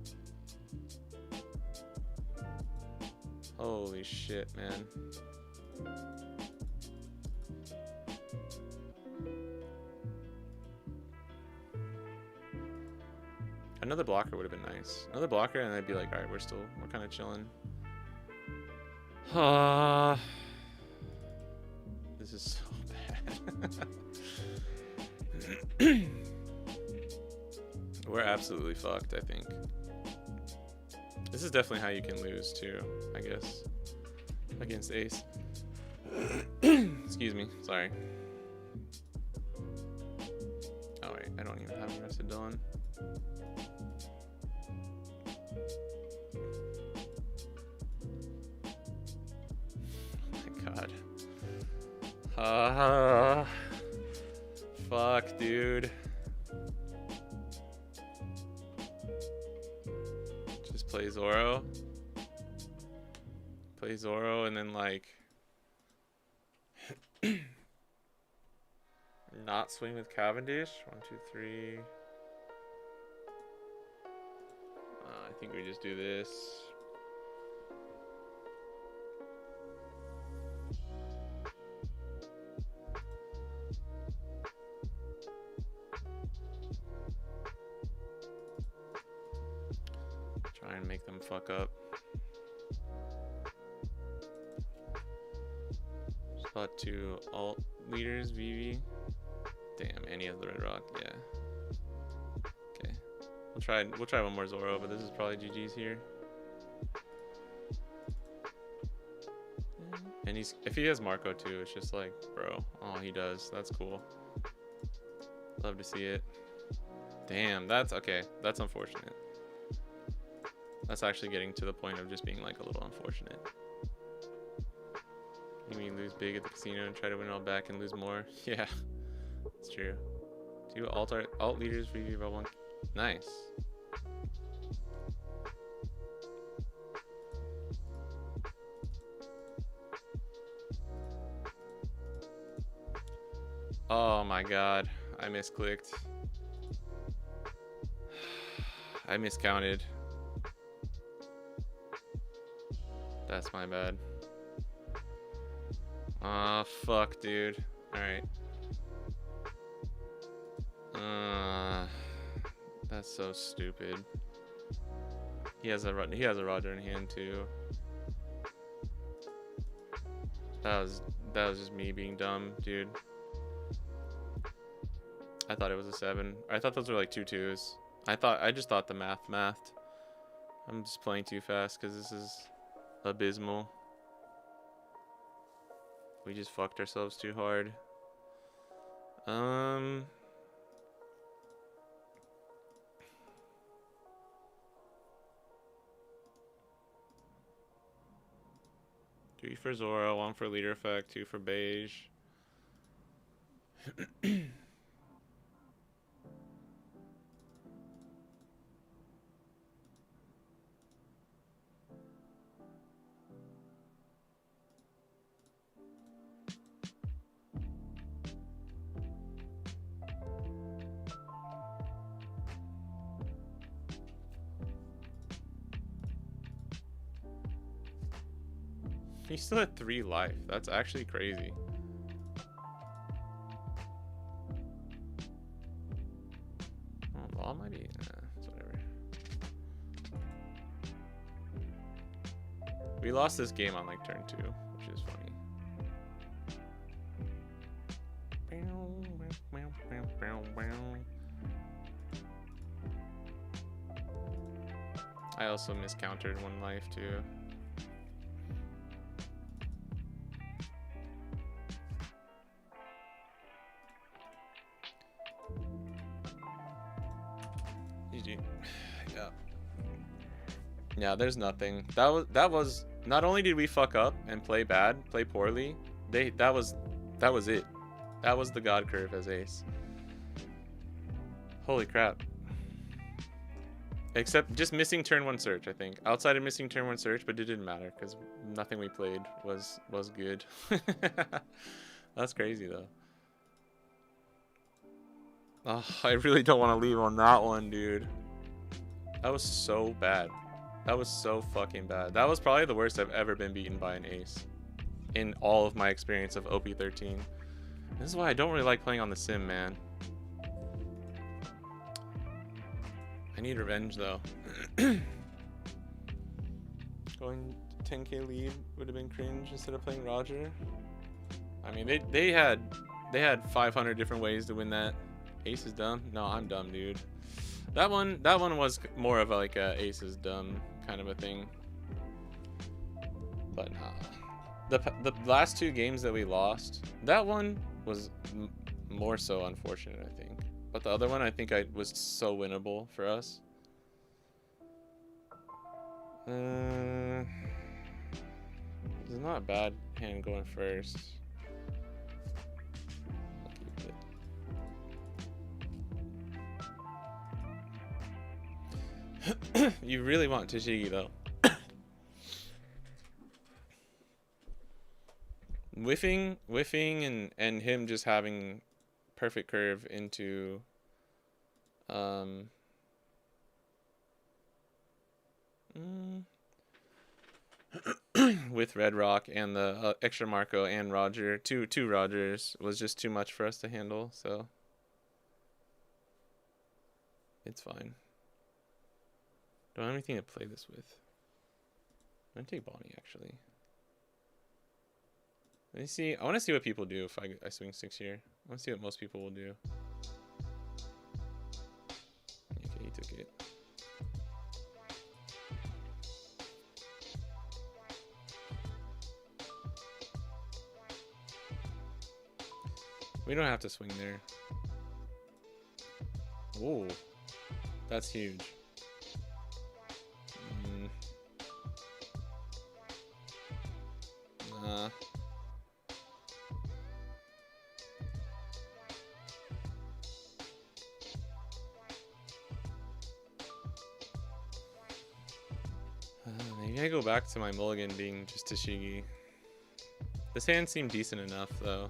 Holy shit, man. Another blocker would have been nice. Another blocker, and I'd be like, all right, we're kind of chilling. This is so bad. We're absolutely fucked, I think. This is definitely how you can lose too, I guess, against Ace. Excuse me, sorry. Oh wait, I don't even have any rested Dawn. God. Fuck, dude. Just play Zoro. Play Zoro and then like not swing with Cavendish. 1, 2, 3. I think we just do this. Try and make them fuck up. Spot 2 alt leaders, VV. Damn, and he has the red rock. Yeah. Okay. We'll try one more Zoro, but this is probably GG's here. And if he has Marco too, it's just like, bro, oh, he does. That's cool. Love to see it. Damn, that's okay. That's unfortunate. That's actually getting to the point of just being like a little unfortunate. You mean lose big at the casino and try to win it all back and lose more? Yeah, it's true. 2 alt leaders for you about 1. Nice. Oh my god, I misclicked. I miscounted. That's my bad. Ah, fuck, dude. Alright. That's so stupid. He has a Roger in hand too. That was just me being dumb, dude. I thought it was a 7. I thought those were like 2 2s. I just thought the mathed. I'm just playing too fast because this is abysmal. We just fucked ourselves too hard. Three for Zora, 1 for leader effect, 2 for beige. He still had 3 life. That's actually crazy. Oh, ball might be. It's whatever. We lost this game on like turn 2, which is funny. I also miscountered 1 life too. Yeah, there's nothing. That was not only did we fuck up and play poorly, that was it. That was the god curve as ace. Holy crap. Except just missing turn 1 search, I think. Outside of missing turn 1 search, but it didn't matter because nothing we played was good. That's crazy though. Oh, I really don't want to leave on that one, dude. That was so bad. That was so fucking bad. That was probably the worst I've ever been beaten by an ace in all of my experience of OP13. This is why I don't really like playing on the sim, man. I need revenge though. Going 10k lead would have been cringe instead of playing Roger. I mean, they had 500 different ways to win that. Ace is dumb. No, I'm dumb, dude. That one was more of like a ace is dumb kind of a thing. But nah. The last 2 games that we lost, that one was more so unfortunate, I think. But the other one, I think was so winnable for us. It's not a bad hand going first. You really want Tashigi though. Whiffing and him just having perfect curve into with Red Rock and the extra Marco and Roger, two Rogers was just too much for us to handle, so it's fine. Don't have anything to play this with. I'm gonna take Bonnie actually. Let me see. I want to see what people do if I swing 6 here. I want to see what most people will do. Okay, he took it. We don't have to swing there. Ooh, that's huge. Nah. Maybe I go back to my mulligan being just Tashigi. This hand seemed decent enough, though.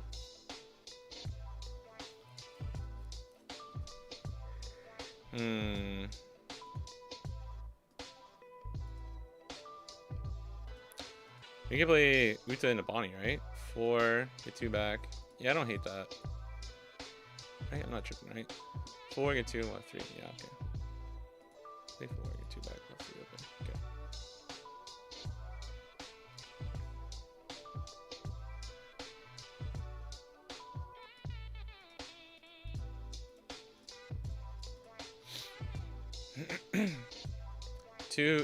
We can play Uta into Bonnie, right? 4, get 2 back. Yeah, I don't hate that. Right? I'm not tripping, right? 4, get 2, 1, 3. Yeah, okay. Play 4, get 2 back, 1, 3, open. Okay.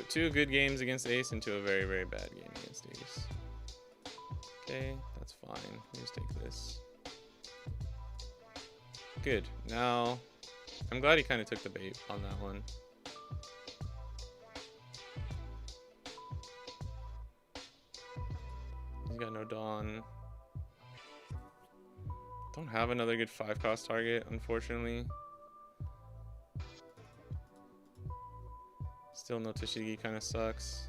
Two good games against Ace and 2 a very, very bad game against Ace. Okay, that's fine. Let me just take this. Good. Now, I'm glad he kind of took the bait on that one. He's got no Dawn. Don't have another good 5-cost target, unfortunately. Still no Tashigi, kind of sucks.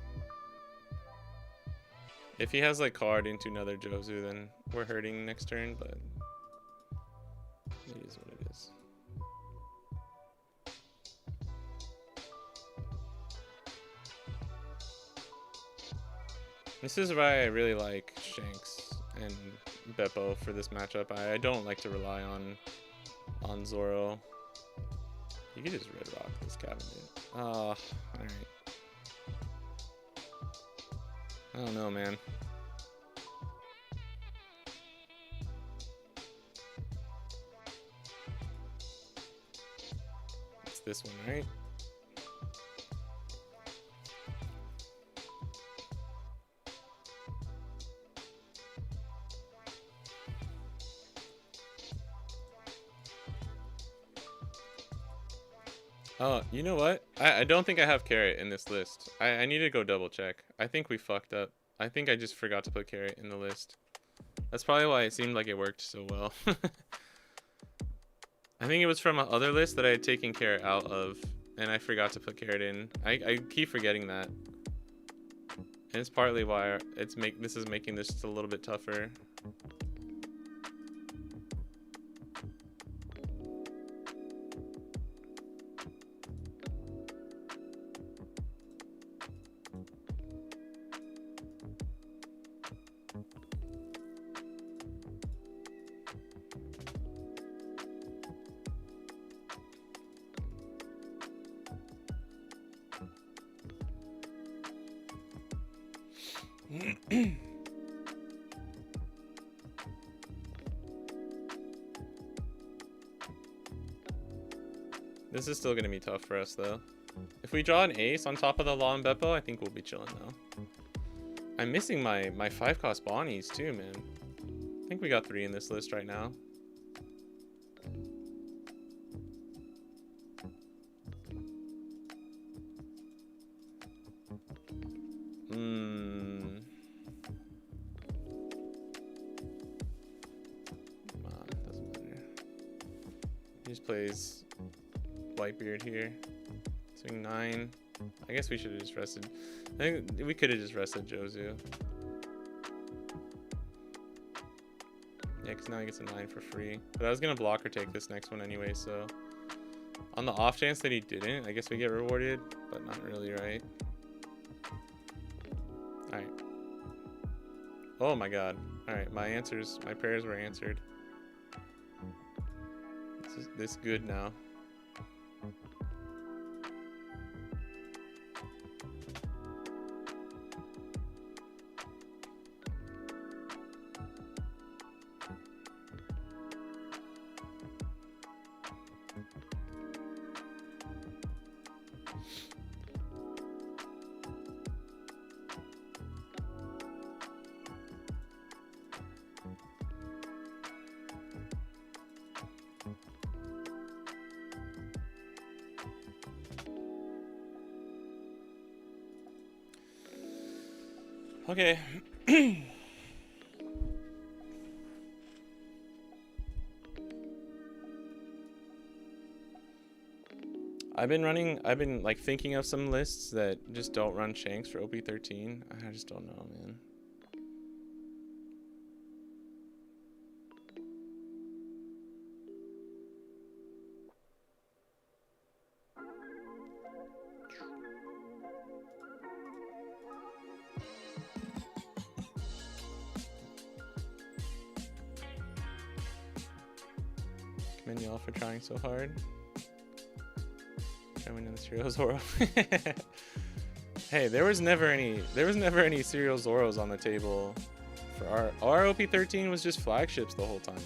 If he has like card into another Jozu, then we're hurting next turn, but it is what it is. This is why I really like Shanks and Beppo for this matchup. I don't like to rely on Zoro. You could just red rock this cabinet. Alright. I don't know, man. It's this one, right? Oh, you know what? I don't think I have Carrot in this list. I need to go double check. I think we fucked up. I think I just forgot to put Carrot in the list. That's probably why it seemed like it worked so well. I think it was from another list that I had taken Carrot out of, and I forgot to put Carrot in. I keep forgetting that. And it's partly why this is making this just a little bit tougher. This is still going to be tough for us, though. If we draw an ace on top of the Law and Beppo, I think we'll be chilling, though. I'm missing my 5-cost Bonnies, too, man. I think we got 3 in this list right now. Come on, doesn't matter. He just plays Whitebeard here. Swing 9. I guess we should have just rested. I think we could have just rested Jozu. Yeah, because now he gets a 9 for free. But I was going to block or take this next one anyway, so... On the off chance that he didn't, I guess we get rewarded, but not really, right? Alright. Oh my god. Alright, my prayers were answered. This is good now. Okay. I've been like thinking of some lists that just don't run Shanks for OP13. I just don't know, man. Commend y'all for trying so hard. Coming in the Serial Zoro. Hey, there was never any Serial Zoros on the table for our OP13 was just flagships the whole time.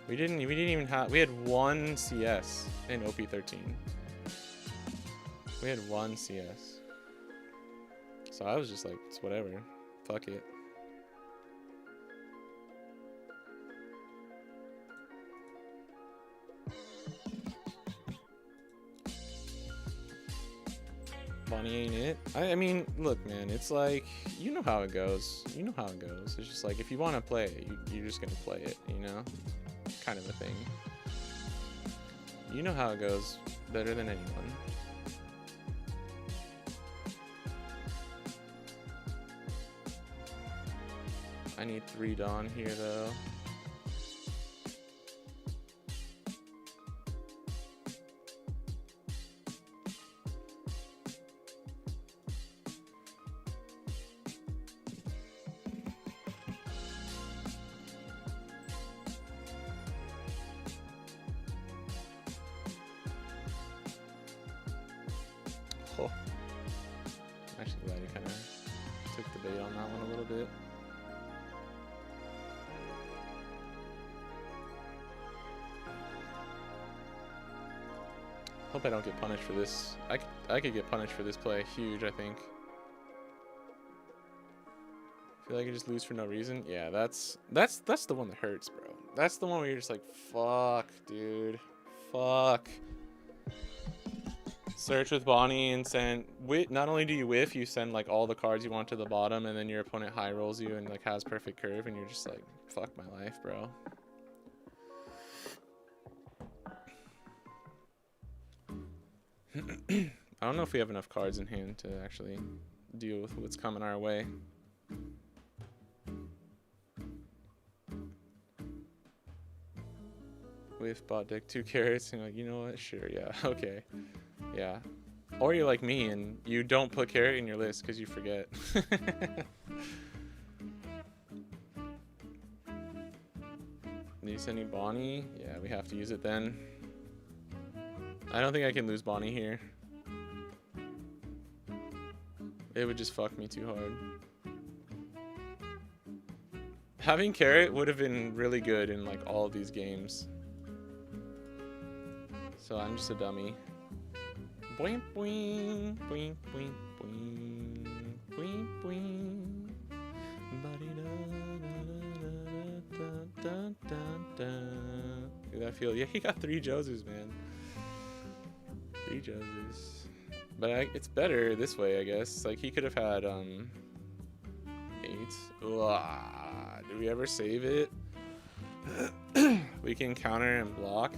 We didn't even have, we had one CS in OP13. We had one CS. So I was just like, it's whatever. Fuck it. Bonnie ain't it. I mean, look, man, it's like, you know how it goes. You know how it goes. It's just like, if you want to play it, you're just going to play it, you know? Kind of a thing. You know how it goes better than anyone. I need 3 Dawn here, though. Oh. I'm actually glad you kind of took the bait on that one a little bit. Hope I don't get punished for this. I could get punished for this play. Huge, I think. Feel like I just lose for no reason. Yeah, that's the one that hurts, bro. That's the one where you're just like, fuck, dude. Fuck. Search with Bonnie and send. Not only do you whiff, you send like all the cards you want to the bottom, and then your opponent high rolls you and like has perfect curve, and you're just like, fuck my life, bro. I don't know if we have enough cards in hand to actually deal with what's coming our way. With bot deck 2 carrots, and you're like, you know what? Sure, yeah, okay, yeah. Or you're like me and you don't put carrot in your list because you forget. Need to send you Bonnie? Yeah, we have to use it then. I don't think I can lose Bonnie here. It would just fuck me too hard. Having carrot would have been really good in like all of these games. So I'm just a dummy. Boing boing boing boing boing boing boing. Dude, I feel, yeah, he got 3 Josus, man. 3 Josus. But it's better this way, I guess. Like he could have had 8. Did we ever save it? We can counter and block.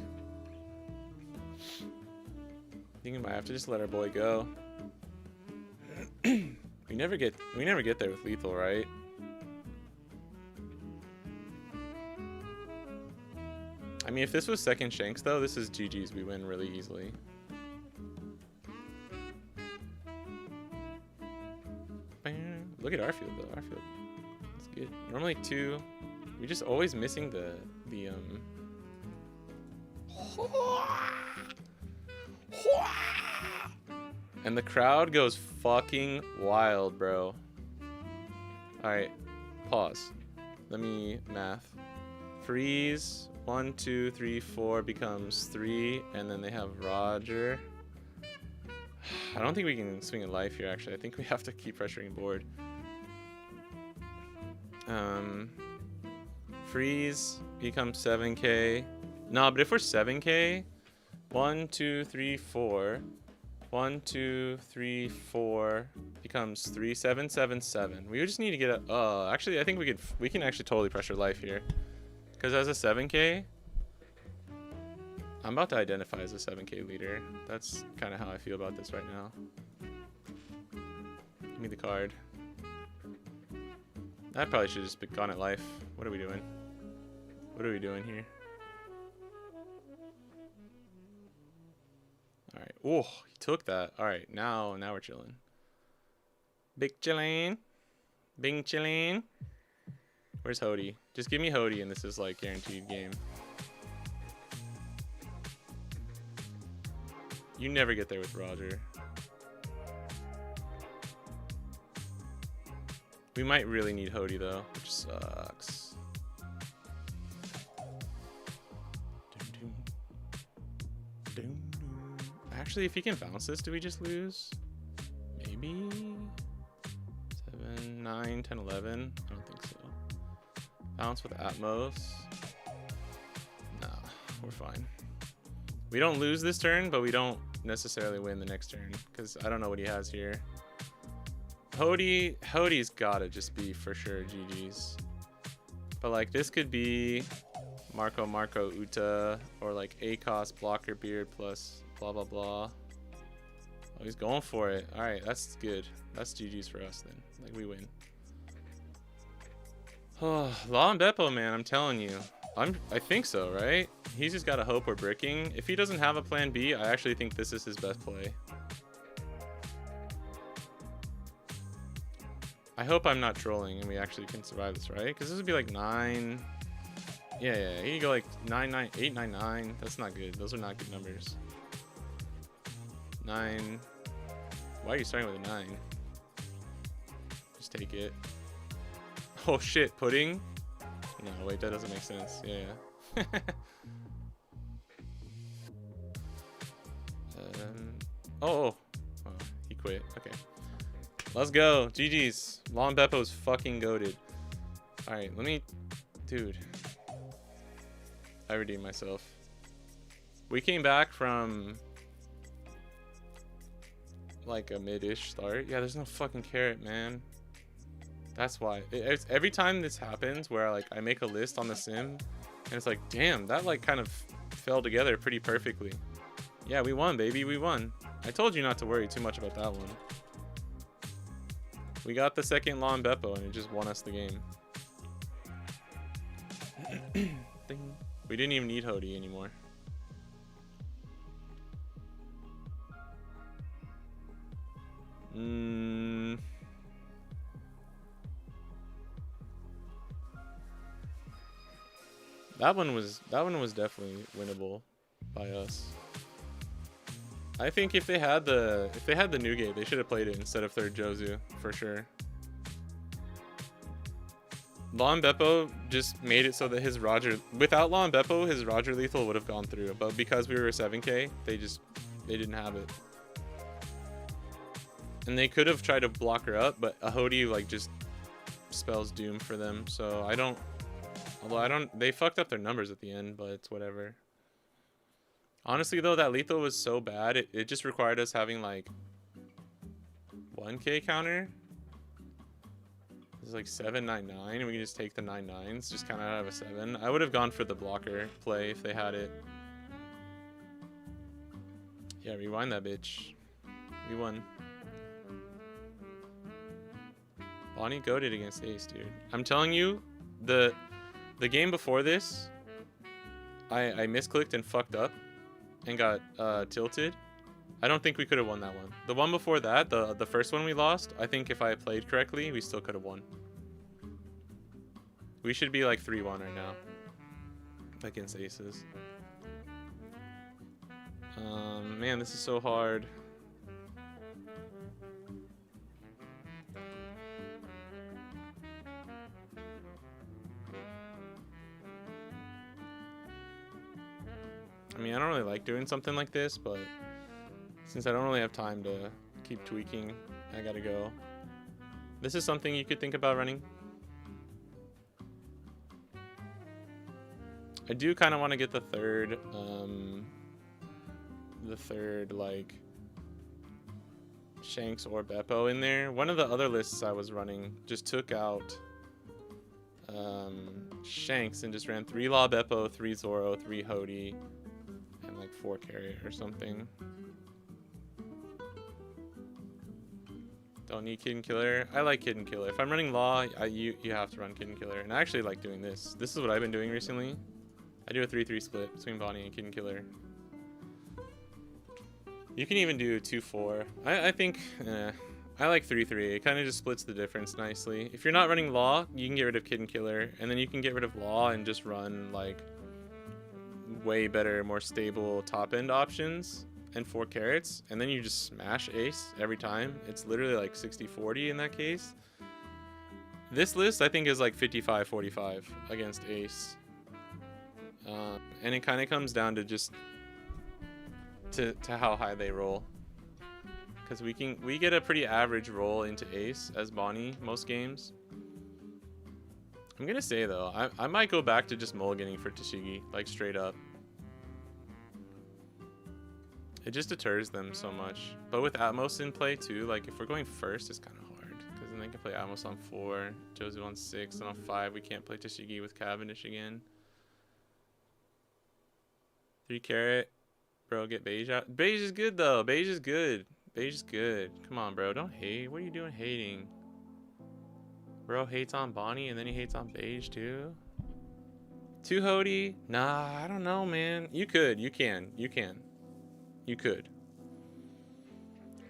I think we might have to just let our boy go. we never get there with lethal, right? I mean, if this was second Shanks though, this is GG's. We win really easily. Look at our field though. Our field, it's good. Normally 2. We're just always missing the And the crowd goes fucking wild, bro. Alright, pause. Let me math. Freeze, 1, 2, 3, 4 becomes 3, and then they have Roger. I don't think we can swing a life here, actually. I think we have to keep pressuring board. Freeze becomes 7k. No, but if we're 7k, 1, 2, 3, 4. 1, 2, 3, 4 becomes 3777. We just need to get a actually I think we can actually totally pressure life here. Cause as a 7K, I'm about to identify as a 7K leader. That's kind of how I feel about this right now. Give me the card. I probably should have just gone at life. What are we doing? What are we doing here? Alright. Oh, he took that. Alright, now we're chilling. Big chillin'. Bing chillin'. Where's Hody? Just give me Hody and this is like guaranteed game. You never get there with Roger. We might really need Hody though, which sucks. Actually, if he can bounce this, do we just lose? Maybe? 7, 9, 10, 11? I don't think so. Bounce with Atmos? Nah, we're fine. We don't lose this turn, but we don't necessarily win the next turn, because I don't know what he has here. Hody's gotta just be for sure GG's. But like this could be Marco Uta or like ACOS blocker beard plus blah blah blah. Oh, he's going for it. Alright, that's good. That's GG's for us then. Like we win. Oh, Law and Beppo, man, I'm telling you. I think so, right? He's just gotta hope we're bricking. If he doesn't have a plan B, I actually think this is his best play. I hope I'm not trolling and we actually can survive this, right? Because this would be like 9. Yeah, you go like 9, 9, 8, 9, 9. That's not good. Those are not good numbers. 9. Why are you starting with a 9? Just take it. Oh shit, pudding? No, wait, that doesn't make sense. Yeah. Oh, he quit. Okay. Let's go. GG's. Lon Beppo's fucking goated. Alright, let me... Dude. I redeemed myself. We came back from... like a mid-ish start. Yeah, there's no fucking carrot, man. That's why. It's every time this happens where like I make a list on the sim and it's like, damn, that like kind of fell together pretty perfectly. Yeah, we won, baby. We won. I told you not to worry too much about that one. We got the second Lon Beppo and it just won us the game. Ding. We didn't even need Hody anymore. That one was definitely winnable by us. I think if they had the Newgate, they should have played it instead of third Jozu for sure. Lon Beppo just made it so that his Roger, without Lon Beppo, his Roger lethal would have gone through. But because we were a 7K, they didn't have it. And they could have tried to block her up, but a Hody like just spells doom for them. So they fucked up their numbers at the end, but it's whatever. Honestly though, that lethal was so bad, it just required us having like 1K counter. It's like 799 and we can just take the 9-9s, just kind of out of a 7. I would have gone for the blocker play if they had it. Yeah, rewind that bitch. We won. Bonnie goated against Ace, dude. I'm telling you, the game before this, I misclicked and fucked up and got tilted. I don't think we could have won that one. The one before that, the first one we lost, I think if I played correctly, we still could have won. We should be like 3-1 right now against Aces. Man, this is so hard. I mean, I don't really like doing something like this, but since I don't really have time to keep tweaking, I gotta go. This is something you could think about running. I do kind of want to get the third like Shanks or Beppo in there. One of the other lists I was running just took out Shanks and just ran 3 Law Beppo, 3 Zoro, 3 Hody, and like 4 Carrot or something. Don't need Kid and Killer. I like Kid and Killer. If I'm running Law, you have to run Kid and Killer. And I actually like doing this. This is what I've been doing recently. I do a 3-3 split between Bonnie and Kid and Killer. You can even do 2-4. I think I like 3-3. It kind of just splits the difference nicely. If you're not running Law, you can get rid of Kid and Killer, and then you can get rid of Law and just run like way better, more stable top end options and 4 Carrots, and then you just smash Ace every time. It's literally like 60-40 in that case. This list I think is like 55-45 against Ace, and it kind of comes down to just to how high they roll, because we get a pretty average roll into Ace as Bonnie most games. I'm gonna say though, I might go back to just mulliganing for Tashigi, like straight up. It just deters them so much. But with Atmos in play too, like if we're going first, it's kind of hard, because then they can play Atmos on 4, Jozu on 6, and on 5 we can't play Tashigi with Cavendish again. 3 Carrot. Bro, get Beige out. Beige is good though. Beige is good. Beige is good. Come on, bro. Don't hate. What are you doing hating? Bro hates on Bonnie and then he hates on Beige too. 2 Hody? Nah, I don't know, man. You could. You can. You can. You could.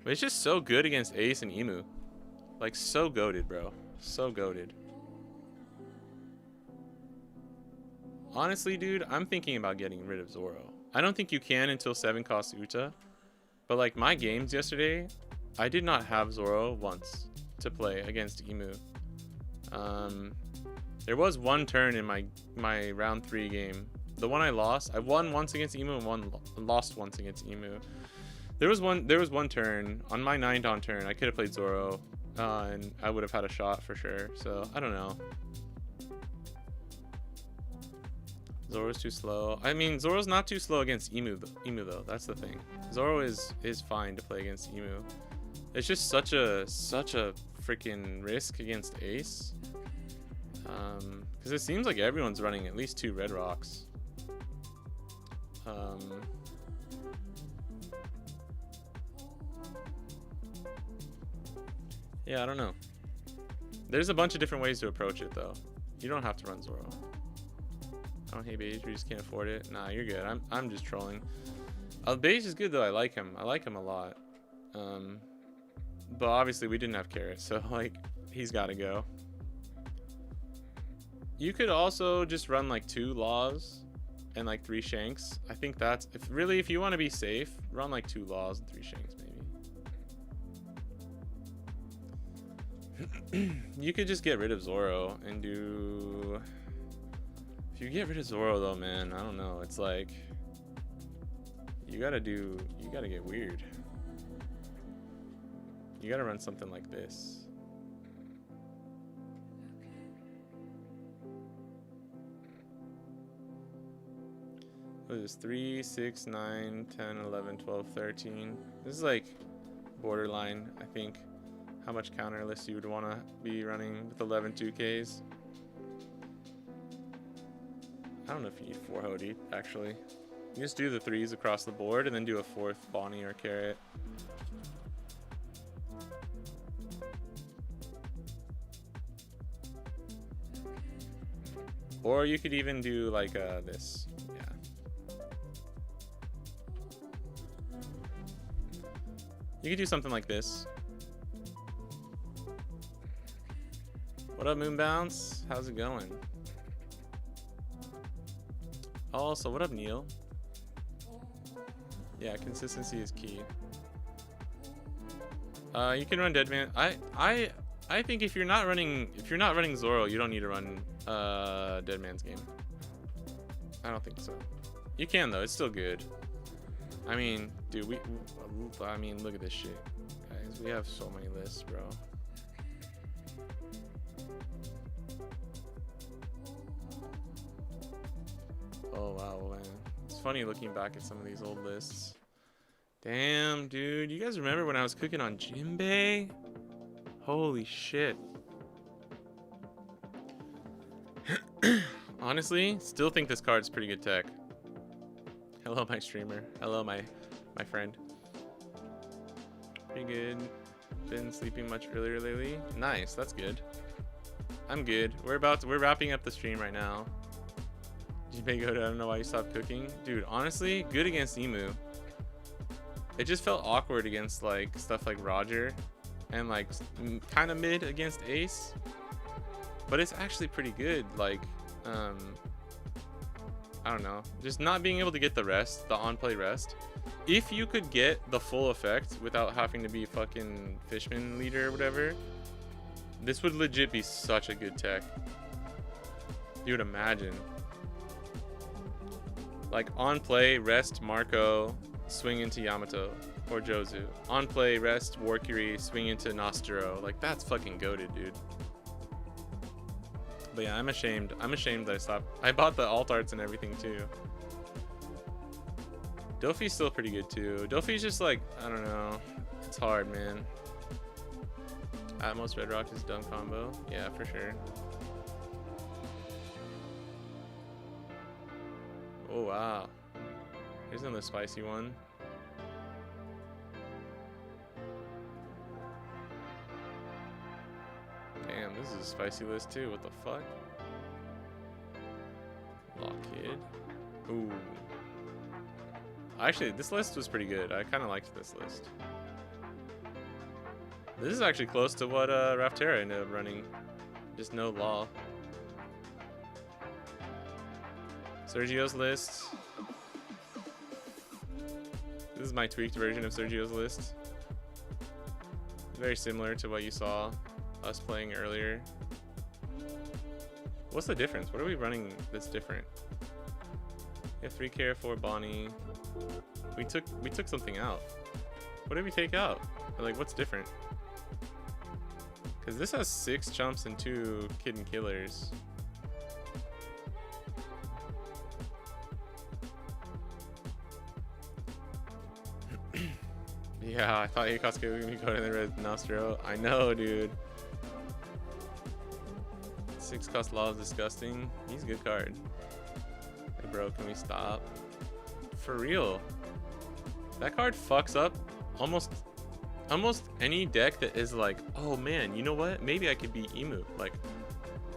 But it's just so good against Ace and Emu. Like, so goated, bro. So goated. Honestly, dude, I'm thinking about getting rid of Zoro. I don't think you can until 7 costs Uta. But like my games yesterday, I did not have Zoro once to play against Emu. There was one turn in my round 3 game. The one I lost, I won once against Emu and lost once against Emu. There was one turn on my 9-Dawn turn. I could have played Zoro, and I would have had a shot for sure. So I don't know. Zoro's too slow. I mean, Zoro's not too slow against Emu though. That's the thing. Zoro is fine to play against Emu. It's just such a freaking risk against Ace. Because it seems like everyone's running at least 2 Red Rocks. Yeah, I don't know. There's a bunch of different ways to approach it though. You don't have to run Zoro. I don't hate Beige, we just can't afford it. Nah, you're good. I'm just trolling. Beige is good though. I like him. I like him a lot. But obviously we didn't have Carrot, so like he's got to go. You could also just run like 2 Laws and like 3 Shanks. I think that's if you want to be safe, run like 2 Laws and 3 Shanks maybe. You could just get rid of Zoro and do. If you get rid of Zoro though, man, I don't know. It's like you gotta get weird. You gotta run something like this. What is this? 3, 6, 9, 10, 11, 12, 13. This is like borderline, I think, how much counter list you would want to be running with 11 2Ks. I don't know if you need 4 Hody, actually. You just do the 3s across the board and then do a 4th Bonnie or Carrot. Or you could even do like this. Yeah. You could do something like this. What up, Moonbounce? How's it going? Also, what up, Neil? Yeah, consistency is key. You can run Deadman. I think if you're not running Zoro, you don't need to run Deadman's game. I don't think so. You can though. It's still good. I mean, dude, look at this shit, guys. We have so many lists, bro. Oh wow, man. It's funny looking back at some of these old lists. Damn, dude. You guys remember when I was cooking on Jinbei? Holy shit. Honestly, still think this card's pretty good tech. Hello, my streamer. Hello, my friend. Pretty good. Been sleeping much earlier lately. Nice, that's good. I'm good. We're wrapping up the stream right now. Jinbei Goto, I don't know why you stopped cooking. Dude, honestly, good against Emu. It just felt awkward against like stuff like Roger and like kind of mid against Ace. But it's actually pretty good. Like, I don't know. Just not being able to get the rest, the on-play rest. If you could get the full effect without having to be fucking Fishman leader or whatever, this would legit be such a good tech. You would imagine. Like on play, rest Marco, swing into Yamato or Jozu. On play, rest Warcury, swing into Nostro. Like that's fucking goated, dude. But yeah, I'm ashamed. I'm ashamed that I stopped. I bought the alt arts and everything too. Dofi's still pretty good too. Dofi's just like, I don't know. It's hard, man. Atmos Bedrock is dumb combo. Yeah, for sure. Oh, wow. Here's another spicy one. Damn, this is a spicy list too. What the fuck? Lock Kid. Ooh. Actually, this list was pretty good. I kind of liked this list. This is actually close to what Raptera ended up running. Just no law. Sergio's list. This is my tweaked version of Sergio's list. Very similar to what you saw us playing earlier. What's the difference? What are we running that's different? We have 3K, 4 Bonnie. We took something out. What did we take out? Or like, what's different? Because this has 6 chumps and 2 Kid Killers. Yeah, I thought Akatsuki was gonna go to the red Nostro. I know, dude. 6 cost law is disgusting. He's a good card. Hey, bro, can we stop? For real. That card fucks up almost any deck that is like, oh man, you know what? Maybe I could beat Emu. Like,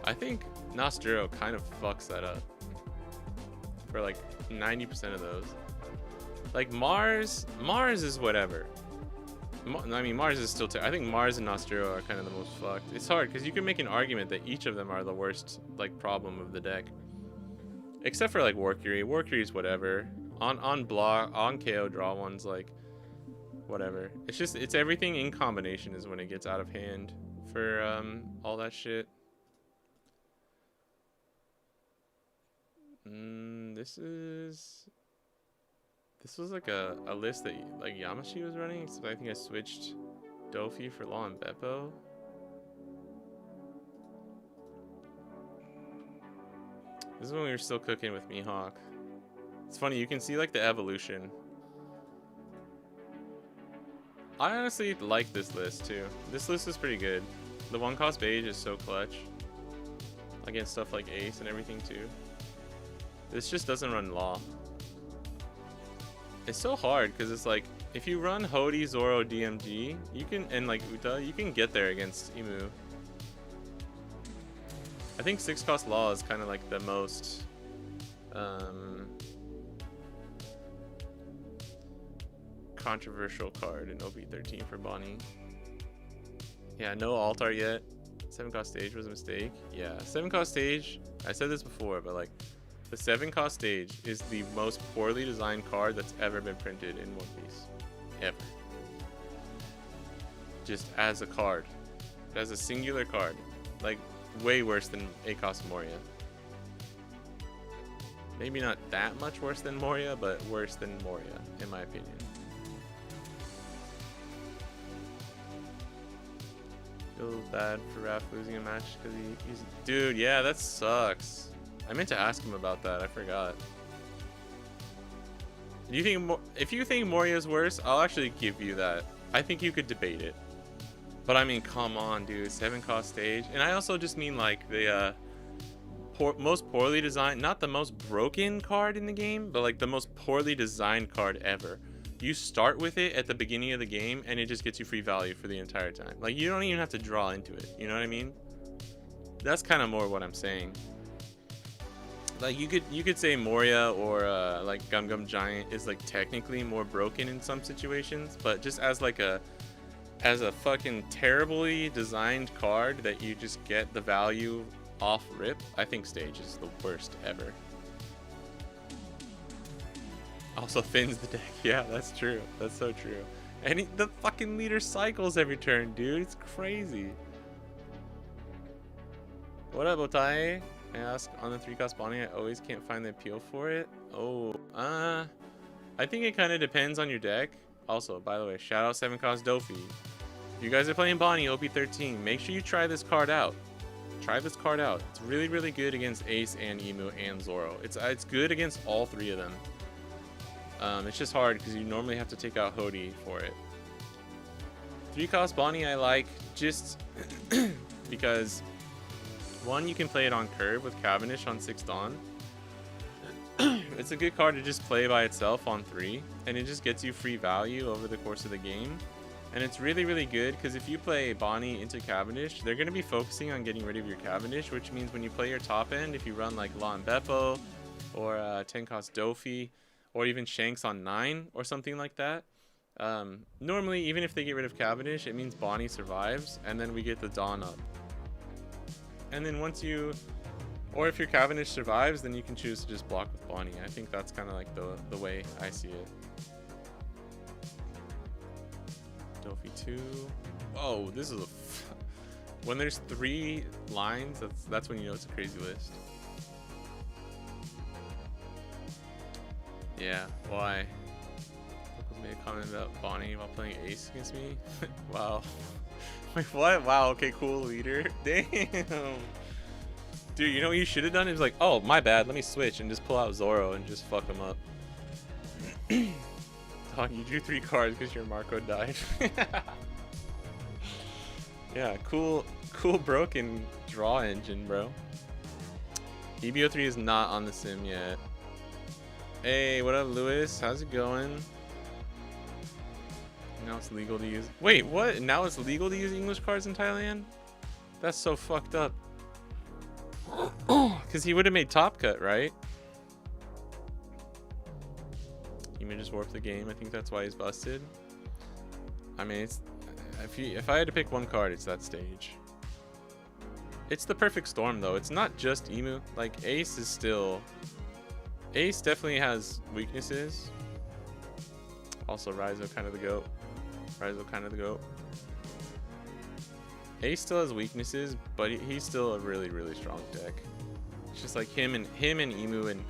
I think Nostro kind of fucks that up. For like 90% of those. Like Mars is whatever. I mean, Mars is still I think Mars and Nostro are kind of the most fucked. It's hard because you can make an argument that each of them are the worst like problem of the deck. Except for like Warcury. Warcury's whatever. On block, on KO draw ones, like whatever. It's just, it's everything in combination is when it gets out of hand for all that shit. This was like a list that like Yamashi was running, so I think I switched Dofi for Law and Beppo. This is when we were still cooking with Mihawk. It's funny, you can see like the evolution. I honestly like this list too. This list is pretty good. The 1-cost beige is so clutch against stuff like Ace and everything too. This just doesn't run Law. It's so hard because it's like if you run Hody, Zoro, DMG, you can, and like Uta, you can get there against Emu. I think 6-cost Law is kind of like the most controversial card in OP13 for Bonnie. Yeah, no alt art yet. 7-cost stage was a mistake. Yeah, 7-cost stage, I said this before, but like the 7-cost stage is the most poorly designed card that's ever been printed in One Piece. Ever. Just as a card. As a singular card. Like, way worse than A-cost Moria. Maybe not that much worse than Moria, but worse than Moria, in my opinion. Feels bad for Raph losing a match because he's... Dude, yeah, that sucks. I meant to ask him about that. I forgot. Do you think if you think Moria's worse, I'll actually give you that. I think you could debate it. But I mean, come on, dude. 7-cost stage. And I also just mean like the most poorly designed, not the most broken card in the game, but like the most poorly designed card ever. You start with it at the beginning of the game and it just gets you free value for the entire time. Like you don't even have to draw into it. You know what I mean? That's kind of more what I'm saying. Like you could say Moria or like Gum Gum Giant is like technically more broken in some situations, but just as like a fucking terribly designed card that you just get the value off rip, I think Stage is the worst ever. Also thins the deck. Yeah, that's true. That's so true. And the fucking leader cycles every turn, dude. It's crazy. What up, Otai? I ask on the 3-cost Bonnie, I always can't find the appeal for it. Oh, I think it kind of depends on your deck. Also, by the way, shout out 7-cost Dofi. If you guys are playing Bonnie OP13, make sure you try this card out. Try this card out. It's really, really good against Ace and Emu and Zoro. It's good against all three of them. It's just hard because you normally have to take out Hody for it. 3-cost Bonnie I like just because one, you can play it on curve with Cavendish on 6 Dawn. It's a good card to just play by itself on 3, and it just gets you free value over the course of the game. And it's really, really good because if you play Bonnie into Cavendish, they're going to be focusing on getting rid of your Cavendish, which means when you play your top end, if you run like Law and Beppo or 10-cost Dofi or even Shanks on 9 or something like that, normally even if they get rid of Cavendish, it means Bonnie survives, and then we get the Dawn up. And then once you, or if your Cavendish survives, then you can choose to just block with Bonnie. I think that's kind of like the way I see it. Dofi 2. Whoa, this is when there's 3 lines, that's when you know it's a crazy list. Yeah, why? Locals made a comment about Bonnie while playing Ace against me. Wow. Wait, what? Wow, okay, cool leader. Damn. Dude, you know what you should have done? It was like, oh, my bad, let me switch and just pull out Zoro and just fuck him up. Dog, you drew 3 cards because your Marco died. Yeah, cool broken draw engine, bro. EBO3 is not on the sim yet. Hey, what up, Lewis? How's it going? Now it's legal to use. Wait, what? Now it's legal to use English cards in Thailand? That's so fucked up. Because he would have made Top Cut, right? He may just warp the game. I think that's why he's busted. I mean, it's if I had to pick one card, it's that Stage. It's the perfect storm, though. It's not just Emu. Like, Ace is still... Ace definitely has weaknesses. Also, Raizo kind of the GOAT. Raizo kind of the GOAT. Ace still has weaknesses, but he's still a really, really strong deck. It's just like him and Emu, and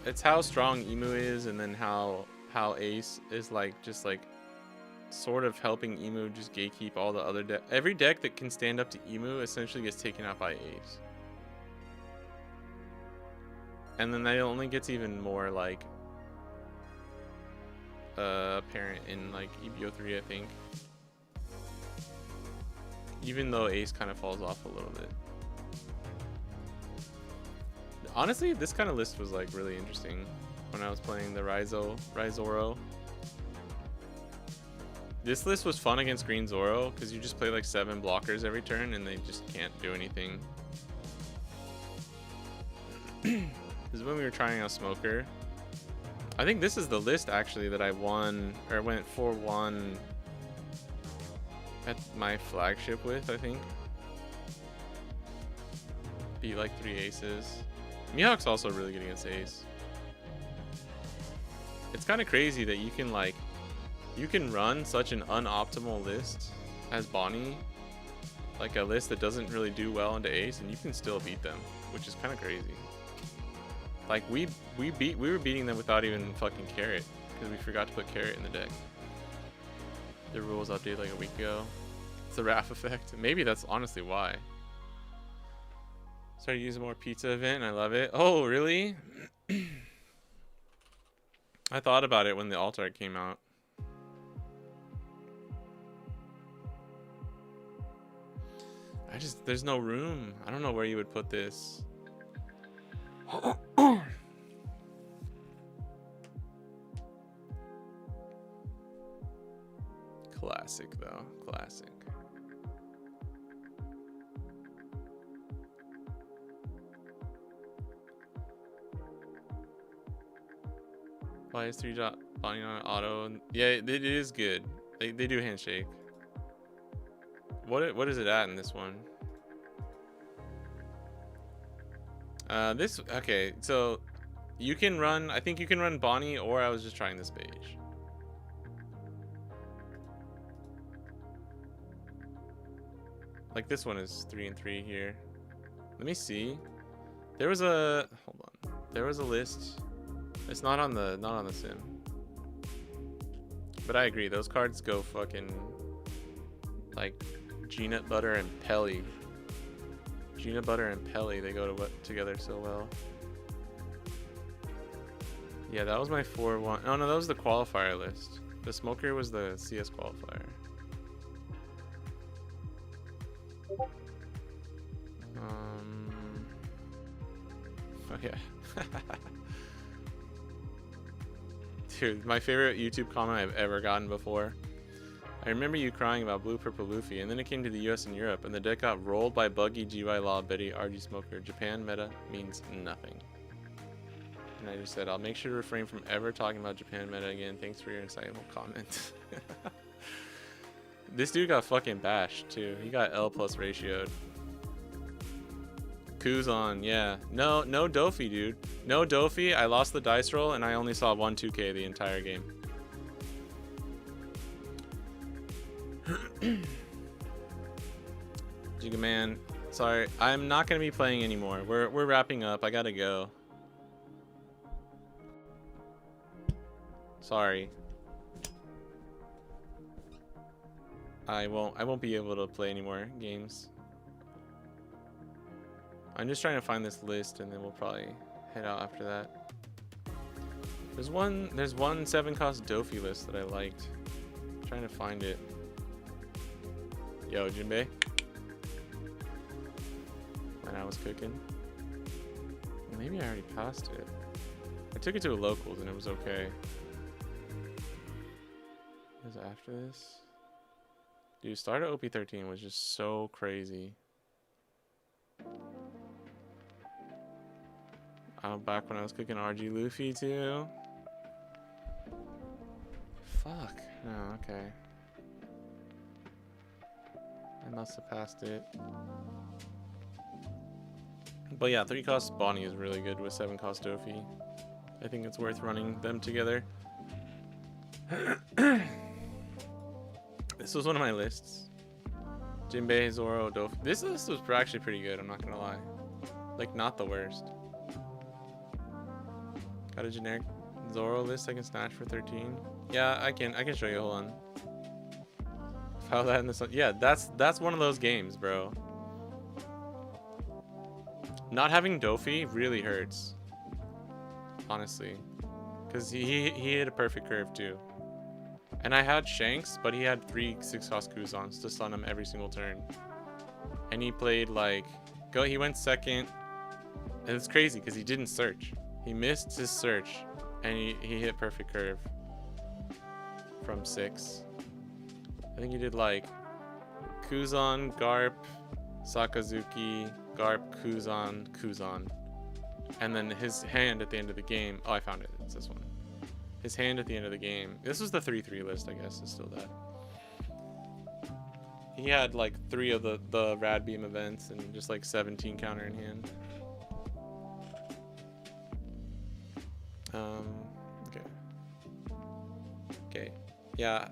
it's how strong Emu is, and then how Ace is like just like sort of helping Emu just gatekeep all the other deck. Every deck that can stand up to Emu essentially gets taken out by Ace. And then that only gets even more like apparent in like EBO3, I think. Even though Ace kind of falls off a little bit. Honestly, this kind of list was like really interesting when I was playing the Raizoro. This list was fun against Green Zoro because you just play like 7 blockers every turn and they just can't do anything. This is when we were trying out Smoker. I think this is the list actually that I won, or went 4-1 at my flagship with, I think. Beat like 3 aces. Mihawk's also really good against Ace. It's kind of crazy that you can run such an unoptimal list as Bonnie, like a list that doesn't really do well into Ace, and you can still beat them, which is kind of crazy. Like we were beating them without even fucking Carrot because we forgot to put Carrot in the deck. The rules updated like a week ago. It's the Raph effect. Maybe that's honestly why. Started using more pizza event and I love it. Oh, really? I thought about it when the alt art came out. There's no room. I don't know where you would put this. Classic though, classic. Why is 3 dot bonding on auto? Yeah, it is good. They do handshake. What is it at in this one? Okay, so you can run, I think you can run Bonnie, or I was just trying this page. Like this one is 3 and 3 here. Let me see. There was a, hold on. There was a list. It's not on the sim. But I agree, those cards go fucking like Peanut Butter and Pelly. Peanut Butter and Pelly, they go together so well. Yeah, that was my 4-1. Oh no, that was the qualifier list. The Smoker was the CS qualifier. Oh yeah. Dude, my favorite YouTube comment I've ever gotten before. I remember you crying about Blue Purple Luffy, and then it came to the US and Europe, and the deck got rolled by Buggy, GY Law, Betty, RG Smoker. Japan meta means nothing. And I just said, I'll make sure to refrain from ever talking about Japan meta again. Thanks for your insightful comment. This dude got fucking bashed, too. He got L plus ratioed. Kuzan, yeah. No Dofi, dude. No Dofi. I lost the dice roll, and I only saw 1 2K the entire game. Giga Man, sorry, I'm not gonna be playing anymore. We're wrapping up. I gotta go. Sorry. I won't be able to play any more games. I'm just trying to find this list, and then we'll probably head out after that. There's one 7-cost Dofi list that I liked. I'm trying to find it. Yo, Jinbei. When I was cooking. Maybe I already passed it. I took it to a locals and it was okay. What is after this? Dude, start at OP13 was just so crazy. Back when I was cooking RG Luffy too. Fuck. No, okay. I must have passed it. But yeah, 3-cost Bonnie is really good with 7-cost Dofi. I think it's worth running them together. This was one of my lists. Jinbei, Zoro, Dofi. This list was actually pretty good, I'm not gonna lie. Like, not the worst. Got a generic Zoro list I can snatch for 13. Yeah, I can show you, hold on. File that in the sun. Yeah, that's one of those games, bro. Not having Dofi really hurts. Honestly. Because he hit a perfect curve too. And I had Shanks, but he had 3 6-cost Kuzans to stun him every single turn. And he played like he went second. And it's crazy because he didn't search. He missed his search and he hit perfect curve from 6. I think he did like Kuzan, Garp, Sakazuki, Garp, Kuzan. And then his hand at the end of the game. Oh, I found it. It's this one. His hand at the end of the game. This was the 3-3 list, I guess. Is still that. He had like 3 of the Rad Beam events and just like 17 counter in hand. Okay. Yeah.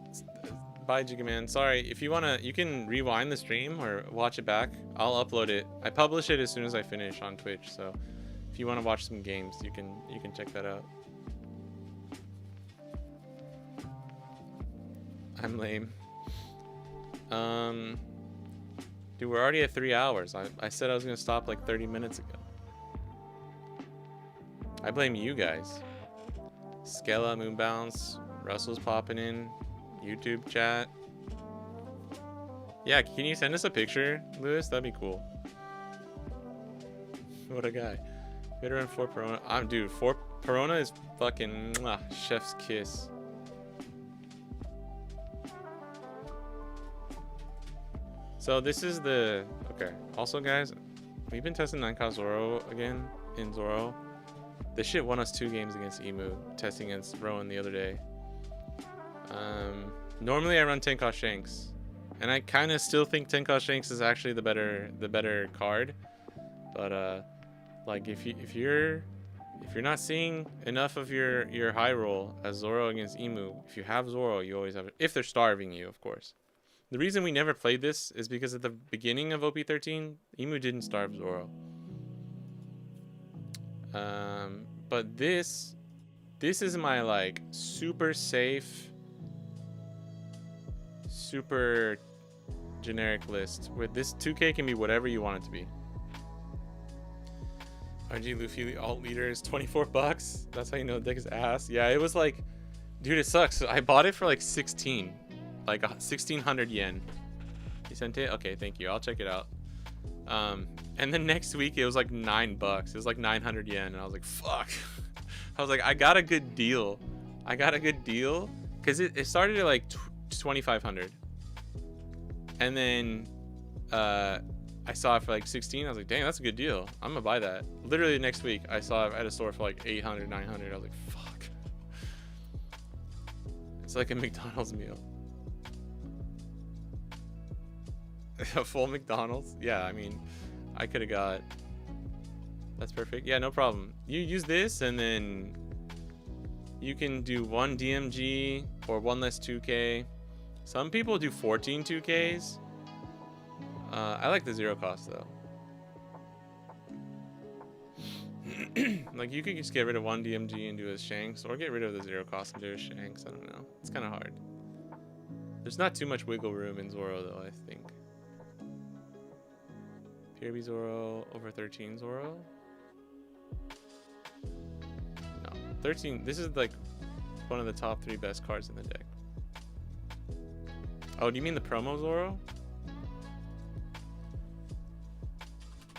Bye, Jigaman. Sorry. If you wanna, you can rewind the stream or watch it back. I'll upload it. I publish it as soon as I finish on Twitch. So if you want to watch some games, you can check that out. I'm lame. Dude, we're already at 3 hours. I said I was gonna stop like 30 minutes ago. I blame you guys. Skella, Moonbounce, Russell's popping in. YouTube chat. Yeah, can you send us a picture, Lewis? That'd be cool. What a guy. Better run 4 Perona. Dude, 4 Perona is fucking chef's kiss. So this is the... Okay. Also, guys, we've been testing 9-cost Zoro again in Zoro. This shit won us 2 games against Emu, testing against Rowan the other day. Normally I run 10-cost Shanks. And I kind of still think 10-cost Shanks is actually the better card. But like if you're not seeing enough of your high roll as Zoro against Emu, if you have Zoro, you always have it. If they're starving you, of course. The reason we never played this is because at the beginning of OP13, Emu didn't starve Zoro. But this is my like super safe, super generic list. With this 2K can be whatever you want it to be. RG Luffy alt leader is 24 bucks. That's how you know the deck is ass. Yeah, it was like, dude, it sucks. I bought it for like 16. Like 1,600 yen. You sent it? Okay, thank you. I'll check it out. And then next week it was like $9. It was like 900 yen, and I was like, fuck. I was like, I got a good deal. Because it started at like 2,500, and then I saw it for like 16. I was like, dang, that's a good deal. I'm gonna buy that. Literally next week I saw it at a store for like 800, 900. I was like, fuck. It's like a McDonald's meal. A full McDonald's? Yeah, I mean, I could have got... That's perfect. Yeah, no problem. You use this, and then you can do 1 DMG or 1 less 2K. Some people do 14 2Ks. I like the 0 cost, though. Like, you could just get rid of 1 DMG and do a Shanks, or get rid of the 0 cost and do a Shanks. I don't know. It's kind of hard. There's not too much wiggle room in Zoro, though, I think. PRB Zoro over 13 Zoro? No. 13. This is like one of the top 3 best cards in the deck. Oh, do you mean the promo Zoro?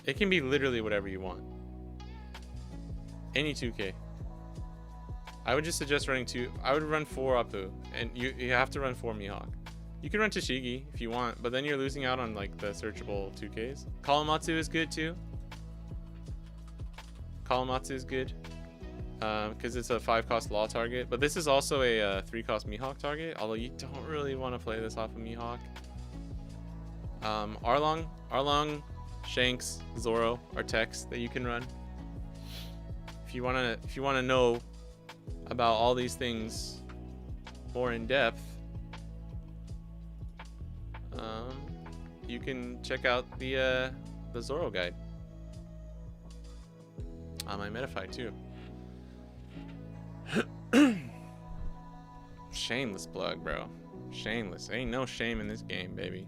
It can be literally whatever you want. Any 2K. I would just suggest running 2. I would run 4 Apu, and you have to run 4 Mihawk. You can run Tashigi if you want, but then you're losing out on like the searchable 2Ks. Kawamatsu is good too. Kawamatsu is good because it's a 5-cost law target, but this is also a 3-cost Mihawk target, although you don't really want to play this off of Mihawk. Arlong, Shanks, Zoro are techs that you can run. If you wanna know about all these things more in depth, you can check out the Zoro guide on my Metafy too. Shameless plug, bro. Shameless. Ain't no shame in this game, baby.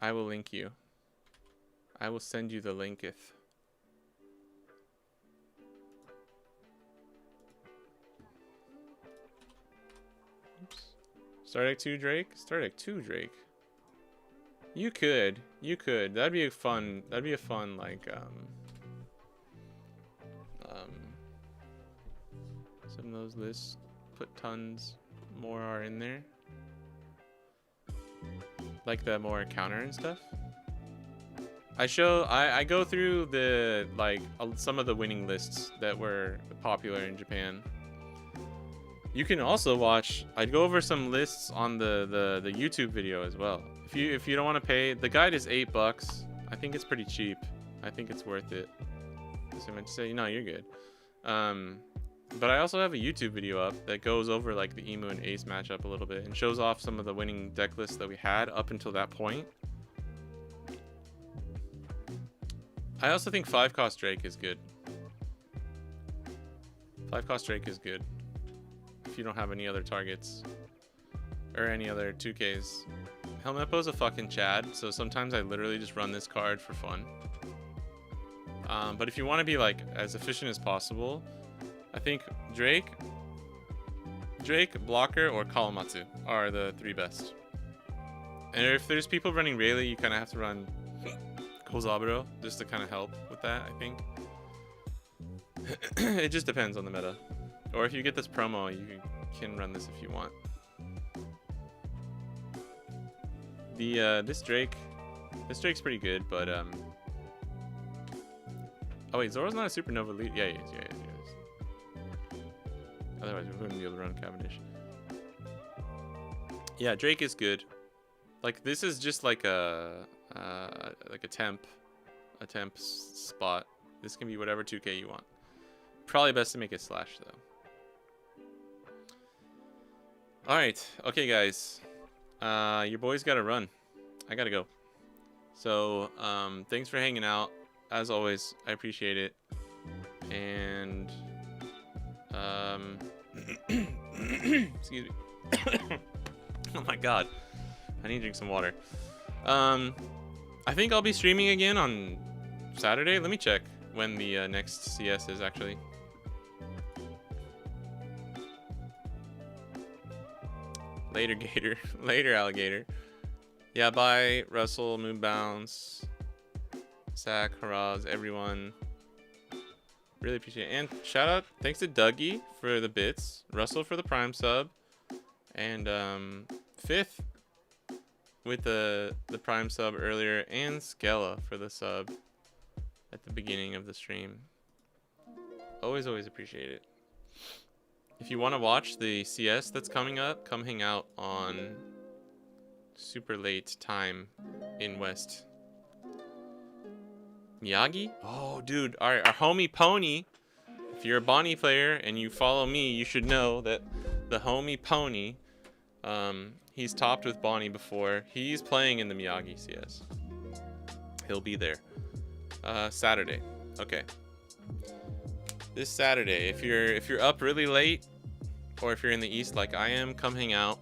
I will link you. I will send you the linketh. Oops. Start at 2 Drake? Start at 2 Drake. You could. That'd be a fun like some of those lists. Put tons more are in there. Like the more counter and stuff. I go through the like some of the winning lists that were popular in Japan. You can also watch. I'd go over some lists on the YouTube video as well. If you don't want to pay, the guide is $8. I think it's pretty cheap. I think it's worth it. So I meant to say, no, you're good. But I also have a YouTube video up that goes over like the Emu and Ace matchup a little bit and shows off some of the winning deck lists that we had up until that point. I also think 5-cost Drake is good. 5-cost Drake is good if you don't have any other targets or any other 2Ks. Helmeppo's a fucking Chad, so sometimes I literally just run this card for fun. But if you want to be like as efficient as possible, I think Drake, Blocker, or Kawamatsu are the 3 best. And if there's people running Rayleigh, you kind of have to run Kozaburo just to kind of help with that, I think. It just depends on the meta. Or if you get this promo, you can run this if you want. This Drake's pretty good, but oh wait, Zoro's not a supernova lead. Yeah, he is. Otherwise, we wouldn't be able to run Cavendish. Yeah, Drake is good. Like, this is just like a temp spot. This can be whatever 2K you want. Probably best to make it slash though. All right, okay guys. Your boy's got to run. I gotta go. So thanks for hanging out. As always, I appreciate it. And excuse me. Oh my god, I need to drink some water. I think I'll be streaming again on Saturday. Let me check when the next CS is actually. Later, Gator. Later, Alligator. Yeah, bye, Russell, Moonbounce, Zach, Haraz, everyone. Really appreciate it. And shout out, thanks to Dougie for the bits, Russell for the Prime sub, and Fifth with the Prime sub earlier, and Skella for the sub at the beginning of the stream. Always appreciate it. If you want to watch the CS that's coming up, come hang out on super late time in West. Miyagi? Oh, dude, our homie Pony. If you're a Bonnie player and you follow me, you should know that the homie Pony, he's topped with Bonnie before. He's playing in the Miyagi CS. He'll be there. Saturday. Okay. This Saturday, if you're up really late, or if you're in the East like I am, come hang out.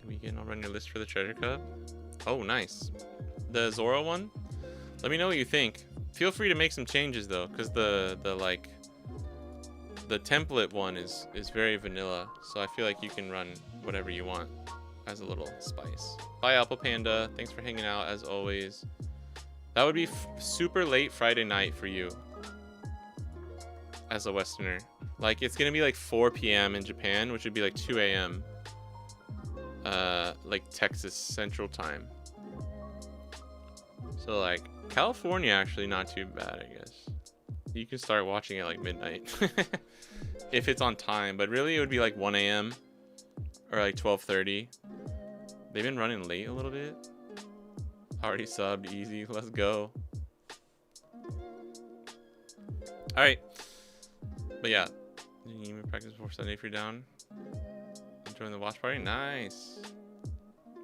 Weekend, I'll run your list for the Treasure Cup. Oh, nice. The Zoro one? Let me know what you think. Feel free to make some changes though, because the template one is very vanilla, so I feel like you can run whatever you want as a little spice. Bye, Apple Panda. Thanks for hanging out as always. That would be super late Friday night for you as a Westerner. Like, it's gonna be like 4 p.m. in Japan, which would be like 2 a.m. Like Texas Central Time. So like California actually not too bad, I guess. You can start watching at like midnight if it's on time, but really it would be like 1 a.m. or like 12:30. They've been running late a little bit. Already subbed, easy, let's go. All right, but yeah, you need to practice before Sunday if you're down. Join the watch party. Nice.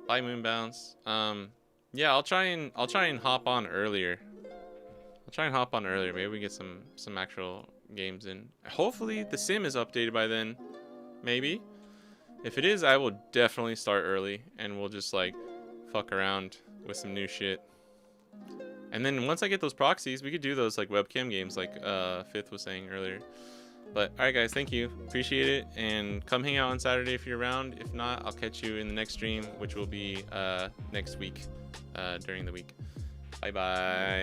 Bye, Moonbounce. Yeah, I'll try and hop on earlier. Maybe we get some actual games in. Hopefully the sim is updated by then. Maybe. If it is, I will definitely start early and we'll just like fuck around with some new shit. And then once I get those proxies, we could do those like webcam games like Fifth was saying earlier. But alright guys, thank you. Appreciate it. And come hang out on Saturday if you're around. If not, I'll catch you in the next stream, which will be next week, during the week. Bye bye.